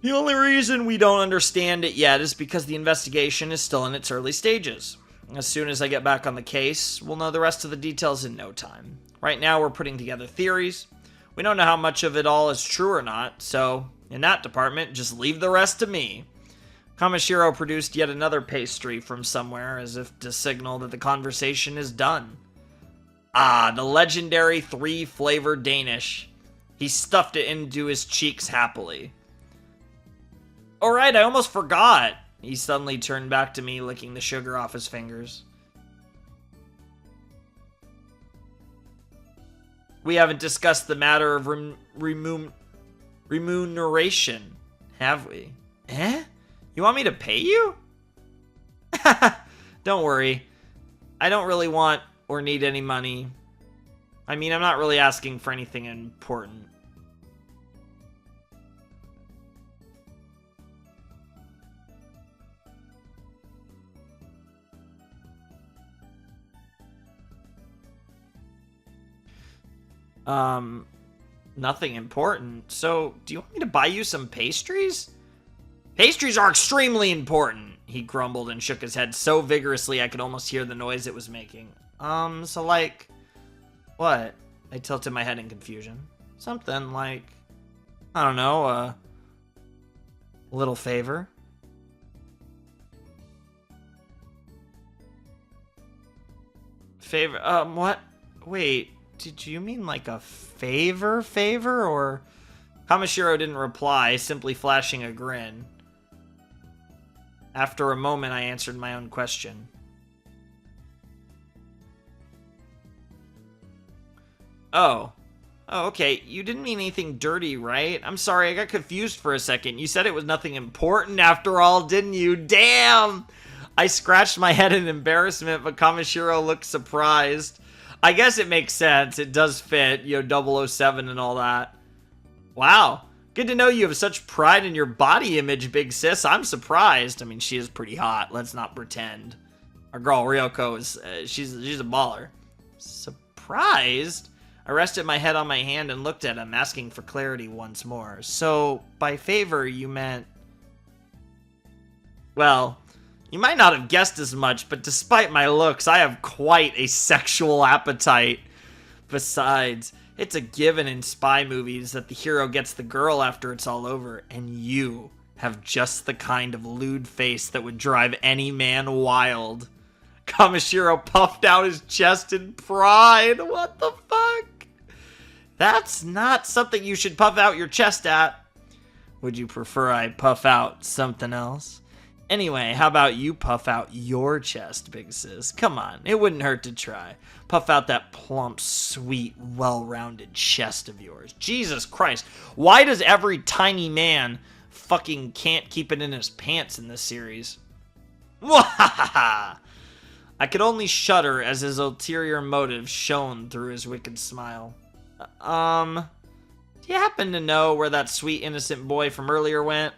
The only reason we don't understand it yet is because the investigation is still in its early stages. As soon as I get back on the case, we'll know the rest of the details in no time. Right now, we're putting together theories. We don't know how much of it all is true or not, so in that department, just leave the rest to me. Kamishiro produced yet another pastry from somewhere, as if to signal that the conversation is done. Ah, the legendary 3-flavor Danish. He stuffed it into his cheeks happily. Alright, I almost forgot. He suddenly turned back to me, licking the sugar off his fingers. We haven't discussed the matter of remuneration, have we? Eh? You want me to pay you? Don't worry. I don't really want or need any money. I mean, I'm not really asking for anything important. Nothing important. So, do you want me to buy you some pastries? Pastries are extremely important, he grumbled and shook his head so vigorously I could almost hear the noise it was making. So like, what? I tilted my head in confusion. Something like, I don't know, a little favor. Favor, what? Wait, did you mean like a favor, or? Kamishiro didn't reply, simply flashing a grin. After a moment, I answered my own question. Oh, okay. You didn't mean anything dirty, right? I'm sorry, I got confused for a second. You said it was nothing important after all, didn't you? Damn! I scratched my head in embarrassment, but Kamishiro looked surprised. I guess it makes sense. It does fit, you know, 007 and all that. Wow. Good to know you have such pride in your body image, big sis. I'm surprised. I mean, she is pretty hot. Let's not pretend. Our girl, Ryoko, is she's a baller. Surprised? I rested my head on my hand and looked at him, asking for clarity once more. So, by favor, you meant... Well, you might not have guessed as much, but despite my looks, I have quite a sexual appetite. Besides, it's a given in spy movies that the hero gets the girl after it's all over, and you have just the kind of lewd face that would drive any man wild. Kamishiro puffed out his chest in pride. What the fuck? That's not something you should puff out your chest at. Would you prefer I puff out something else? Anyway, how about you puff out your chest, big sis? Come on, it wouldn't hurt to try. Puff out that plump, sweet, well-rounded chest of yours. Jesus Christ, why does every tiny man fucking can't keep it in his pants in this series? Wahahaha! I could only shudder as his ulterior motive shone through his wicked smile. Do you happen to know where that sweet, innocent boy from earlier went?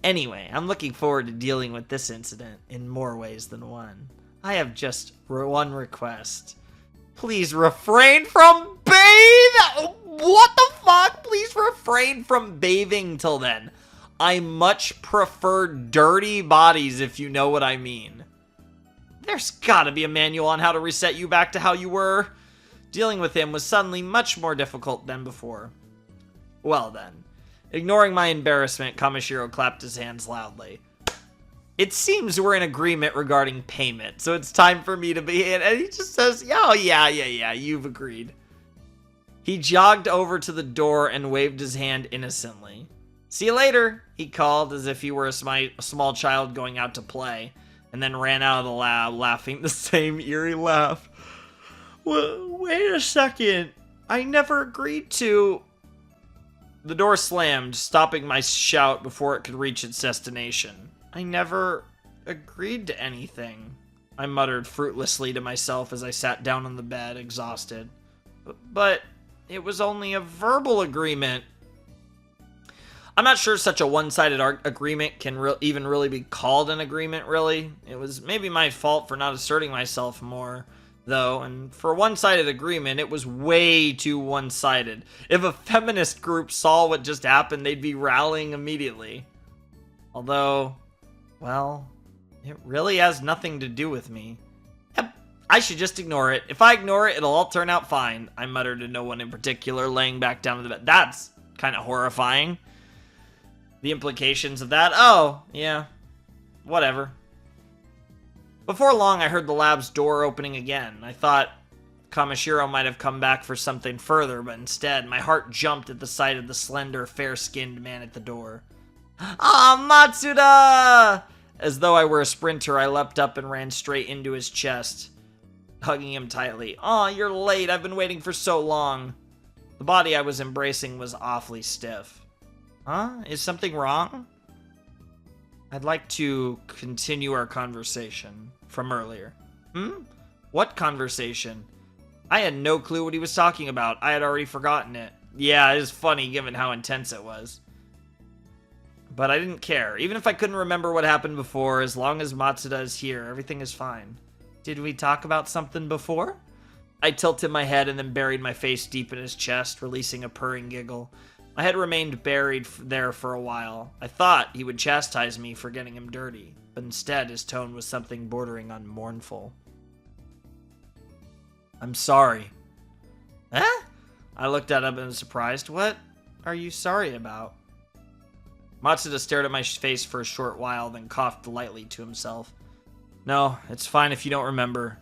Anyway, I'm looking forward to dealing with this incident in more ways than one. I have just one request. Please refrain from bathing! What the fuck? Please refrain from bathing till then. I much prefer dirty bodies, if you know what I mean. There's gotta be a manual on how to reset you back to how you were. Dealing with him was suddenly much more difficult than before. Well then. Ignoring my embarrassment, Kamishiro clapped his hands loudly. It seems we're in agreement regarding payment, so it's time for me to be in. And he just says, oh, yeah, you've agreed. He jogged over to the door and waved his hand innocently. See you later, he called as if he were a small child going out to play, and then ran out of the lab laughing the same eerie laugh. Well, wait a second. I never agreed to... The door slammed, stopping my shout before it could reach its destination. I never agreed to anything, I muttered fruitlessly to myself as I sat down on the bed, exhausted. But it was only a verbal agreement. I'm not sure such a one-sided agreement can even really be called an agreement, really. It was maybe my fault for not asserting myself more, though, and for a one-sided agreement, it was way too one-sided. If a feminist group saw what just happened, they'd be rallying immediately. Although, well, it really has nothing to do with me. Yep, I should just ignore it. If I ignore it, it'll all turn out fine, I muttered to no one in particular, laying back down in the bed. That's kind of horrifying. The implications of that? Oh, yeah, whatever. Before long, I heard the lab's door opening again. I thought Kamishiro might have come back for something further, but instead, my heart jumped at the sight of the slender, fair-skinned man at the door. Ah, Matsuda! As though I were a sprinter, I leapt up and ran straight into his chest, hugging him tightly. Aw, you're late. I've been waiting for so long. The body I was embracing was awfully stiff. Huh? Is something wrong? I'd like to continue our conversation from earlier. What conversation? I had no clue what he was talking about. I had already forgotten it. Yeah, it is funny given how intense it was. But I didn't care. Even if I couldn't remember what happened before, as long as Matsuda is here, everything is fine. Did we talk about something before? I tilted my head and then buried my face deep in his chest, releasing a purring giggle. I had remained buried there for a while. I thought he would chastise me for getting him dirty, but instead his tone was something bordering on mournful. I'm sorry. Huh? I looked at him and was surprised. What are you sorry about? Matsuda stared at my face for a short while, then coughed lightly to himself. No, it's fine if you don't remember,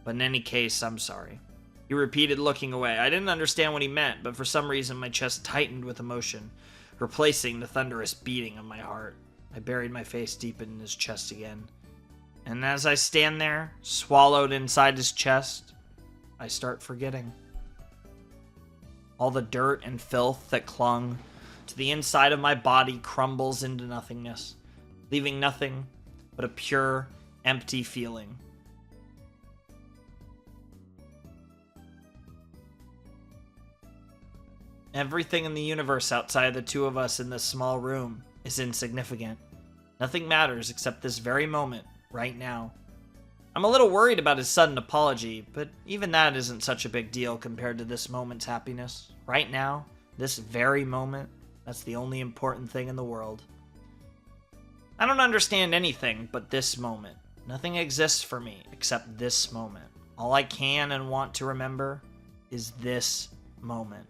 but in any case, I'm sorry. He repeated, looking away. I didn't understand what he meant, but for some reason my chest tightened with emotion, replacing the thunderous beating of my heart. I buried my face deep in his chest again. And as I stand there, swallowed inside his chest, I start forgetting. All the dirt and filth that clung to the inside of my body crumbles into nothingness, leaving nothing but a pure, empty feeling. Everything in the universe outside of the two of us in this small room is insignificant. Nothing matters except this very moment, right now. I'm a little worried about his sudden apology, but even that isn't such a big deal compared to this moment's happiness. Right now, this very moment, that's the only important thing in the world. I don't understand anything but this moment. Nothing exists for me except this moment. All I can and want to remember is this moment.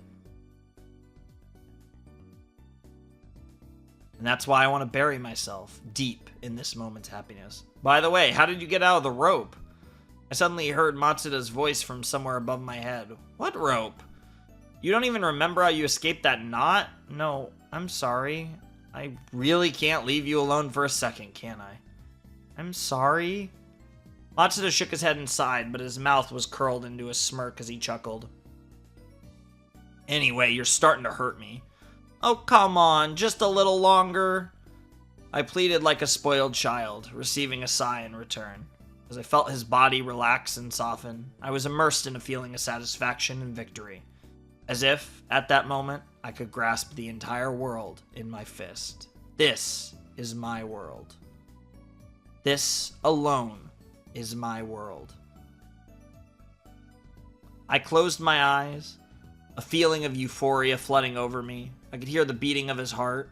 And that's why I want to bury myself deep in this moment's happiness. By the way, how did you get out of the rope? I suddenly heard Matsuda's voice from somewhere above my head. What rope? You don't even remember how you escaped that knot? No, I'm sorry. I really can't leave you alone for a second, can I? I'm sorry. Matsuda shook his head and sighed, but his mouth was curled into a smirk as he chuckled. Anyway, you're starting to hurt me. Oh, come on, just a little longer. I pleaded like a spoiled child, receiving a sigh in return. As I felt his body relax and soften, I was immersed in a feeling of satisfaction and victory. As if, at that moment, I could grasp the entire world in my fist. This is my world. This alone is my world. I closed my eyes, a feeling of euphoria flooding over me. I could hear the beating of his heart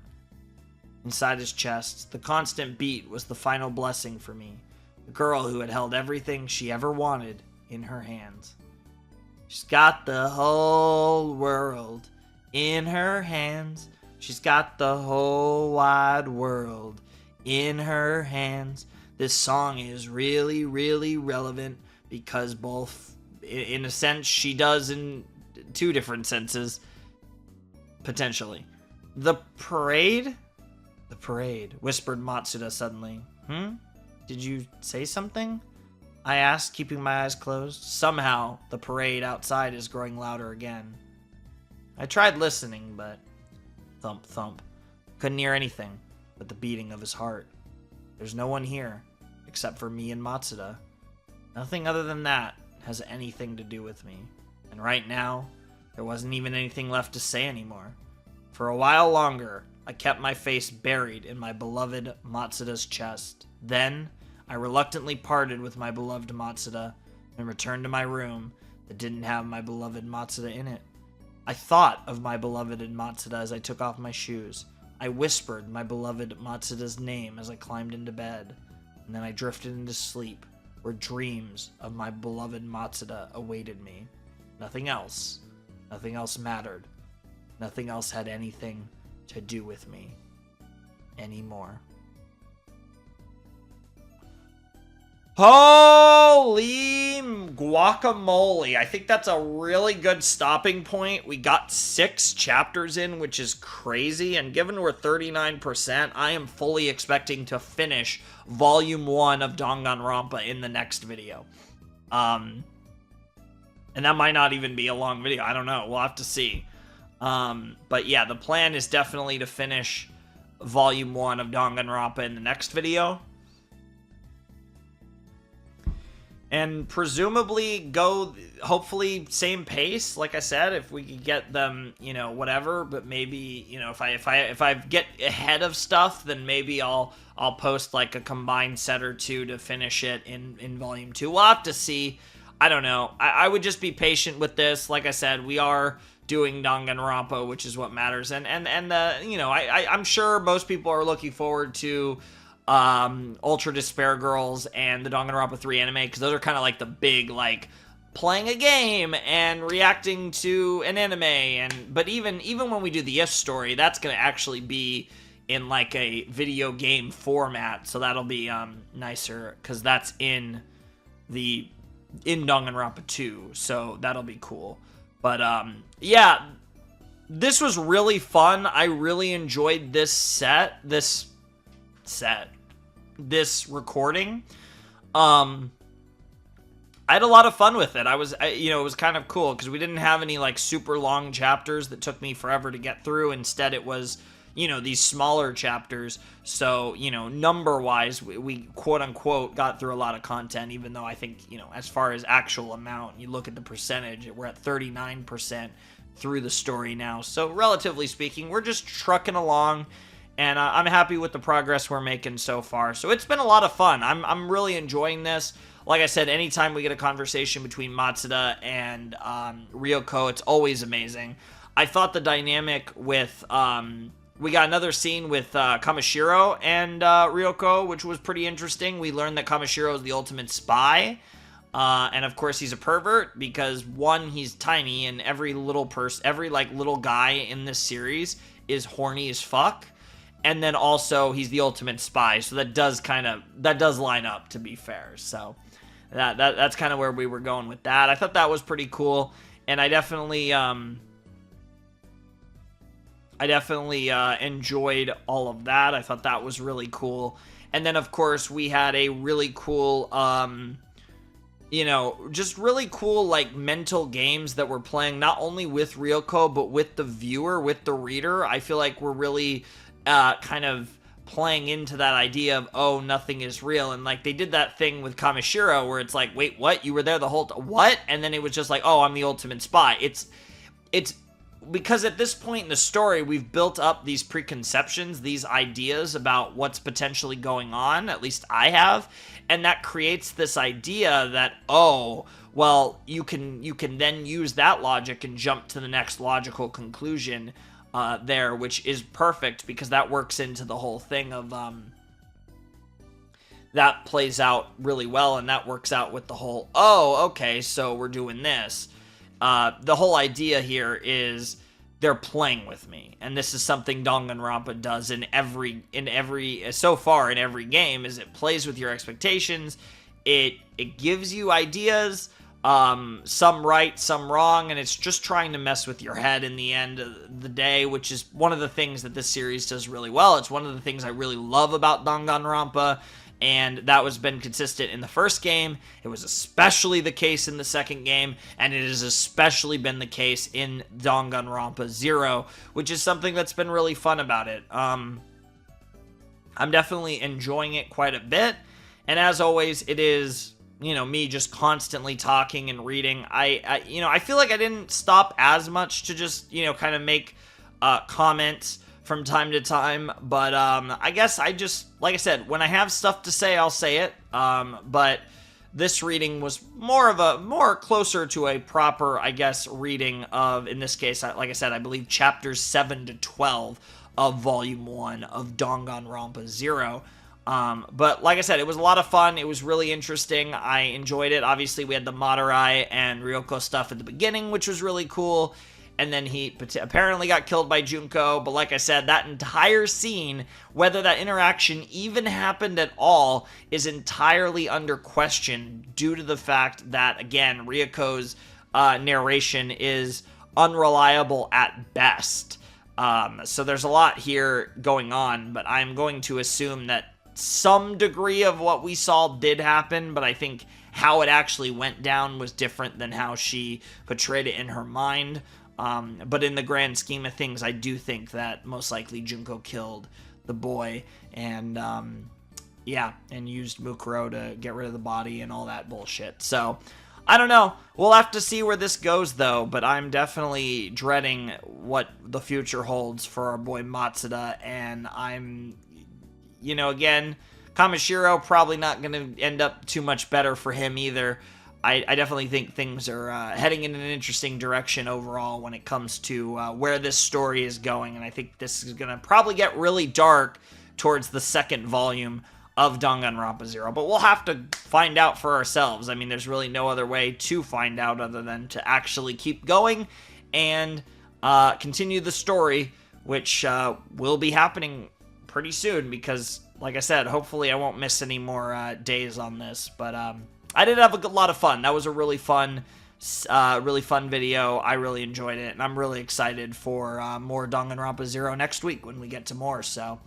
inside his chest. The constant beat was the final blessing for me. The girl who had held everything she ever wanted in her hands. She's got the whole world in her hands. She's got the whole wide world in her hands. This song is really, really relevant because both, in a sense, she does in two different senses, potentially. The parade? The parade, whispered Matsuda suddenly. Did you say something? I asked, keeping my eyes closed. Somehow, the parade outside is growing louder again. I tried listening, but thump, thump. Couldn't hear anything but the beating of his heart. There's no one here, except for me and Matsuda. Nothing other than that has anything to do with me. And right now, there wasn't even anything left to say anymore. For a while longer, I kept my face buried in my beloved Matsuda's chest. Then, I reluctantly parted with my beloved Matsuda and returned to my room that didn't have my beloved Matsuda in it. I thought of my beloved Matsuda as I took off my shoes. I whispered my beloved Matsuda's name as I climbed into bed, and then I drifted into sleep, where dreams of my beloved Matsuda awaited me. Nothing else mattered. Nothing else had anything to do with me anymore. Holy guacamole. I think that's a really good stopping point. We got 6 chapters in, which is crazy. And given we're 39%, I am fully expecting to finish Volume 1 of Danganronpa in the next video. And that might not even be a long video. I don't know. We'll have to see. But yeah, the plan is definitely to finish Volume 1 of Danganronpa in the next video. And presumably go, hopefully, same pace. Like I said, if we could get them, you know, whatever. But maybe, you know, if I get ahead of stuff, then maybe I'll post like a combined set or two to finish it in Volume 2. We'll have to see. I don't know. I would just be patient with this. Like I said, we are doing Danganronpa, which is what matters. And you know, I'm sure most people are looking forward to Ultra Despair Girls and the Danganronpa 3 anime, because those are kind of like the big, like, playing a game and reacting to an anime. But even when we do the If story, that's gonna actually be in like a video game format, so that'll be nicer, because that's in Danganronpa 2, so that'll be cool. But yeah, this was really fun. I really enjoyed this recording. I had a lot of fun with it. You know, it was kind of cool because we didn't have any like super long chapters that took me forever to get through. Instead, it was, you know, these smaller chapters. So, you know, number wise, we quote unquote got through a lot of content, even though I think, you know, as far as actual amount, you look at the percentage, we're at 39% through the story now. So relatively speaking, we're just trucking along. And I'm happy with the progress we're making so far. So it's been a lot of fun. I'm really enjoying this. Like I said, anytime we get a conversation between Matsuda and Ryoko, it's always amazing. I thought the dynamic with... we got another scene with Kamishiro and Ryoko, which was pretty interesting. We learned that Kamishiro is the ultimate spy. And of course he's a pervert because, one, he's tiny, and every little guy in this series is horny as fuck. And then also he's the ultimate spy, so that does line up, to be fair. So that's kind of where we were going with that. I thought that was pretty cool, and I definitely enjoyed all of that. I thought that was really cool. And then of course we had a really cool you know, just really cool, like, mental games that we're playing, not only with Ryoko, but with the viewer, with the reader. I feel like we're really kind of playing into that idea of, oh, nothing is real. And, like, they did that thing with Kamishiro where it's like, wait, what? You were there the whole time? What? And then it was just like, oh, I'm the ultimate spy. It's because at this point in the story, we've built up these preconceptions, these ideas about what's potentially going on. At least I have. And that creates this idea that, oh, well, you can then use that logic and jump to the next logical conclusion there, which is perfect because that works into the whole thing of that plays out really well, and that works out with the whole, oh, okay, so we're doing this. The whole idea here is they're playing with me. And this is something Danganronpa does in every so far in every game, is it plays with your expectations. It gives you ideas, some right, some wrong, and it's just trying to mess with your head in the end of the day, which is one of the things that this series does really well. It's one of the things I really love about Danganronpa, and that was been consistent in the first game. It was especially the case in the second game, and it has especially been the case in Danganronpa 0, which is something that's been really fun about it. I'm definitely enjoying it quite a bit, and as always, it is, you know, me just constantly talking and reading. I feel like I didn't stop as much to just, you know, kind of make comments from time to time, but I guess I just, like I said, when I have stuff to say, I'll say it. But this reading was more closer to a proper, I guess, reading of, in this case, like I said, I believe chapters 7 to 12 of Volume 1 of Danganronpa 0. But like I said, it was a lot of fun. It was really interesting. I enjoyed it. Obviously, we had the Madurai and Ryoko stuff at the beginning, which was really cool. And then he apparently got killed by Junko. But like I said, that entire scene, whether that interaction even happened at all, is entirely under question due to the fact that, again, Ryoko's narration is unreliable at best. So there's a lot here going on, but I'm going to assume that some degree of what we saw did happen, but I think how it actually went down was different than how she portrayed it in her mind. But in the grand scheme of things, I do think that most likely Junko killed the boy and, yeah, and used Mukuro to get rid of the body and all that bullshit. So, I don't know. We'll have to see where this goes, though, but I'm definitely dreading what the future holds for our boy Matsuda, and I'm, you know, again, Kamishiro probably not going to end up too much better for him either. I definitely think things are heading in an interesting direction overall when it comes to where this story is going, and I think this is going to probably get really dark towards the second volume of Danganronpa 0, but we'll have to find out for ourselves. I mean, there's really no other way to find out other than to actually keep going and continue the story, which will be happening pretty soon because, like I said, hopefully I won't miss any more days on this, but I did have a lot of fun. That was a really fun video. I really enjoyed it, and I'm really excited for more Danganronpa 0 next week when we get to more. So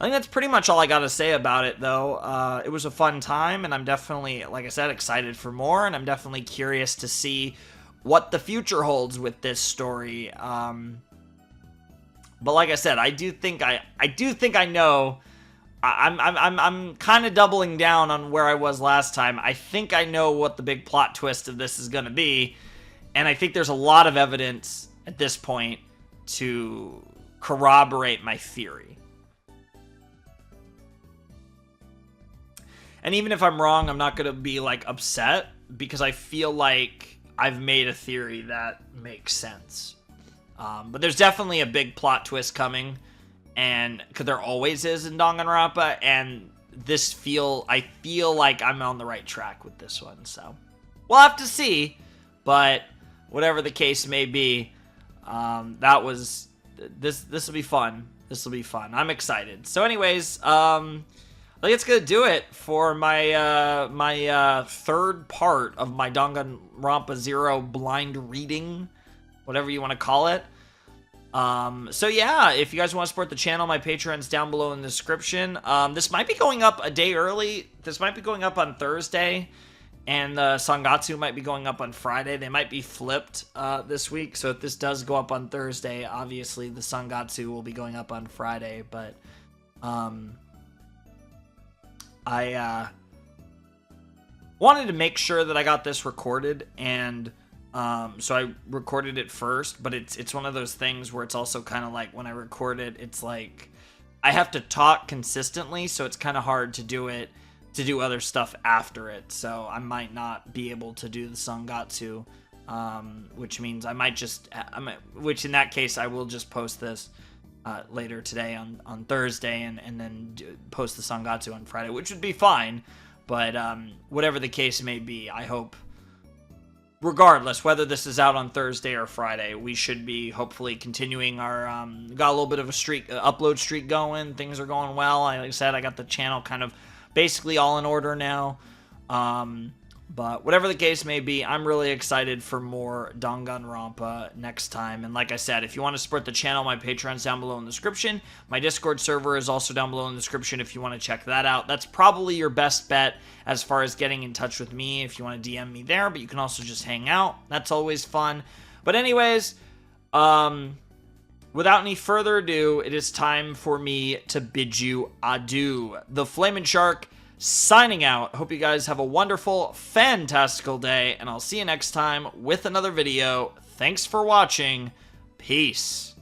I think that's pretty much all I got to say about it, though. It was a fun time, and I'm definitely, like I said, excited for more, and I'm definitely curious to see what the future holds with this story. But like I said, I do think I know. I'm kind of doubling down on where I was last time. I think I know what the big plot twist of this is going to be, and I think there's a lot of evidence at this point to corroborate my theory. And even if I'm wrong, I'm not going to be, like, upset, because I feel like I've made a theory that makes sense. But there's definitely a big plot twist coming, and because there always is in Danganronpa, and I feel like I'm on the right track with this one, so we'll have to see. But whatever the case may be, this will be fun. This will be fun. I'm excited. So anyways, I think it's gonna do it for my third part of my Danganronpa 0 blind reading, whatever you want to call it. So yeah, if you guys want to support the channel, my Patreon's down below in the description. This might be going up a day early. This might be going up on Thursday, and the Sangatsu might be going up on Friday. They might be flipped this week, so if this does go up on Thursday, obviously the Sangatsu will be going up on Friday, but I wanted to make sure that I got this recorded, and so I recorded it first, but it's one of those things where it's also kind of like when I record it, it's like I have to talk consistently, so it's kind of hard to do other stuff after it. So I might not be able to do the Sangatsu, which means which in that case I will just post this later today on Thursday, and then post the Sangatsu on Friday, which would be fine. But whatever the case may be, I hope regardless, whether this is out on Thursday or Friday, we should be hopefully continuing our, got a little bit of a streak, upload streak going. Things are going well. Like I said, I got the channel kind of basically all in order now. But whatever the case may be, I'm really excited for more Danganronpa next time. And like I said, if you want to support the channel, my Patreon's down below in the description. My Discord server is also down below in the description if you want to check that out. That's probably your best bet as far as getting in touch with me if you want to DM me there. But you can also just hang out. That's always fun. But anyways, without any further ado, it is time for me to bid you adieu. The Flamin' Shark signing out. Hope you guys have a wonderful, fantastical day, and I'll see you next time with another video. Thanks for watching. Peace.